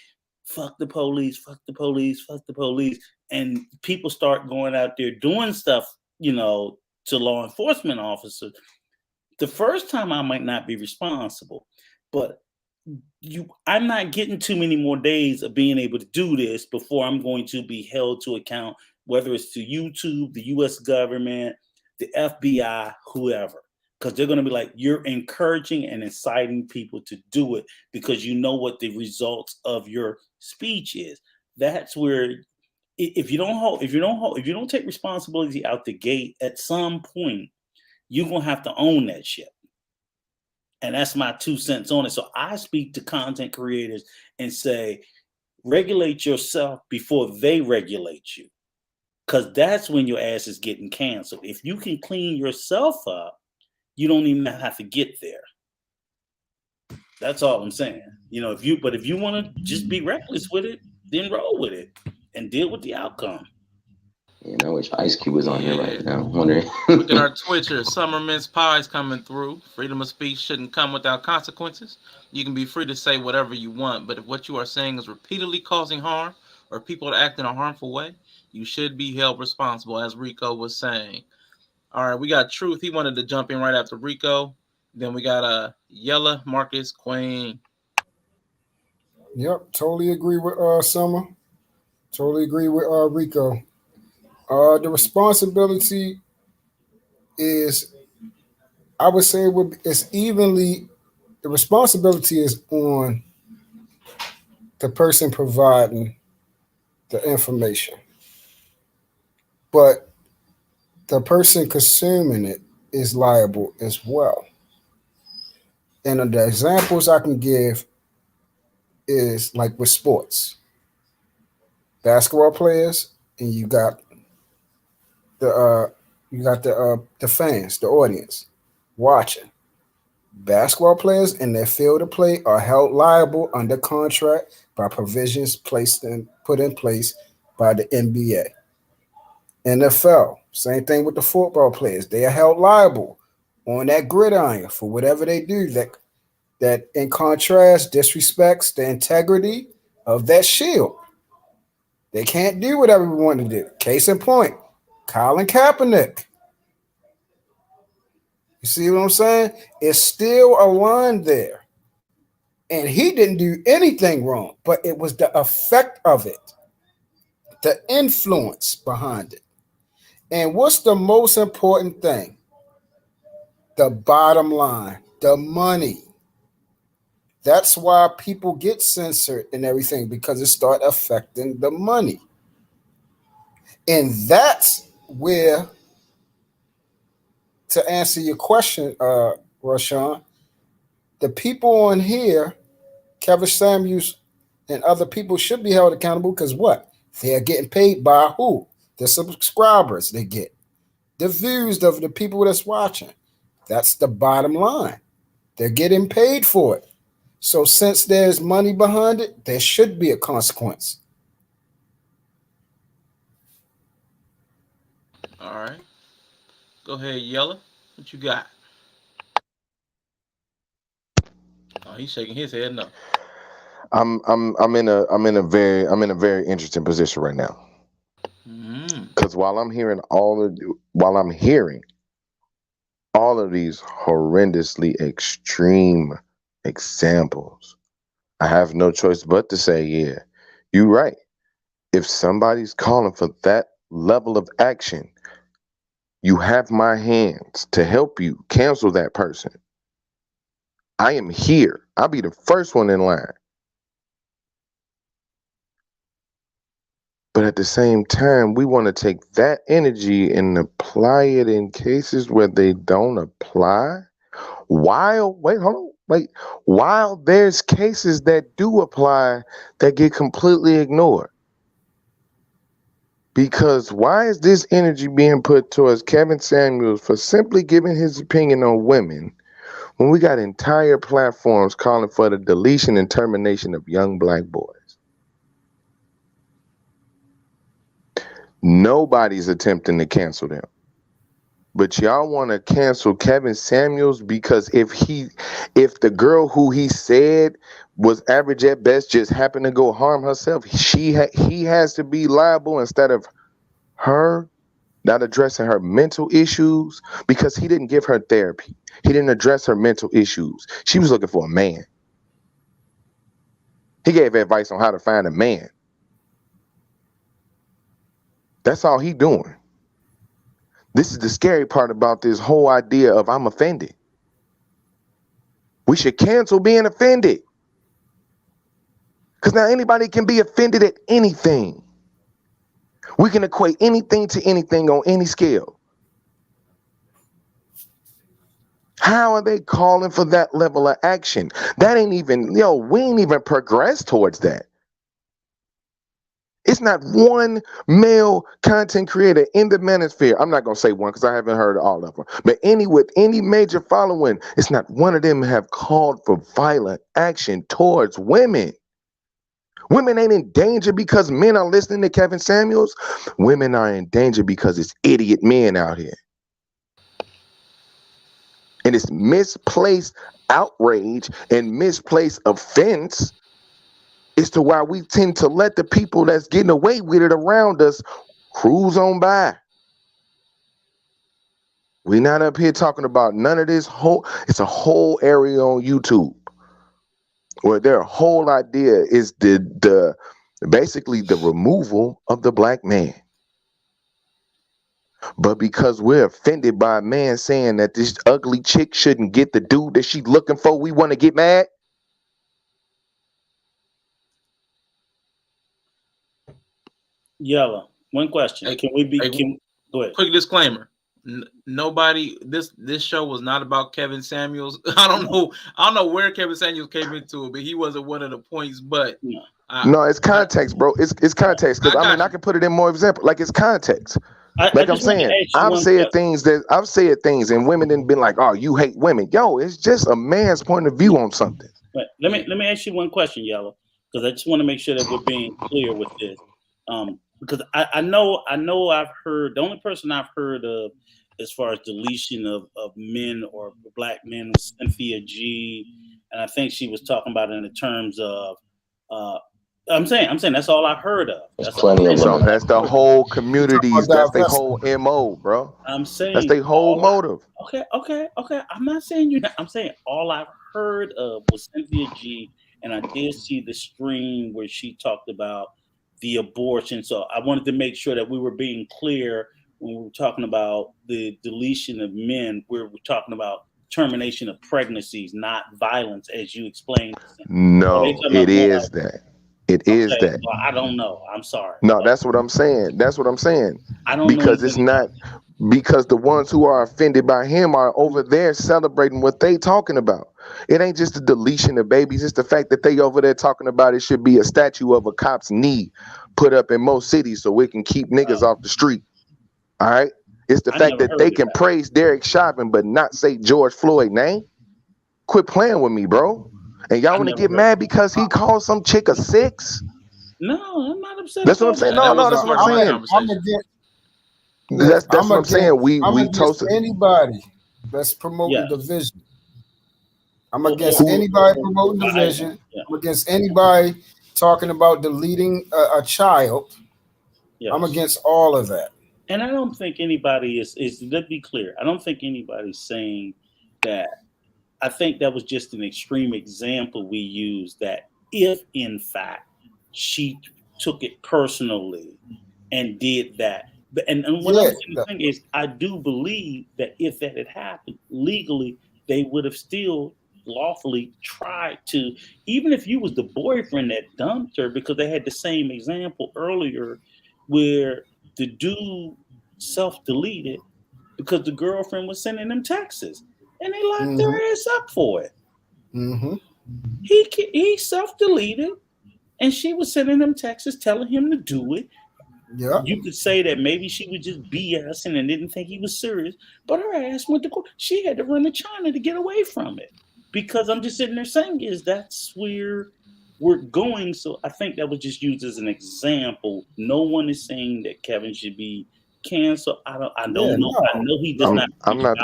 fuck the police, fuck the police, fuck the police, and people start going out there doing stuff, to law enforcement officers, the first time I might not be responsible, but I'm not getting too many more days of being able to do this before I'm going to be held to account, whether it's to YouTube, the US government, the FBI, whoever. because they're going to be like, you're encouraging and inciting people to do it because you know what the results of your speech is. That's where if you don't take responsibility out the gate, at some point you're gonna have to own that shit. And that's my 2 cents on it. So I speak to content creators and say, regulate yourself before they regulate you, because that's when your ass is getting canceled. If you can clean yourself up, you don't even have to get there. That's all I'm saying. If you want to just be reckless with it, then roll with it and deal with the outcome. I wish Ice Cube was on here right now. I'm wondering. Look at our Twitcher. Summer Mince Pie's coming through. Freedom of speech shouldn't come without consequences. You can be free to say whatever you want, but if what you are saying is repeatedly causing harm or people to act in a harmful way, you should be held responsible, as Rico was saying. All right, we got Truth. He wanted to jump in right after Rico. Then we got Yella, Marcus, Queen. Yep, totally agree with Summer. Totally agree with Rico. The responsibility is, I would say, it's evenly. The responsibility is on the person providing the information, but the person consuming it is liable as well. And the examples I can give is like with sports, basketball players, and the fans, the audience watching. Basketball players in their field of play are held liable under contract by provisions put in place by the NBA. NFL, same thing with the football players. They are held liable on that gridiron for whatever they do that in contrast disrespects the integrity of that shield. They can't do whatever we want to do. Case in point, Colin Kaepernick. You see what I'm saying? It's still a line there. And he didn't do anything wrong, but it was the effect of it, the influence behind it. And what's the most important thing? The bottom line, the money. That's why people get censored and everything, because it start affecting the money. And that's where, to answer your question, R'Shaun, the people on here, Kevin Samuels and other people, should be held accountable because what? They are getting paid by who? The subscribers they get. The views of the people that's watching. That's the bottom line. They're getting paid for it. So since there's money behind it, there should be a consequence. All right. Go ahead, Yella. What you got? Oh, he's shaking his head no. I'm in a very interesting position right now. Because while I'm hearing all of these horrendously extreme examples, I have no choice but to say, yeah, you're right. If somebody's calling for that level of action, you have my hands to help you cancel that person. I am here. I'll be the first one in line. But at the same time, we want to take that energy and apply it in cases where they don't apply. While there's cases that do apply that get completely ignored. Because why is this energy being put towards Kevin Samuels for simply giving his opinion on women when we got entire platforms calling for the deletion and termination of young black boys? Nobody's attempting to cancel them. But y'all want to cancel Kevin Samuels because if the girl who he said was average at best just happened to go harm herself, he has to be liable instead of her not addressing her mental issues because he didn't give her therapy. He didn't address her mental issues. She was looking for a man. He gave advice on how to find a man. That's all he doing. This is the scary part about this whole idea of I'm offended. We should cancel being offended. Because now anybody can be offended at anything. We can equate anything to anything on any scale. How are they calling for that level of action? That ain't even, we ain't even progressed towards that. It's not one male content creator in the manosphere. I'm not going to say one because I haven't heard all of them. But with any major following, it's not one of them have called for violent action towards women. Women ain't in danger because men are listening to Kevin Samuels. Women are in danger because it's idiot men out here. And it's misplaced outrage and misplaced offense as to why we tend to let the people that's getting away with it around us cruise on by. We're not up here talking about none of this it's a whole area on YouTube where their whole idea is basically the removal of the black man. But because we're offended by a man saying that this ugly chick shouldn't get the dude that she's looking for, we want to get mad. Yellow. One question. Hey, Can we be? Go ahead. Quick disclaimer. Nobody. This show was not about Kevin Samuels. I don't know where Kevin Samuels came into it, but he wasn't one of the points. But no, it's context, bro. It's context. Because I can put it in more example. Like it's context. I'm saying, I've said things, and women didn't been like, "Oh, you hate women." Yo, it's just a man's point of view on something. But let me ask you one question, Yellow, because I just want to make sure that we're being clear with this. Because I know I've heard, the only person I've heard of as far as deletion of men or black men was Cynthia G, and I think she was talking about it in the terms of I'm saying that's all I've heard of. That's plenty of them. That's the whole communities. That's the whole MO, bro. I'm saying that's the whole motive. Okay. I'm not saying you're not. I'm saying all I've heard of was Cynthia G, and I did see the stream where she talked about the abortion. So I wanted to make sure that we were being clear when we were talking about the deletion of men. We're talking about termination of pregnancies, not violence, as you explained. No, it is that. It is that. Well, I don't know. I'm sorry. No, that's what I'm saying. I don't because know it's not because the ones who are offended by him are over there celebrating what they talking about. It ain't just the deletion of babies. It's the fact that they over there talking about it should be a statue of a cop's knee put up in most cities so we can keep niggas off the street. All right. It's the fact that they can praise Derek Chauvin but not say George Floyd name. Quit playing with me, bro. And y'all want to get mad because he called some chick a 6? No, I'm not upset. That's what I'm saying. No, that's what I'm saying. That's what I'm saying. We toasted anybody that's promoting division. I'm against anybody promoting division. I'm against anybody talking about deleting a child. I'm against all of that. And I don't think anybody is let's be clear. I don't think anybody's saying that. I think that was just an extreme example we used, that if in fact she took it personally and did that. And what I'm saying is, I do believe that if that had happened legally, they would have still lawfully tried to, even if you was the boyfriend that dumped her, because they had the same example earlier where the dude self-deleted because the girlfriend was sending them texts. And they locked their ass up for it. Mm-hmm. He self-deleted, and she was sending him texts telling him to do it. Yeah. You could say that maybe she was just BSing and didn't think he was serious, but her ass went to court. She had to run to China to get away from it. Because I'm just sitting there saying that's where we're going. So I think that was just used as an example. No one is saying that Kevin should be cancel. I don't know. I know he does not. I'm not.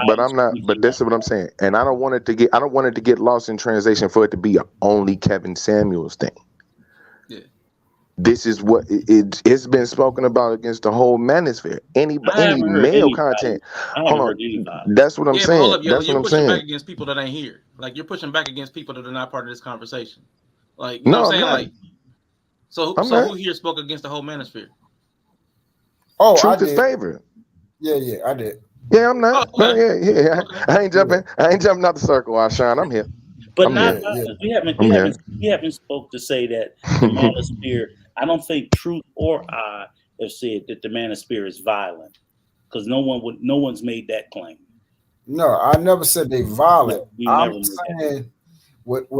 But this is what I'm saying. And I don't want it to get lost in translation for it to be a only Kevin Samuels thing. Yeah. This is what it's been spoken about against the whole manosphere. Any male content. Hold on. That's what I'm saying. That's what I'm saying. You're pushing back against people that ain't here. Like you're pushing back against people that are not part of this conversation. Like you know what I'm saying? Like so who here spoke against the whole manosphere? Oh, Truth is favorite. Yeah, I did. Yeah, I'm not. Oh, No, okay. yeah. Okay. I ain't jumping. I ain't jumping out the circle, R'Shaun. I'm here. But I'm not, here. Yeah, yeah. we haven't I'm here. spoke to say that the manosphere. I don't think Truth or I have said that the manosphere is violent, because no one's made that claim. No, I never said they Yeah, violent. we I'm never made that. saying what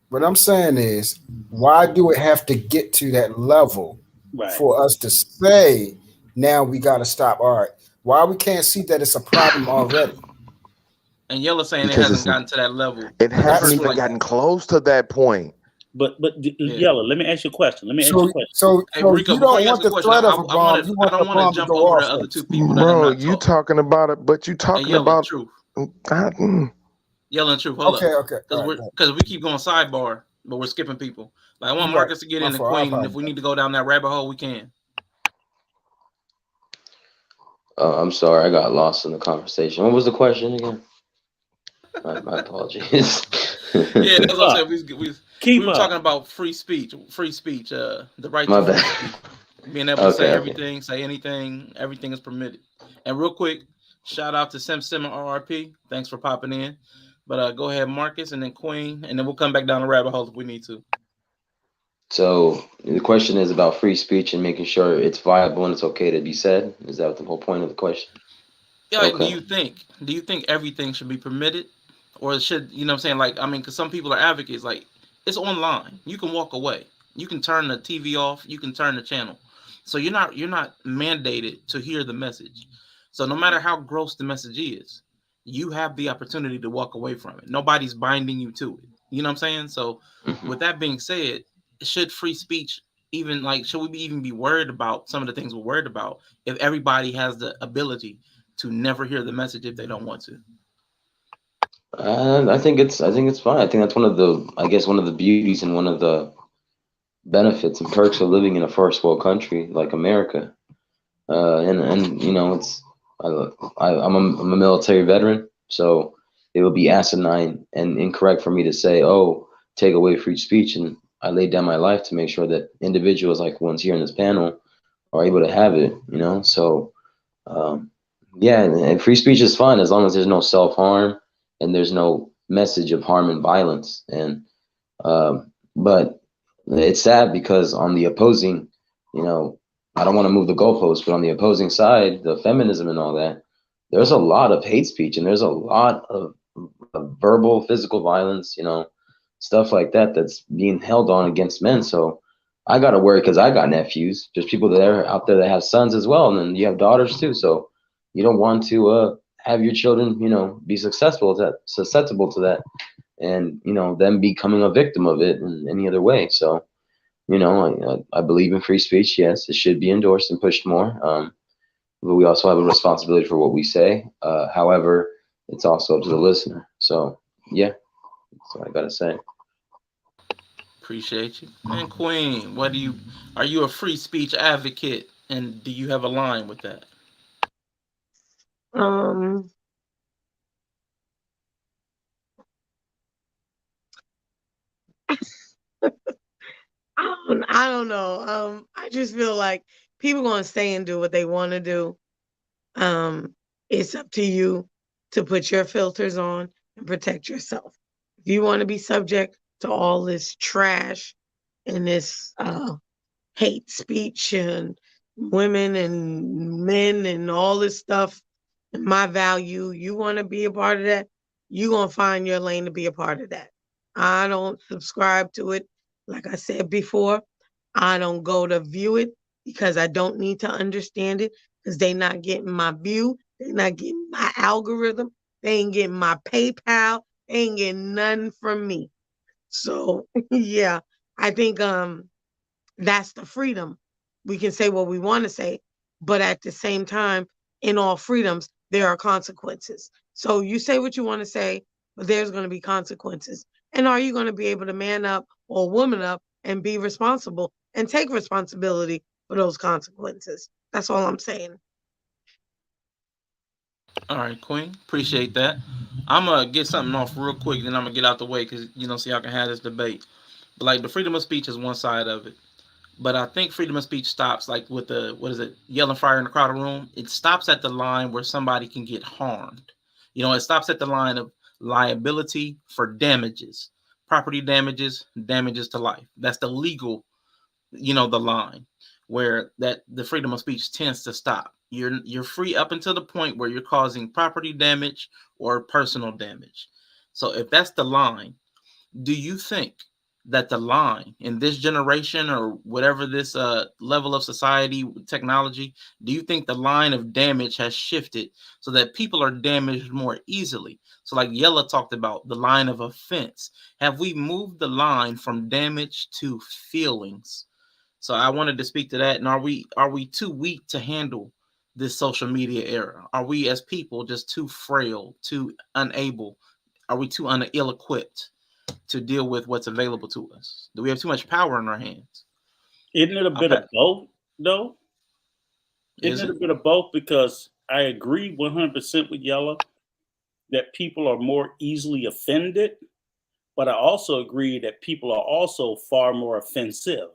what I'm saying is, why do it have to get to that level Right. for us to say now we got to stop? All right, why we can't see that it's a problem already? And Yellow saying it Because hasn't gotten to that level. it Because hasn't people That's even like, gotten close to that point. But yeah. Yellow, let me ask you a question. so. Hey So Rico, you before don't you ask want the the question, threat of a bomb. You I want the don't want to bomb to jump go over off the other two first. people that have Bro, not you talked. talking about it, but you And talking Yellow about Truth. God, Yellow and Truth. Hold up. Okay, all right. Because we keep going sidebar, but we're skipping people. Like I want You right. Marcus to get My in the fault. I Queen, and if we apologize. need to go down that rabbit hole, we can. I'm sorry, I got lost in the conversation. What was the question again? My apologies. Yeah, that's Keep what I'm up. saying. We Keep were talking up. about free speech, the right My to free bad. speech, being able to say Okay. everything, say anything, everything is permitted. And real quick, shout out to Sim and RRP. Thanks for popping in. But go ahead, Marcus, and then Queen, and then we'll come back down the rabbit hole if we need to. So the question is about free speech and making sure it's viable and it's okay to be said. Is that the whole point of the question? Yeah, like, Okay. do you think everything should be permitted, or it should, you know what I'm saying? Like, I mean, because some people are advocates. Like, it's online. You can walk away. You can turn the TV off. You can turn the channel. So you're not mandated to hear the message. So no matter how gross the message is, you have the opportunity to walk away from it. Nobody's binding you to it. You know what I'm saying? So Hmm. with that being said, should free speech even like should we even be worried about some of the things we're worried about if everybody has the ability to never hear the message if they don't want to? I think it's fine. I think that's one of the beauties and one of the benefits and perks of living in a first world country like America. And it's I, I'm a military veteran, so it would be asinine and incorrect for me to say, oh, take away free speech. And I laid down my life to make sure that individuals like ones here in this panel are able to have it. So um, yeah, and free speech is fun as long as there's no self harm and there's no message of harm and violence. But it's sad because on the opposing, you know, I don't want to move the goalposts, but on the opposing side, the feminism and all that, there's a lot of hate speech and there's a lot of verbal, physical violence, stuff like that that's being held on against men. So I got to worry because I got nephews. There's people that are out there that have sons as well, and then you have daughters too. So you don't want to have your children, be susceptible to that, and them becoming a victim of it in any other way. So I believe in free speech. Yes, it should be endorsed and pushed more. But we also have a responsibility for what we say. However, it's also up to the listener. So yeah, that's what I gotta say. Appreciate you. And Queen, are you a free speech advocate, and do you have a line with that? Um, I don't know. I just feel like people gonna stay and do what they want to do. Um, it's up to you to put your filters on and protect yourself. If you want to be subject to all this trash and this hate speech and women and men and all this stuff and my value, you want to be a part of that, you're going to find your lane to be a part of that. I don't subscribe to it. Like I said before, I don't go to view it because I don't need to understand it because they're not getting my view. They're not getting my algorithm. They ain't getting my PayPal. They ain't getting nothing from me. So yeah, I think that's the freedom. We can say what we want to say, but at the same time, in all freedoms, there are consequences. So you say what you want to say, but there's going to be consequences. And are you going to be able to man up or woman up and be responsible and take responsibility for those consequences? That's all I'm saying. All right, Queen. Appreciate that. I'm gonna get something off real quick, then I'm gonna get out the way because see I can have this debate. But like the freedom of speech is one side of it. But I think freedom of speech stops like with the, what is it, yelling fire in the crowded room. It stops at the line where somebody can get harmed. It stops at the line of liability for damages, property damages, damages to life. That's the legal, the line where that the freedom of speech tends to stop. You're free up until the point where you're causing property damage or personal damage. So if that's the line, do you think that the line in this generation or whatever this level of society technology, do you think the line of damage has shifted so that people are damaged more easily? So like Yella talked about the line of offense, have we moved the line from damage to feelings? So I wanted to speak to that. And are we too weak to handle this social media era? Are we as people just too frail, too unable? Are we too ill-equipped to deal with what's available to us? Do we have too much power in our hands? Isn't it a bit of both, though? Isn't it a bit of both? Because I agree 100% with Yella that people are more easily offended, but I also agree that people are also far more offensive.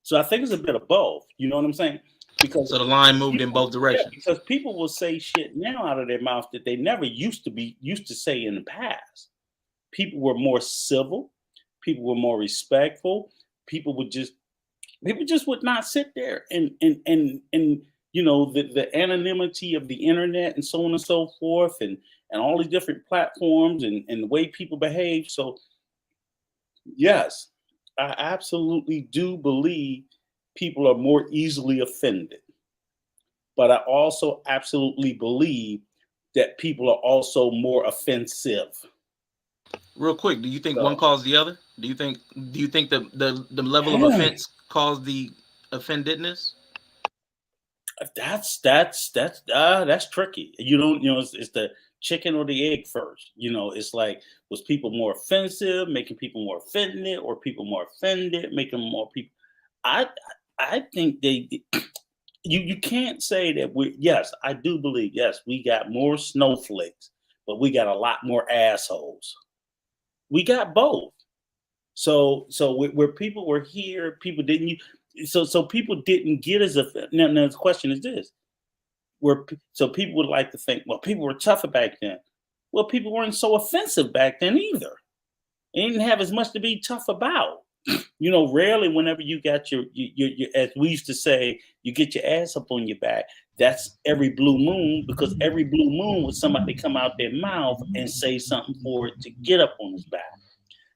So I think it's a bit of both. You know what I'm saying? Because so the line moved in both directions. Because people will say shit now out of their mouth that they never used to say in the past. People were more civil. People were more respectful. People just would not sit there and the anonymity of the internet and so on and so forth and all these different platforms and the way people behave. So yes, I absolutely do believe people are more easily offended. But I also absolutely believe that people are also more offensive. Real quick, do you think one caused the other? Do you think the level of offense caused the offendedness? That's tricky. It's the chicken or the egg first. It's like, was people more offensive, making people more offended, or people more offended, making more people? I think you can't say that yes, I do believe, yes, we got more snowflakes, but we got a lot more assholes. We got both. So where people were here, people didn't. So people didn't get as offended. Now the question is this: so people would like to think, well, people were tougher back then. Well, people weren't so offensive back then either. They didn't have as much to be tough about. Rarely whenever you got your as we used to say, you get your ass up on your back. That's every blue moon, because every blue moon would somebody come out their mouth and say something for it to get up on his back.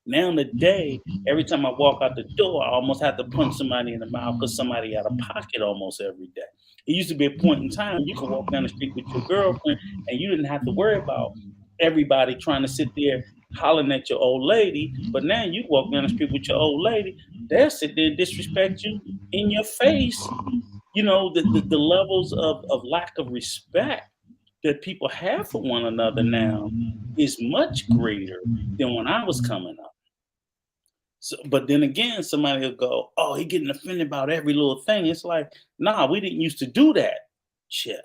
Now in the day, every time I walk out the door, I almost have to punch somebody in the mouth because somebody out of pocket almost every day. It used to be a point in time you could walk down the street with your girlfriend and you didn't have to worry about everybody trying to sit there hollering at your old lady. But now you walk down the street with your old lady, they'll sit there and disrespect you in your face. The levels of lack of respect that people have for one another now is much greater than when I was coming up. So, but then again, somebody will go, "Oh, he getting offended about every little thing." It's like, nah, we didn't used to do that shit.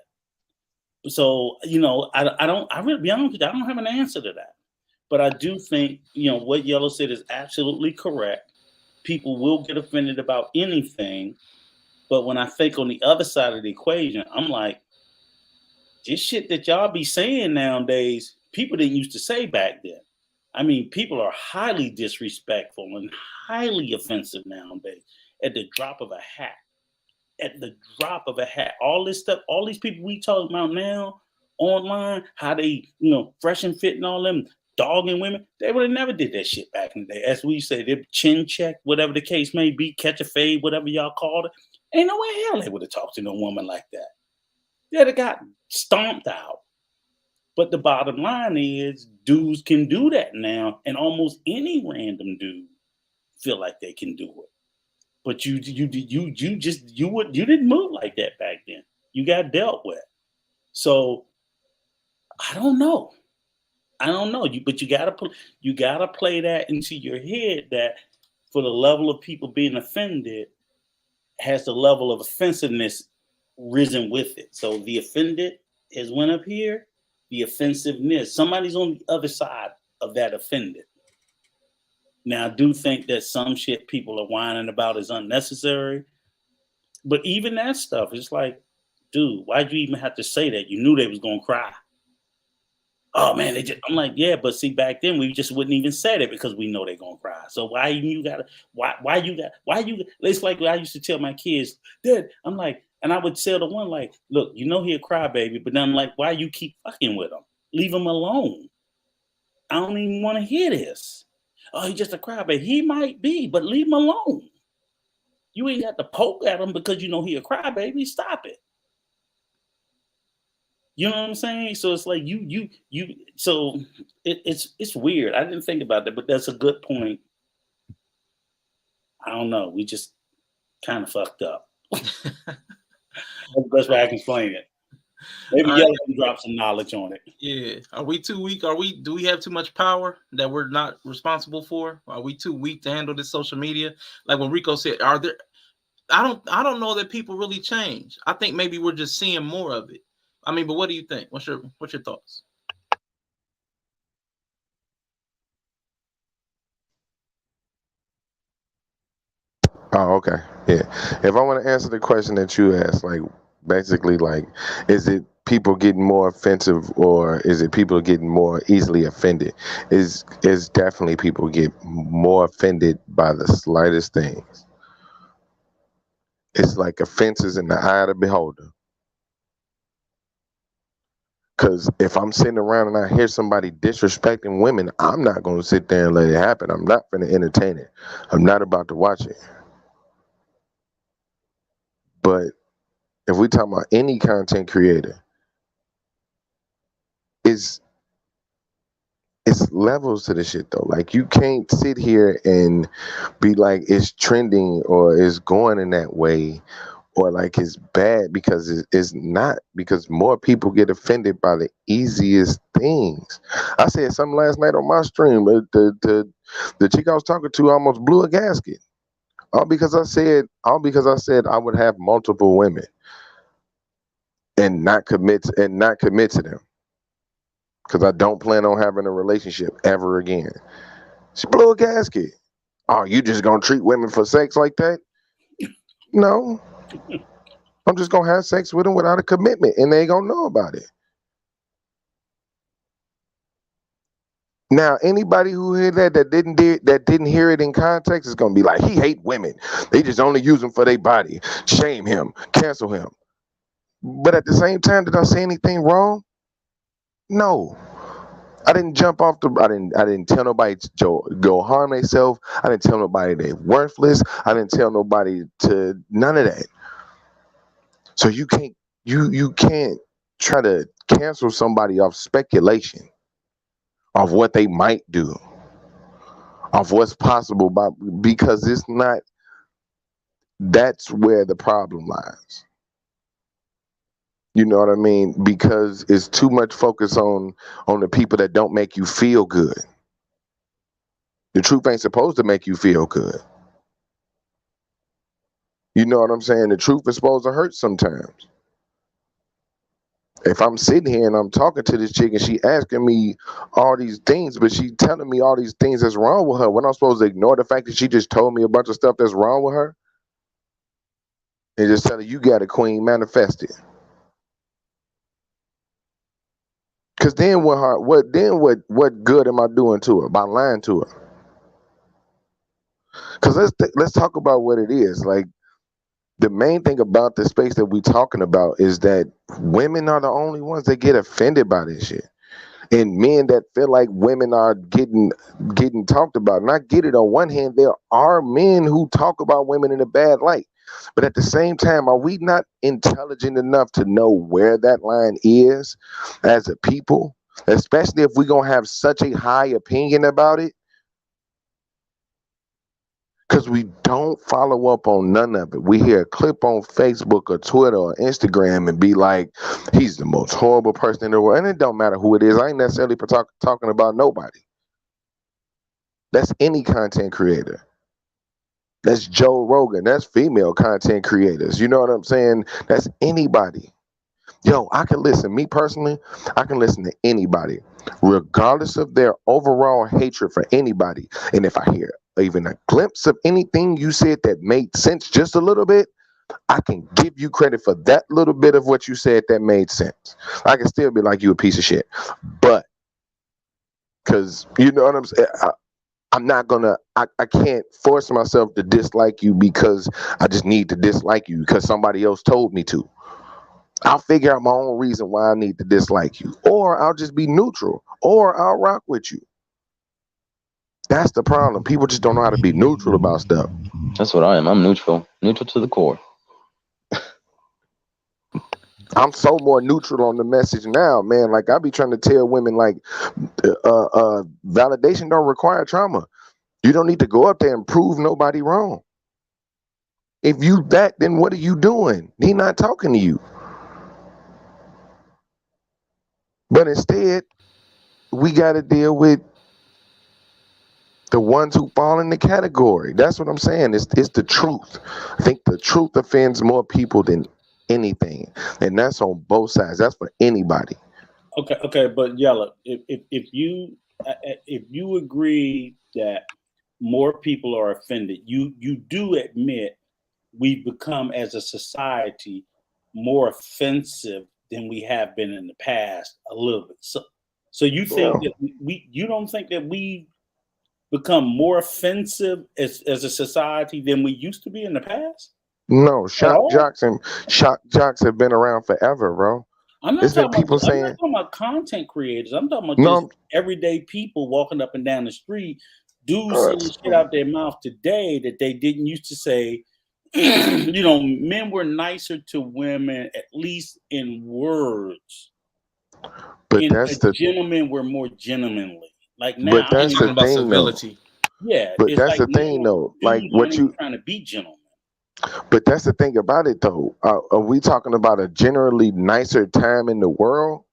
So, I really, be honest with you, I don't have an answer to that. But I do think, what Yellow said is absolutely correct. People will get offended about anything. But when I think on the other side of the equation, I'm like, this shit that y'all be saying nowadays, people didn't used to say back then. I mean, people are highly disrespectful and highly offensive nowadays at the drop of a hat. At the drop of a hat. All this stuff, all these people we talking about now online, how they, fresh and fit and all them dogging women, they would have never did that shit back in the day. As we say, they chin check, whatever the case may be, catch a fade, whatever y'all called it. Ain't no way hell they would have talked to no woman like that. They'd have got stomped out. But the bottom line is, dudes can do that now, and almost any random dude feel like they can do it. But you didn't move like that back then. You got dealt with. So I don't know. But you gotta play that into your head that for the level of people being offended, has the level of offensiveness risen with it. So the offended has went up here. The offensiveness, somebody's on the other side of that offended. Now, I do think that some shit people are whining about is unnecessary. But even that stuff, it's like, dude, why'd you even have to say that? You knew they was gonna cry. Oh man, I'm like, yeah, but see, back then we just wouldn't even say it because we know they're gonna cry. So why you gotta it's like I used to tell my kids, Dad, I'm like, and I would tell the one like, look, you know he'll cry, baby, but then I'm like, why you keep fucking with him? Leave him alone. I don't even want to hear this. Oh, he's just a crybaby. He might be, but leave him alone. You ain't got to poke at him because you know he a crybaby. Stop it. You know what I'm saying? So it's like you. So it's weird. I didn't think about that, but that's a good point. I don't know. We just kind of fucked up. That's the best way I can explain it. Maybe Yellow can drop some knowledge on it. Yeah. Are we too weak? Do we have too much power that we're not responsible for? Are we too weak to handle this social media? Like when Rico said, I don't know that people really change. I think maybe we're just seeing more of it. I mean, but what do you think? What's your thoughts? Oh, okay. Yeah. If I want to answer the question that you asked, like basically like, is it people getting more offensive or is it people getting more easily offended? Is definitely people get more offended by the slightest things. It's like offenses in the eye of the beholder. Because if I'm sitting around and I hear somebody disrespecting women, I'm not going to sit there and let it happen. I'm not going to entertain it. I'm not about to watch it. But if we talk about any content creator, it's levels to the shit though. Like you can't sit here and be like it's trending or it's going in that way or like it's bad because it's not, because more people get offended by the easiest things. I said something last night on my stream, but the chick I was talking to almost blew a gasket. All because I said I would have multiple women and not commit to them. Because I don't plan on having a relationship ever again. She blew a gasket. Oh, you just gonna treat women for sex like that? No. I'm just gonna have sex with them without a commitment, and they ain't gonna know about it. Now, anybody who heard that didn't hear it in context is gonna be like, he hate women. They just only use them for their body. Shame him. Cancel him. But at the same time, did I say anything wrong? No. I didn't jump off I didn't tell nobody to go harm themselves. I didn't tell nobody they're worthless. I didn't tell nobody to none of that. So you can't try to cancel somebody off speculation of what they might do, of what's possible because it's not. That's where the problem lies. You know what I mean? Because it's too much focus on the people that don't make you feel good. The truth ain't supposed to make you feel good. You know what I'm saying? The truth is supposed to hurt sometimes. If I'm sitting here and I'm talking to this chick and she asking me all these things, but she telling me all these things that's wrong with her, when I'm supposed to ignore the fact that she just told me a bunch of stuff that's wrong with her and just tell her, you got a queen, manifest it. Cause then what good am I doing to her by lying to her? Cause let's talk about what it is. Like the main thing about the space that we talking about is that women are the only ones that get offended by this shit. And men that feel like women are getting talked about. And I get it, on one hand, there are men who talk about women in a bad light. But at the same time, are we not intelligent enough to know where that line is as a people? Especially if we're going to have such a high opinion about it? Because we don't follow up on none of it. We hear a clip on Facebook or Twitter or Instagram and be like, he's the most horrible person in the world. And it don't matter who it is. I ain't necessarily talking about nobody. That's any content creator. That's Joe Rogan. That's female content creators. You know what I'm saying? That's anybody. Yo, I can listen. Me personally, I can listen to anybody. regardless of their overall hatred for anybody. And if I hear even a glimpse of anything you said that made sense just a little bit, I can give you credit for that little bit of what you said that made sense. I can still be like, you a piece of shit. But, because you know what I'm saying? I'm not gonna, I can't force myself to dislike you because I just need to dislike you because somebody else told me to. I'll figure out my own reason why I need to dislike you. Or I'll just be neutral. Or I'll rock with you. That's the problem. People just don't know how to be neutral about stuff. That's what I am. I'm neutral. Neutral to the core. I'm so more neutral on the message now, man. Like I be trying to tell women, like, validation don't require trauma. You don't need to go up there and prove nobody wrong. If you that, then what are you doing? He not talking to you. But instead, we got to deal with the ones who fall in the category. That's what I'm saying. It's the truth. I think the truth offends more people than anything, and that's on both sides. That's for anybody. Okay, but Yella, if you agree that more people are offended, you do admit we've become as a society more offensive than we have been in the past a little bit. So you think that you don't think that we become more offensive as a society than we used to be in the past? No, shock jocks have been around forever, bro. I'm not talking about content creators. I'm talking about just everyday people walking up and down the street, dudes saying shit out their mouth today that they didn't used to say. You know, men were nicer to women, at least in words. But gentlemen were more gentlemanly. Like now, but that's the about thing, civility. Yeah, but that's the thing, though. Like what you trying to be gentlemen. But that's the thing about it, though. Are we talking about a generally nicer time in the world?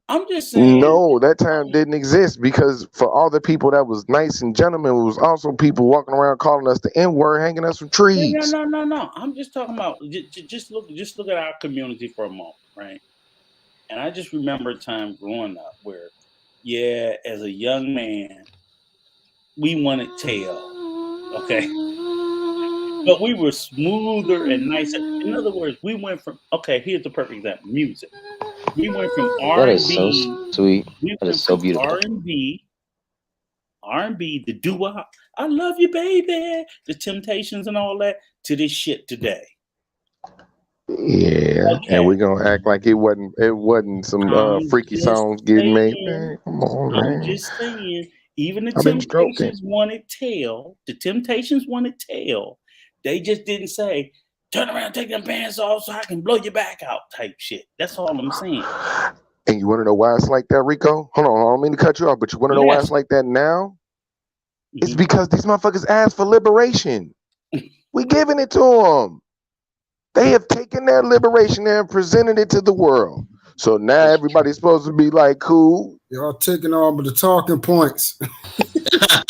I'm just saying. No, that time didn't exist because for all the people that was nice and gentlemen, it was also people walking around calling us the N-word, hanging us from trees. No. I'm just talking about just look at our community for a moment, right? And I just remember a time growing up where, yeah, as a young man, we wanted tail, okay? But we were smoother and nicer. In other words, we went from, okay, here's the perfect example, music. We went from R&B. That is so sweet. That is so beautiful. R&B, the doo-wop, I love you, baby, the Temptations and all that, to this shit today. Yeah, okay. And we're gonna act like it wasn't some freaky songs getting made. Man, come on, man. I'm just saying, even the Temptations wanted tail. The Temptations wanted tail. They just didn't say, turn around, take them pants off so I can blow your back out type shit. That's all I'm saying. And you want to know why it's like that, Rico? Hold on, I don't mean to cut you off, but you want to know why it's like that now? Mm-hmm. It's because these motherfuckers asked for liberation. We giving it to them. They have taken their liberation and presented it to the world. So now everybody's supposed to be like, cool. Y'all taking all but the talking points.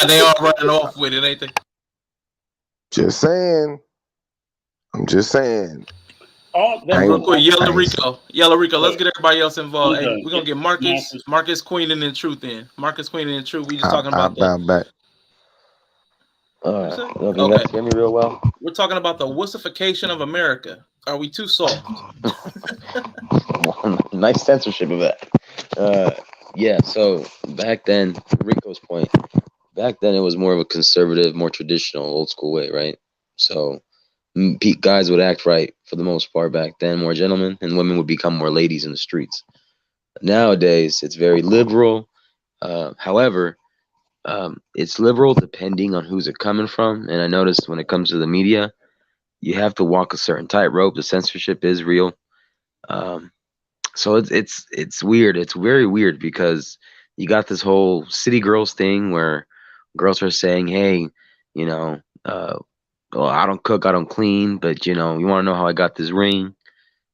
They all running off with it, ain't they? Just saying. I'm just saying. Oh, real quick, Yellow Rico. Let's get everybody else involved. Hey, we're gonna get Marcus Queen and the Truth in. Marcus Queen and the Truth. We just talking about that. Back. You guys hear me real well? We're talking about the wussification of America. Are we too soft? Nice censorship of that. Yeah, so back then, Rico's point, back then it was more of a conservative, more traditional, old school way, right? So guys would act right for the most part back then, more gentlemen, and women would become more ladies in the streets. Nowadays, it's very liberal. However, it's liberal depending on who's it coming from. And I noticed when it comes to the media, you have to walk a certain tightrope. The censorship is real. So it's weird. It's very weird because you got this whole city girls thing where girls are saying, hey, you know, well, I don't cook, I don't clean, but, you know, you want to know how I got this ring?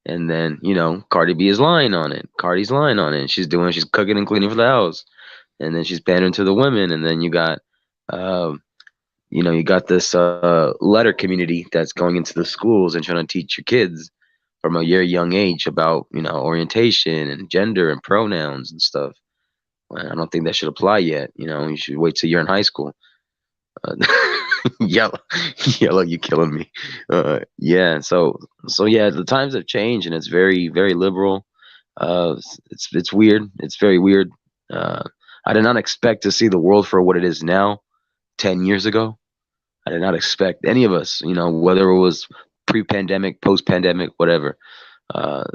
And then, you know, Cardi B is lying on it. Cardi's lying on it. She's cooking and cleaning for the house. And then she's pandering to the women. And then you got, you got this letter community that's going into the schools and trying to teach your kids from a very young age about, you know, orientation and gender and pronouns and stuff. I don't think that should apply yet. You should wait till you're in high school. Uh, yellow, yellow, you killing me. Yeah. So yeah, the times have changed, and it's very, very liberal. It's weird. It's very weird. Uh, I did not expect to see the world for what it is now. 10 years ago, I did not expect any of us. Whether it was pre-pandemic, post-pandemic, whatever.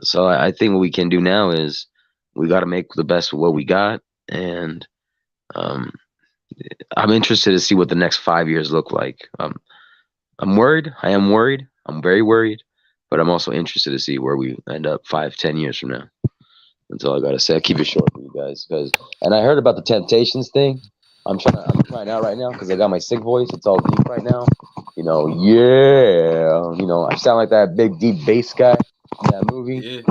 So I think what we can do now is we got to make the best of what we got, and um, I'm interested to see what the next 5 years look like. I'm worried. I am worried. I'm very worried, but I'm also interested to see where we end up 5, 10 years from now. That's all I gotta say. I'll keep it short for you guys, and I heard about the Temptations thing. I'm trying out right now because I got my sick voice. It's all deep right now. Yeah. I sound like that big deep bass guy in that movie. Yeah.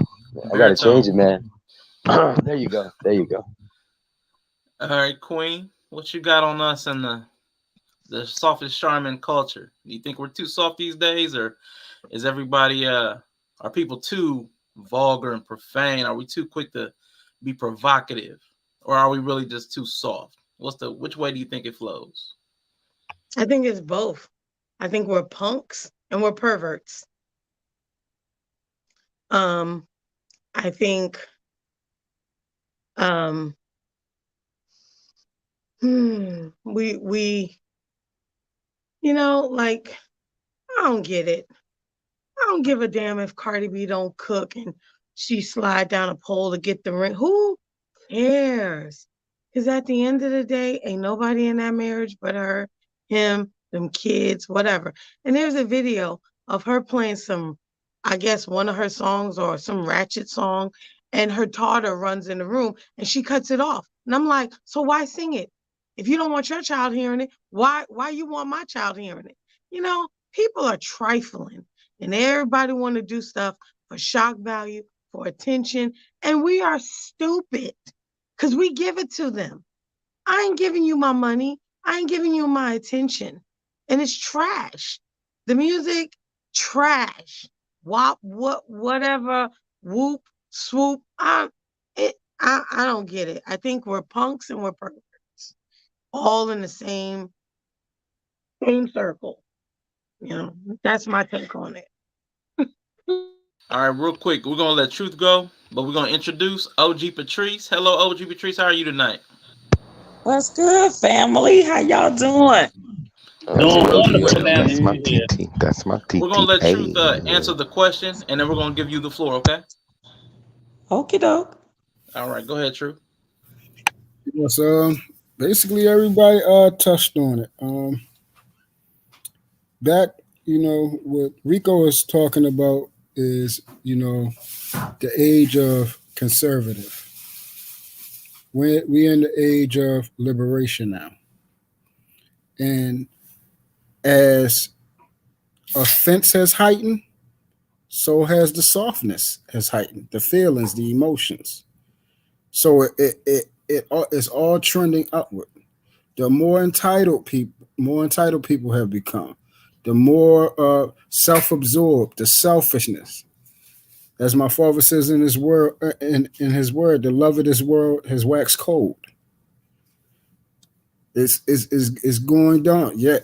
I gotta change it, man. There you go. There you go. All right, Queen. What you got on us and the softest charming culture? Do you think we're too soft these days, or is everybody are people too vulgar and profane? Are we too quick to be provocative, or are we really just too soft? Which way do you think it flows? I think it's both. I think we're punks and we're perverts. I think we like, I don't get it. I don't give a damn if Cardi B don't cook and she slide down a pole to get the ring. Who cares? Because at the end of the day, ain't nobody in that marriage but her, him, them kids, whatever. And there's a video of her playing I guess one of her songs or some ratchet song, and her daughter runs in the room and she cuts it off. And I'm like, so why sing it? If you don't want your child hearing it, why you want my child hearing it? People are trifling, and everybody want to do stuff for shock value, for attention, and we are stupid because we give it to them. I ain't giving you my money. I ain't giving you my attention. And it's trash. The music, trash. Wop, whatever, whoop, swoop. I don't get it. I think we're punks and we're perverts, all in the same circle. That's my take on it. All right, real quick, we're gonna let Truth go, but we're gonna introduce OG Patrice. Hello, OG Patrice. How are you tonight? What's good, family? How y'all doing? Doing wonderful, man. That's my TT. That's my TT. We're gonna let Truth answer the question, and then we're gonna give you the floor. Okay? Okie doke. All right, go ahead, Truth. Yes, basically everybody touched on it. That what Rico is talking about is the age of conservative. We're in the age of liberation now, and as offense has heightened, so has the softness has heightened, the feelings, the emotions. So it's all trending upward. The more entitled people have become, the more self-absorbed, the selfishness. As my father says in his word, the love of this world has waxed cold. It's going down. Yeah,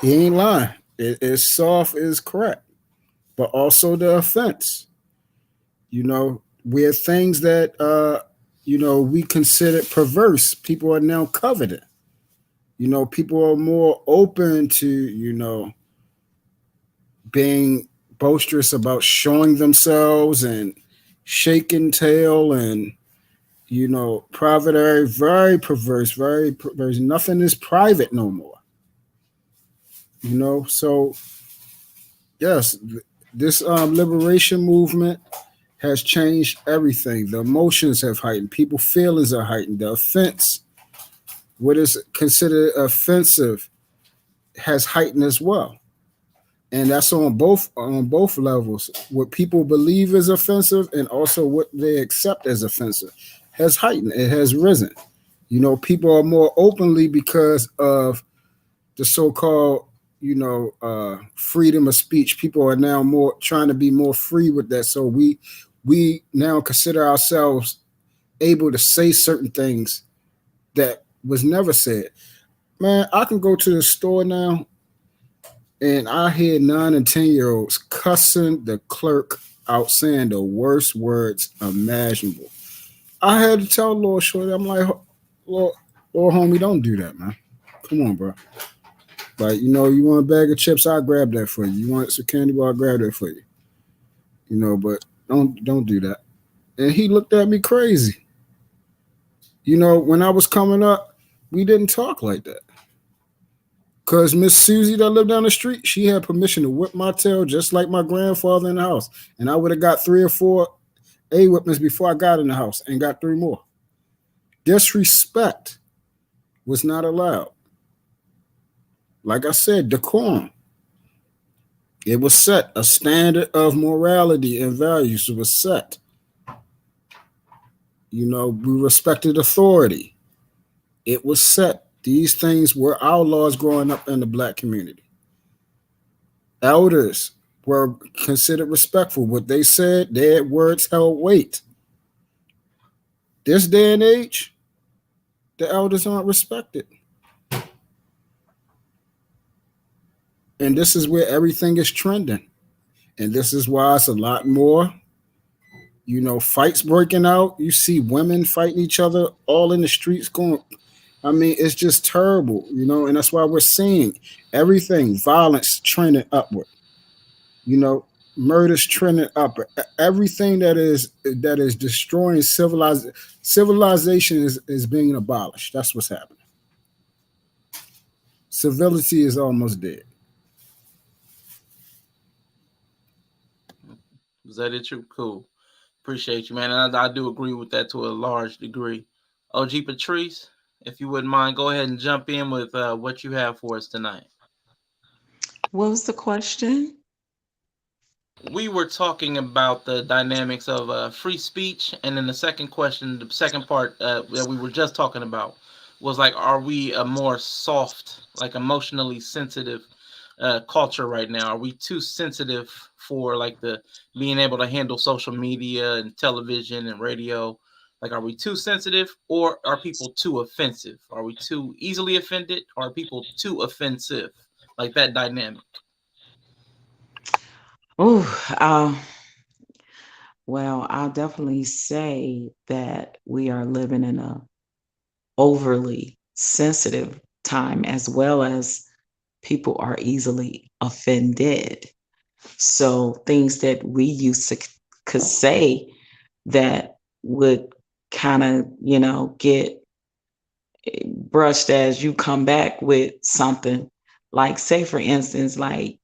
he ain't lying. It's soft is correct, but also the offense. Where things that we considered perverse, people are now coveted. People are more open to being boisterous about showing themselves and shaking tail and private area, very perverse, very perverse. Nothing is private no more. So yes, this liberation movement has changed everything. The emotions have heightened. People's feelings are heightened. The offense, what is considered offensive, has heightened as well. And that's on both levels. What people believe is offensive and also what they accept as offensive has heightened. It has risen. People are more openly because of the so-called, freedom of speech. People are now more trying to be more free with that. So we now consider ourselves able to say certain things that was never said. Man, I can go to the store now and I hear 9 and 10-year-olds cussing the clerk out, saying the worst words imaginable. I had to tell Lord Shorty, I'm like, Lord, homie, don't do that, man. Come on, bro. Like, you want a bag of chips, I'll grab that for you. You want some candy bar, I'll grab that for you. But don't do that. And he looked at me crazy. When I was coming up, we didn't talk like that. Because Miss Susie that lived down the street, she had permission to whip my tail just like my grandfather in the house. And I would have got 3 or 4 A whippings before I got in the house and got 3 more. Disrespect was not allowed. Like I said, decorum. It was set. A standard of morality and values was set. We respected authority. It was set. These things were our laws growing up in the Black community. Elders were considered respectful. What they said, their words held weight. This day and age, the elders aren't respected. And this is where everything is trending. And this is why it's a lot more, fights breaking out. You see women fighting each other all in the streets going. It's just terrible, and that's why we're seeing everything, violence trending upward, murders trending upward. Everything that is destroying civilization is being abolished. That's what's happening. Civility is almost dead. Is that it? Cool. Appreciate you, man. And I do agree with that to a large degree. OG Patrice, if you wouldn't mind, go ahead and jump in with what you have for us tonight. What was the question? We were talking about the dynamics of free speech, and then the second question, the second part that we were just talking about was like, are we a more soft, like emotionally sensitive culture right now? Are we too sensitive for like the being able to handle social media and television and radio? Like, are we too sensitive, or are people too offensive? Are we too easily offended, or are people too offensive? Like that dynamic. Oh, well, I'll definitely say that we are living in a overly sensitive time, as well as people are easily offended. So things that we used to could say that would kind of, get brushed as you come back with something, like, say for instance, like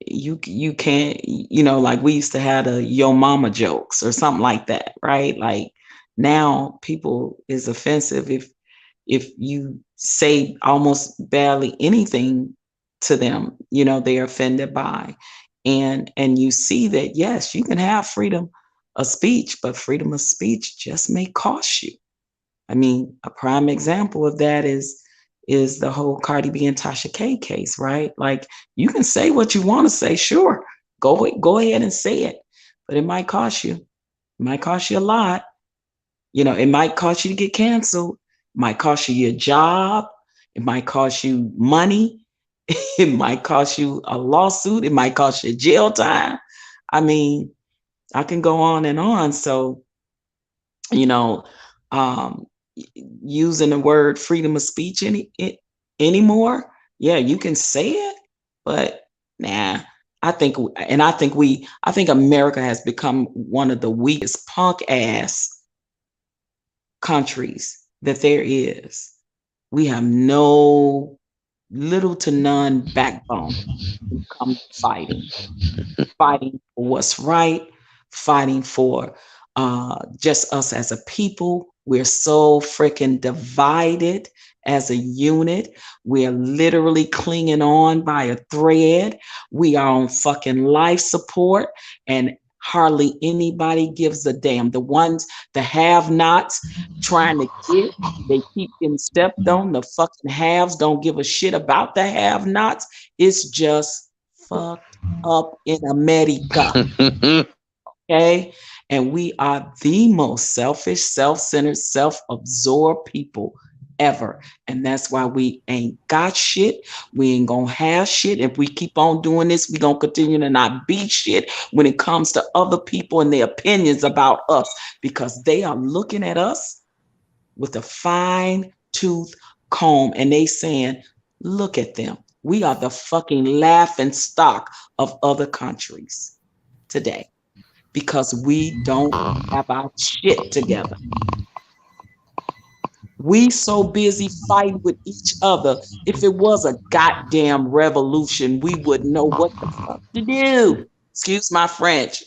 you can't, like we used to have the yo mama jokes or something like that, right? Like now people is offensive if you say almost barely anything to them, they're offended by. And you see that, yes, you can have freedom of speech, but freedom of speech just may cost you. I mean, a prime example of that is the whole Cardi B and Tasha K case, right? Like, you can say what you want to say, sure, go ahead and say it, but it might cost you. It might cost you a lot. It might cost you to get canceled. It might cost you your job. It might cost you money. It might cost you a lawsuit. It might cost you jail time. I mean, I can go on and on. So, using the word freedom of speech anymore, yeah, you can say it, but nah. I think America has become one of the weakest punk ass countries that there is. We have no little to none backbone when it comes to fighting for what's right, fighting for just us as a people. We're so freaking divided as a unit. We're literally clinging on by a thread. We are on fucking life support, and hardly anybody gives a damn. The have-nots trying to get, they keep getting stepped on. The fucking haves don't give a shit about the have-nots. It's just fucked up in America. Okay? And we are the most selfish, self-centered, self-absorbed people ever. And that's why we ain't got shit. We ain't gonna have shit. If we keep on doing this, we gonna continue to not be shit when it comes to other people and their opinions about us, because they are looking at us with a fine tooth comb and they saying, look at them. We are the fucking laughing stock of other countries today because we don't have our shit together. We so busy fighting with each other. If it was a goddamn revolution, we would know what the fuck to do. Excuse my French.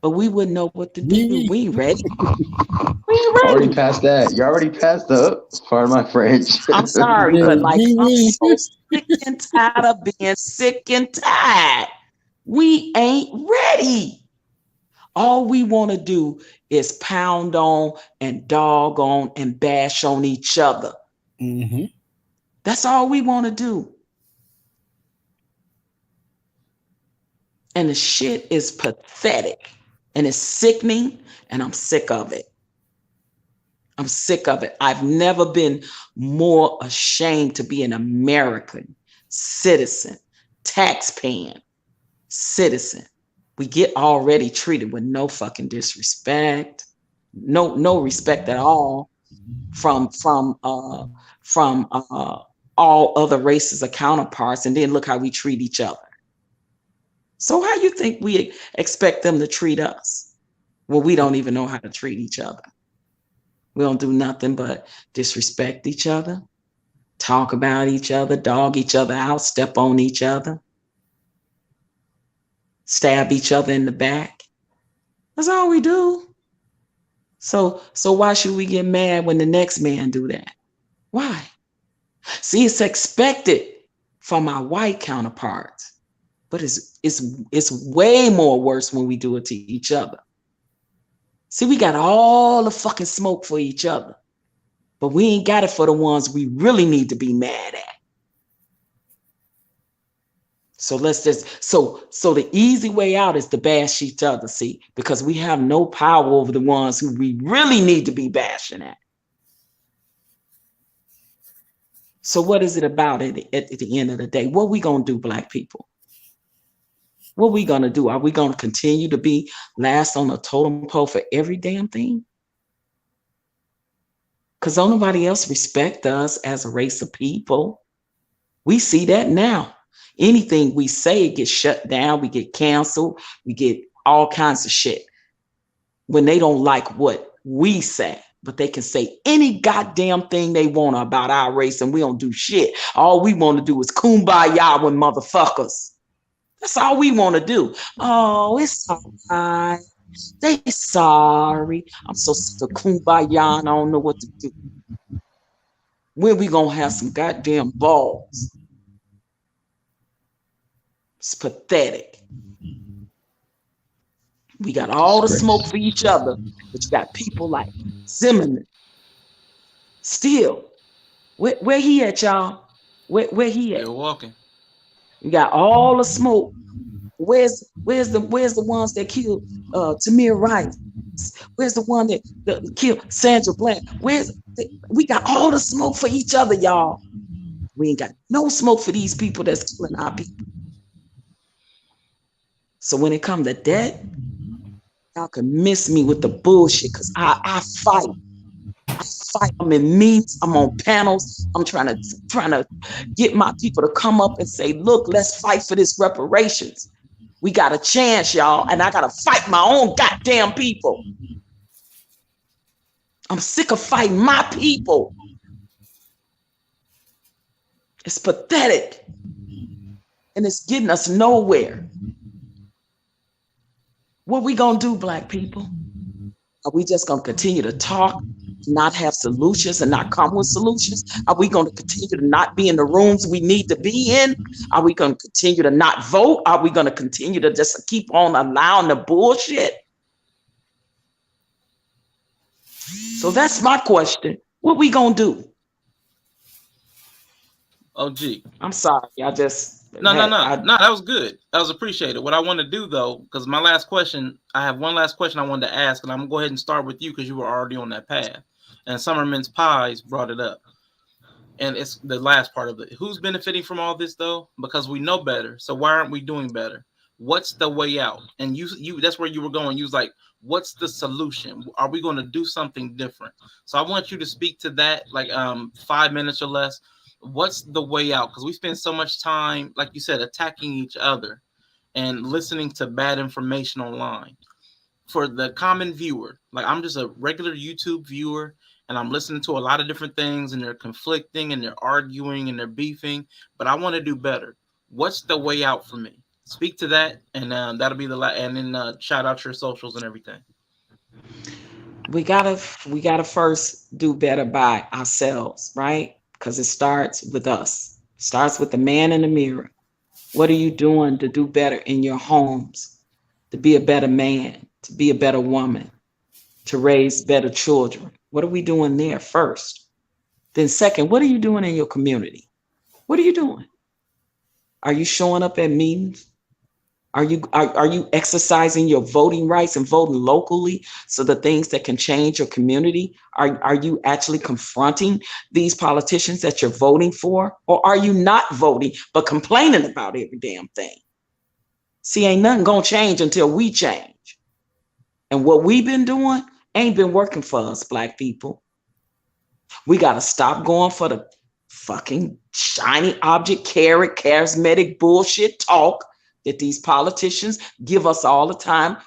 But we wouldn't know what to do. We ain't ready. We ain't ready. Already passed that. You already passed up. Pardon my French. I'm sorry, Yeah, but like I'm we- so sick and tired of being sick and tired. We ain't ready. All we want to do is pound on and dog on and bash on each other. Mhm. That's all we want to do. And the shit is pathetic and it's sickening, and I'm sick of it. I'm sick of it. I've never been more ashamed to be an American citizen, tax-paying citizen. We get already treated with no fucking disrespect, no respect at all from all other races or counterparts, and then look how we treat each other. So how you think we expect them to treat us? Well, we don't even know how to treat each other. We don't do nothing but disrespect each other, talk about each other, dog each other out, step on each other, stab each other in the back. That's all we do. So why should we get mad when the next man do that? Why? See, it's expected from our white counterparts, but it's way more worse when we do it to each other. See, we got all the fucking smoke for each other, but we ain't got it for the ones we really need to be mad at. So let's just so the easy way out is to bash each other, see, because we have no power over the ones who we really need to be bashing at. So what is it about at the end of the day? What are we gonna do, Black people? What are we gonna do? Are we gonna continue to be last on the totem pole for every damn thing? Because don't nobody else respect us as a race of people. We see that now. Anything we say gets shut down, we get canceled, we get all kinds of shit when they don't like what we say. But they can say any goddamn thing they want about our race and we don't do shit. All we want to do is kumbaya with motherfuckers. That's all we want to do. Oh, it's all right. They sorry. I'm so sick of kumbaya and I don't know what to do. When we gonna have some goddamn balls? It's pathetic. We got all the smoke for each other, but you got people like Zimmerman. Still, where he at, y'all? Where he at? Still walking. You got all the smoke. Where's the ones that killed Tamir Rice? Where's the one that killed Sandra Bland? We got all the smoke for each other, y'all. We ain't got no smoke for these people that's killing our people. So when it comes to that, y'all can miss me with the bullshit because I fight. I fight. I'm in meetings. I'm on panels. I'm trying to get my people to come up and say, look, let's fight for this reparations. We got a chance, y'all, and I got to fight my own goddamn people. I'm sick of fighting my people. It's pathetic. And it's getting us nowhere. What we gonna do, Black people? Are we just gonna continue to talk, not have solutions and not come with solutions? Are we gonna continue to not be in the rooms we need to be in? Are we gonna continue to not vote? Are we gonna continue to just keep on allowing the bullshit? So that's my question. What we gonna do? OG. I'm sorry, I just No, that was good. That was appreciated. What I want to do though, because my last question, I have one last question I wanted to ask, and I'm gonna go ahead and start with you because you were already on that path. And Summerman's Pies brought it up. And it's the last part of it. Who's benefiting from all this though? Because we know better. So why aren't we doing better? What's the way out? And you that's where you were going. You was like, what's the solution? Are we going to do something different? So I want you to speak to that, like 5 minutes or less. What's the way out? Because we spend so much time, like you said, attacking each other and listening to bad information online. For the common viewer, like I'm just a regular YouTube viewer, and I'm listening to a lot of different things, and they're conflicting and they're arguing and they're beefing, but I want to do better. What's the way out for me? Speak to that, and that'll be the and then shout out your socials and everything. We gotta first do better by ourselves, right? Because it starts with us. Starts with the man in the mirror. What are you doing to do better in your homes? To be a better man, to be a better woman, to raise better children. What are we doing there first? Then second, what are you doing in your community? What are you doing? Are you showing up at meetings? Are you exercising your voting rights and voting locally so the things that can change your community? Are you actually confronting these politicians that you're voting for? Or are you not voting but complaining about every damn thing? See, ain't nothing gonna change until we change. And what we've been doing ain't been working for us, Black people. We gotta stop going for the fucking shiny object, carrot, charismatic bullshit talk that these politicians give us all the time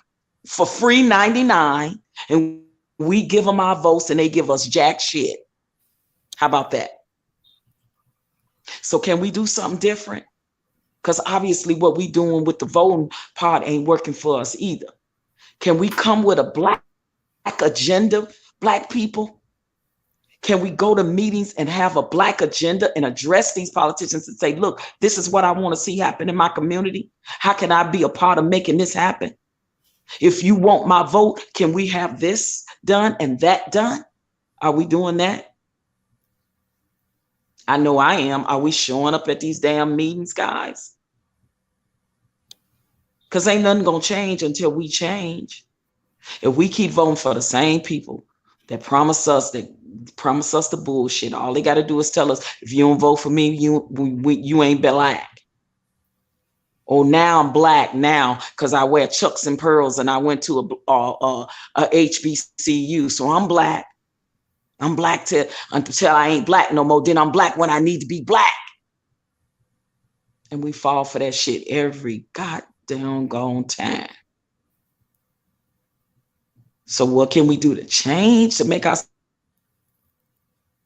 for free 99, and we give them our votes and they give us jack shit. How about that? So can we do something different? Because obviously what we doing with the voting part ain't working for us either. Can we come with a black agenda, Black people? Can we go to meetings and have a Black agenda and address these politicians and say, look, this is what I want to see happen in my community? How can I be a part of making this happen? If you want my vote, can we have this done and that done? Are we doing that? I know I am. Are we showing up at these damn meetings, guys? Because ain't nothing going to change until we change. If we keep voting for the same people that promise us the bullshit, all they got to do is tell us, if you don't vote for me, you ain't Black. Or now I'm Black now because I wear chucks and pearls and I went to a HBCU, so I'm Black. I'm Black until I ain't Black no more. Then I'm Black when I need to be Black. And we fall for that shit every goddamn gone time. So what can we do to change, to make our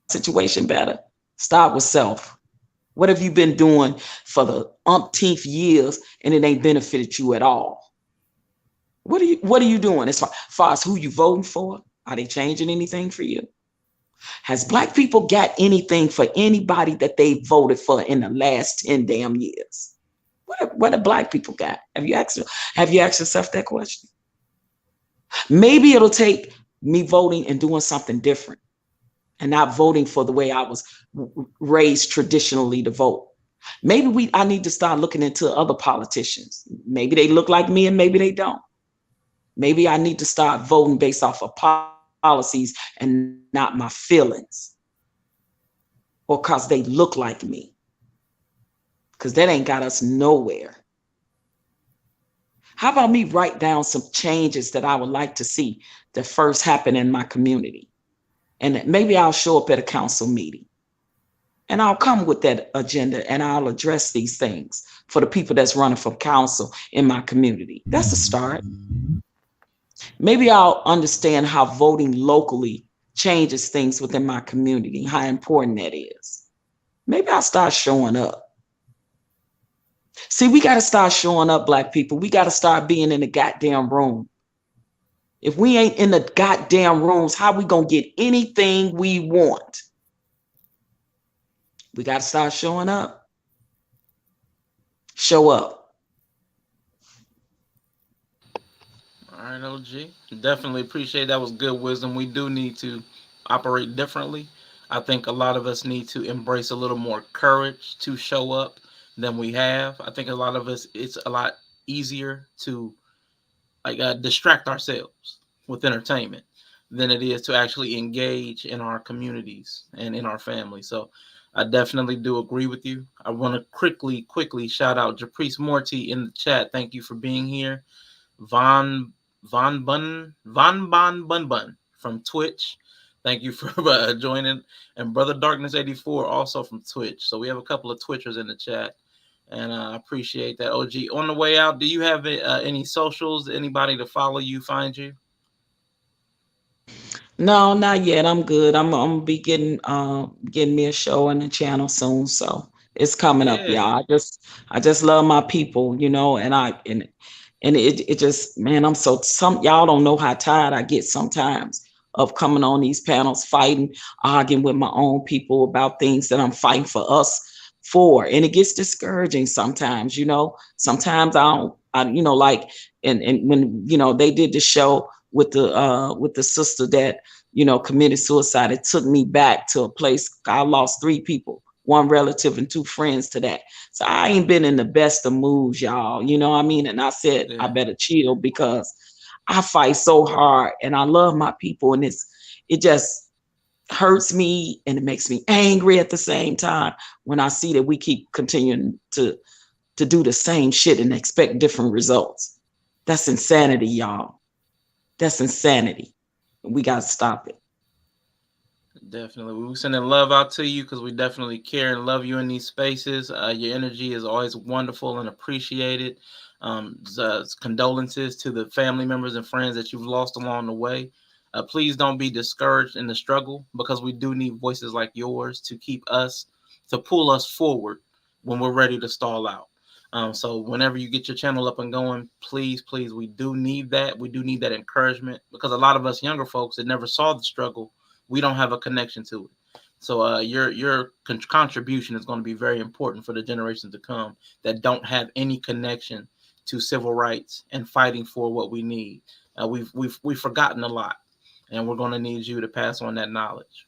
situation better? Start with self. What have you been doing for the umpteenth years and it ain't benefited you at all? What are you doing as far as who you voting for? Are they changing anything for you? Has Black people got anything for anybody that they voted for in the last 10 damn years? What have Black people got? Have you asked yourself that question? Maybe it'll take me voting and doing something different and not voting for the way I was raised traditionally to vote. Maybe I need to start looking into other politicians. Maybe they look like me and maybe they don't. Maybe I need to start voting based off of policies and not my feelings, or because they look like me, because that ain't got us nowhere. How about me write down some changes that I would like to see that first happen in my community? And maybe I'll show up at a council meeting and I'll come with that agenda and I'll address these things for the people that's running for council in my community. That's a start. Maybe I'll understand how voting locally changes things within my community, how important that is. Maybe I'll start showing up. See, we got to start showing up, Black people. We got to start being in the goddamn room. If we ain't in the goddamn rooms, how we going to get anything we want? We got to start showing up. Show up. All right, OG. Definitely appreciate that. Was good wisdom. We do need to operate differently. I think a lot of us need to embrace a little more courage to show up than we have. I think a lot of us, it's a lot easier to distract ourselves with entertainment than it is to actually engage in our communities and in our families. So I definitely do agree with you. I want to quickly shout out Japrice Morty in the chat. Thank you for being here. Von Bun from Twitch. Thank you for joining. And Brother Darkness 84 also from Twitch. So we have a couple of Twitchers in the chat, and I appreciate that. OG, on the way out, do you have any socials? Anybody to follow you, find you? No, not yet. I'm good. I'm gonna be getting me a show on the channel soon. So it's coming up, Yeah. y'all. I just love my people, you know, and it just, man, some y'all don't know how tired I get sometimes of coming on these panels, fighting, arguing with my own people about things that I'm fighting for us for. And it gets discouraging sometimes, you know. Sometimes you know, like and when, you know, they did the show with the sister that, you know, committed suicide, it took me back to a place. I lost 3 people, 1 relative and 2 friends to that. So I ain't been in the best of moods, y'all. You know what I mean? And I said, I better chill because I fight so hard and I love my people, and it just hurts me and it makes me angry at the same time when I see that we keep continuing to do the same shit and expect different results. That's insanity, y'all. That's insanity. We got to stop it. Definitely. We sending love out to you because we definitely care and love you in these spaces. Your energy is always wonderful and appreciated. Condolences to the family members and friends that you've lost along the way. Please don't be discouraged in the struggle, because we do need voices like yours to pull us forward when we're ready to stall out. So whenever you get your channel up and going, please, we do need that. We do need that encouragement, because a lot of us younger folks that never saw the struggle, we don't have a connection to it. So your contribution is going to be very important for the generations to come that don't have any connection to civil rights and fighting for what we need. We've forgotten a lot, and we're going to need you to pass on that knowledge.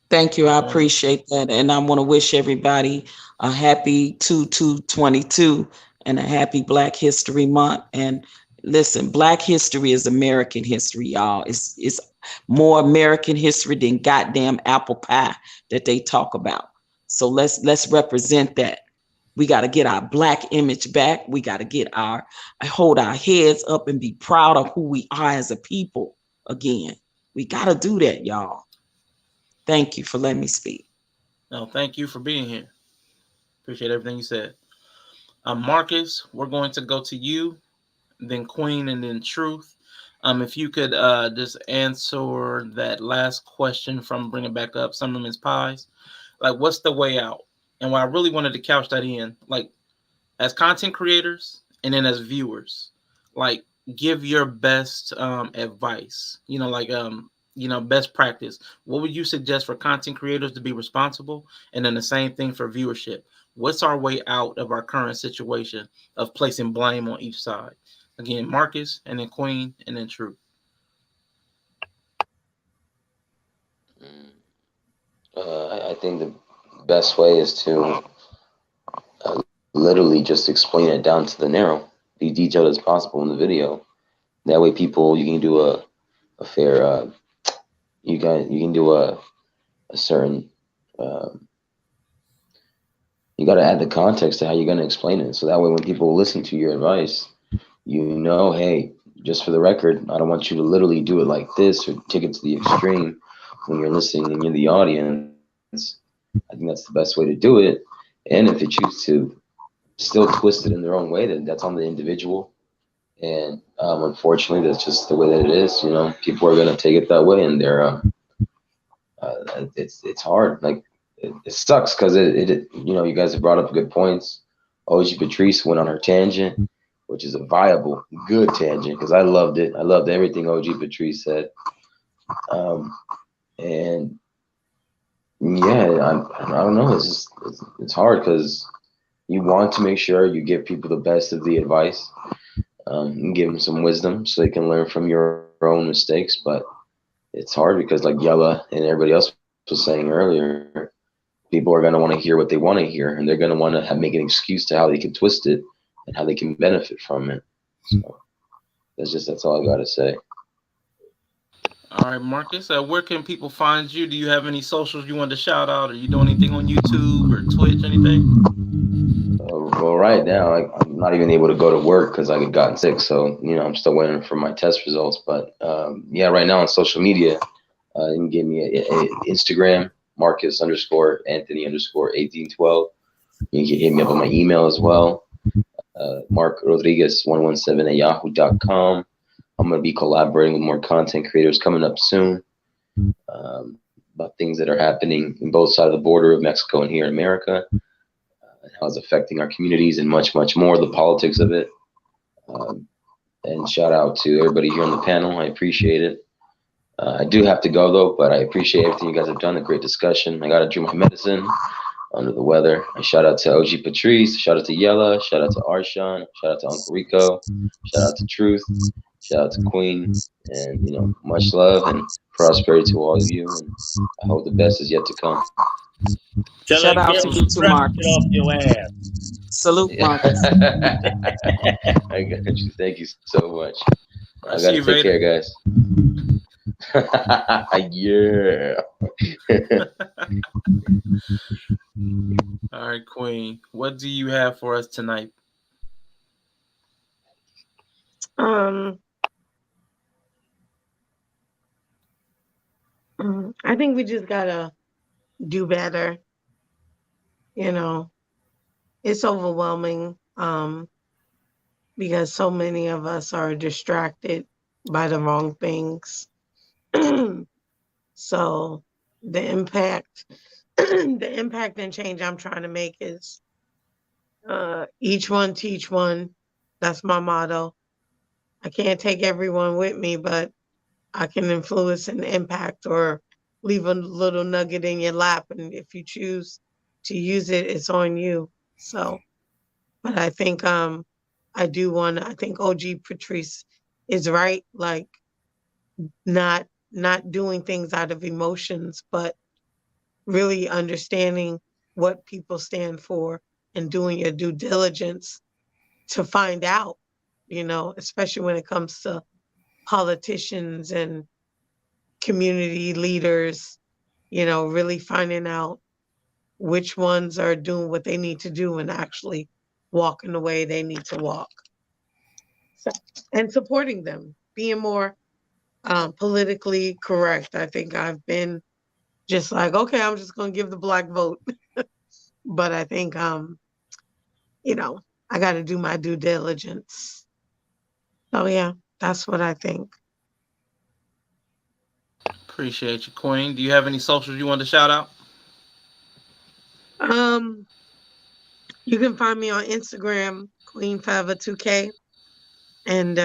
Thank you. I appreciate that. And I want to wish everybody a happy 2/2/22 and a happy Black History Month. And listen, Black history is American history, y'all. It's more American history than goddamn apple pie that they talk about. So let's represent that. We got to get our Black image back. We got to hold our heads up and be proud of who we are as a people again. We got to do that, y'all. Thank you for letting me speak. No, thank you for being here. Appreciate everything you said. Marcus, we're going to go to you, then Queen, and then Truth. If you could just answer that last question from Bring It Back Up, Summerman's Pies. Like, what's the way out? And what I really wanted to couch that in, like, as content creators and then as viewers, like, give your best advice. You know, like, best practice. What would you suggest for content creators to be responsible? And then the same thing for viewership. What's our way out of our current situation of placing blame on each side? Again, Marcus, and then Queen, and then Truth. I think the best way is to literally just explain it down to the narrow, be detailed as possible in the video. That way, you can do a fair, you can do a certain, you got to add the context to how you're going to explain it. So that way, when people listen to your advice, you know, hey, just for the record, I don't want you to literally do it like this or take it to the extreme when you're listening and you're the audience. I think that's the best way to do it. And if they choose to still twist it in their own way, then that's on the individual. And unfortunately, that's just the way that it is. You know, people are gonna take it that way, and it's hard. Like it sucks because it you know, you guys have brought up good points. OG Patrice went on her tangent, which is a viable, good tangent, because I loved it. I loved everything OG Patrice said. And yeah, I don't know. It's hard because you want to make sure you give people the best of the advice, and give them some wisdom so they can learn from your own mistakes. But it's hard because, like Yella and everybody else was saying earlier, people are going to want to hear what they want to hear, and they're going to want to make an excuse to how they can twist it and how they can benefit from it. So that's all I got to say. All right, Marcus. Where can people find you? Do you have any socials you want to shout out? Are you doing anything on YouTube or Twitch? Anything? Well, right now I'm not even able to go to work because I get gotten sick. So I'm still waiting for my test results. But yeah, right now on social media, you can give me a Instagram Marcus_Anthony_1812. You can hit me up on my email as well, Mark Rodriguez 117 at yahoo.com. I'm going to be collaborating with more content creators coming up soon about things that are happening in both sides of the border of Mexico and here in America, how it's affecting our communities and much, much more, the politics of it. And shout out to everybody here on the panel. I appreciate it. I do have to go, though, but I appreciate everything you guys have done, a great discussion. I got to drink my medicine. Under the weather. I shout out to OG Patrice, shout out to Yella, shout out to R'Shaun, shout out to Uncle Rico, shout out to Truth, shout out to Queen, and much love and prosperity to all of you. And I hope the best is yet to come. Shout out to you too, Marcus. Off your ass. Salute, Marcus. I got you. Thank you so much. I gotta take care, guys. Yeah. All right, Queen. What do you have for us tonight? I think we just gotta do better. It's overwhelming because so many of us are distracted by the wrong things. So the impact and change I'm trying to make is each one teach one. That's my motto. I can't take everyone with me, but I can influence and impact or leave a little nugget in your lap. And if you choose to use it, it's on you. So, but I think I think OG Patrice is right. Like not doing things out of emotions, but really understanding what people stand for and doing your due diligence to find out, especially when it comes to politicians and community leaders, really finding out which ones are doing what they need to do and actually walking the way they need to walk. So, and supporting them, being more politically correct. I think I've been just like, okay, I'm just going to give the Black vote. But I think, I got to do my due diligence. So, yeah, that's what I think. Appreciate you, Queen. Do you have any socials you want to shout out? You can find me on Instagram, Queen502K. And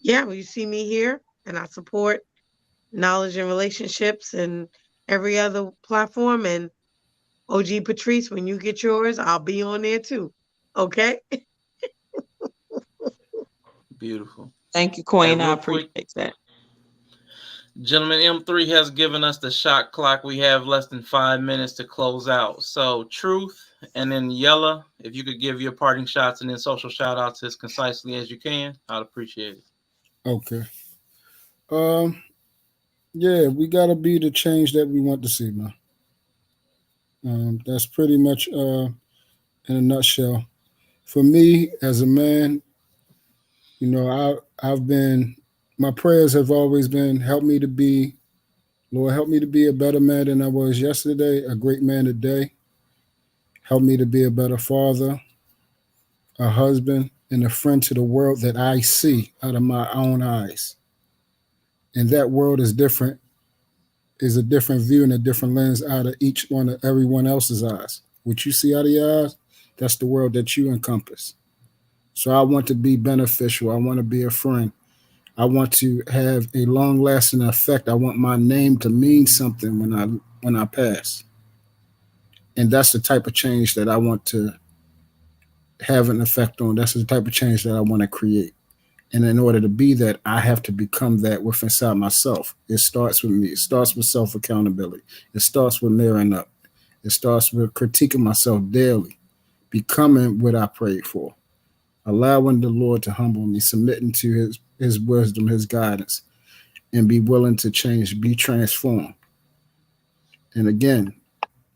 yeah, you see me here, and I support knowledge and relationships and every other platform. And OG Patrice, when you get yours, I'll be on there too. Okay? Beautiful. Thank you, Queen. Hey, I real appreciate quick, that. Gentleman M3 has given us the shot clock. We have less than 5 minutes to close out. So, Truth and then Yella, if you could give your parting shots and then social shout outs as concisely as you can, I'd appreciate it. Okay. Yeah, we gotta be the change that we want to see, man. That's pretty much in a nutshell. For me as a man, I've been, my prayers have always been, Lord, help me to be a better man than I was yesterday, a great man today. Help me to be a better father, a husband, and a friend to the world that I see out of my own eyes. And that world is different, is a different view and a different lens out of everyone else's eyes. What you see out of your eyes, that's the world that you encompass. So I want to be beneficial. I want to be a friend. I want to have a long-lasting effect. I want my name to mean something when I pass. And that's the type of change that I want to have an effect on. That's the type of change that I want to create. And in order to be that, I have to become that within inside myself. It starts with me. It starts with self-accountability. It starts with mirroring up. It starts with critiquing myself daily, becoming what I prayed for, allowing the Lord to humble me, submitting to his wisdom, his guidance, and be willing to change, be transformed. And again,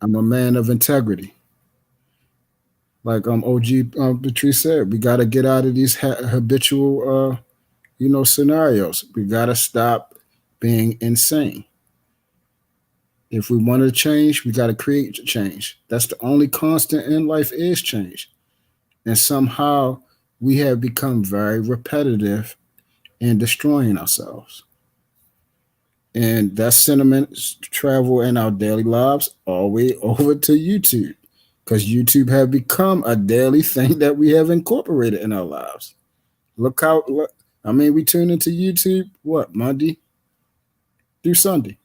I'm a man of integrity. Like OG Patrice said, we got to get out of these habitual, scenarios. We got to stop being insane. If we want to change, we got to create change. That's the only constant in life is change. And somehow we have become very repetitive in destroying ourselves. And that sentiment travel in our daily lives all the way over to YouTube, because YouTube have become a daily thing that we have incorporated in our lives. Look, we tune into YouTube, Monday through Sunday.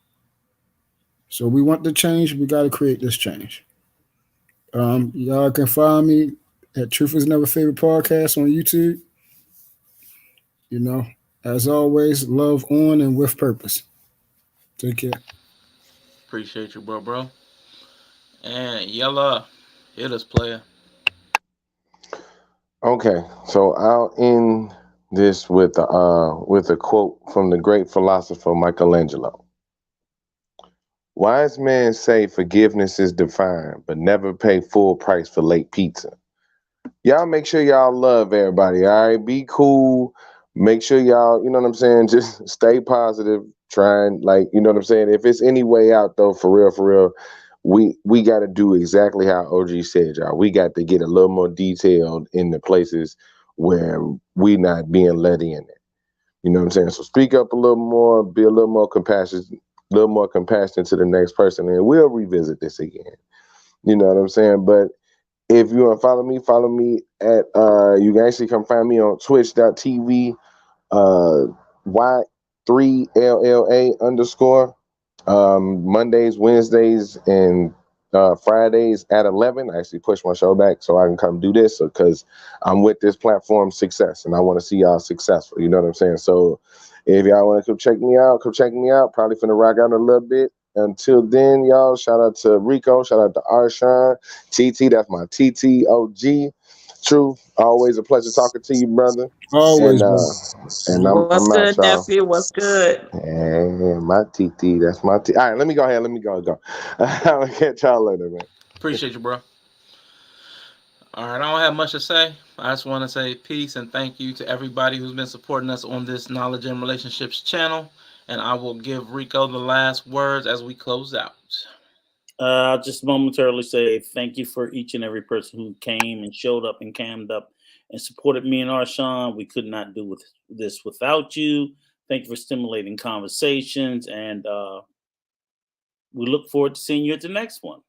So we want to change, we got to create this change. Y'all can find me at Truth Is Never Favorite Podcast on YouTube. As always, love on and with purpose. Take care. Appreciate you, bro. And Yella, hit us, player. Okay, so I'll end this with a quote from the great philosopher Michelangelo. Wise men say forgiveness is divine, but never pay full price for late pizza. Y'all make sure y'all love everybody, all right? Be cool. Make sure y'all, you know what I'm saying? Just stay positive. Try and, you know what I'm saying? If it's any way out, though, for real, we got to do exactly how OG said, y'all. We got to get a little more detailed in the places where we not being let in. You know what I'm saying? So speak up a little more, be a little more compassionate to the next person, and we'll revisit this again. You know what I'm saying? But if you want to follow me at you can actually come find me on twitch.tv Y3LLA_. Mondays, Wednesdays, and Fridays at 11. I actually push my show back so I can come do this because I'm with this platform success and I want to see y'all successful. You know what I'm saying? So if y'all want to come check me out. Probably finna rock out a little bit. Until then, y'all, shout out to Rico, shout out to R'Shaun, TT, that's my TTOG. True, always a pleasure talking to you, brother. Always, and what's I'm good, out, y'all. nephew? What's good? Hey, my TT, that's my T. All right, let me go ahead. I'll catch y'all later, man. Appreciate you, bro. All right, I don't have much to say. I just want to say peace and thank you to everybody who's been supporting us on this Knowledge and Relationships channel. And I will give Rico the last words as we close out. I'll just momentarily say thank you for each and every person who came and showed up and cammed up and supported me and R'Shaun. We could not do this without you. Thank you for stimulating conversations, and we look forward to seeing you at the next one.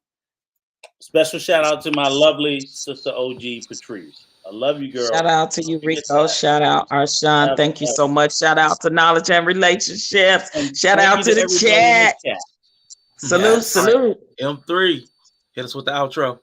Special shout out to my lovely sister OG Patrice. I love you, girl. Shout out to you, Rico. Shout out R'Shaun. Thank you so much. Shout out to Knowledge and Relationships. And shout out to the chat. Salute. M3. Hit us with the outro.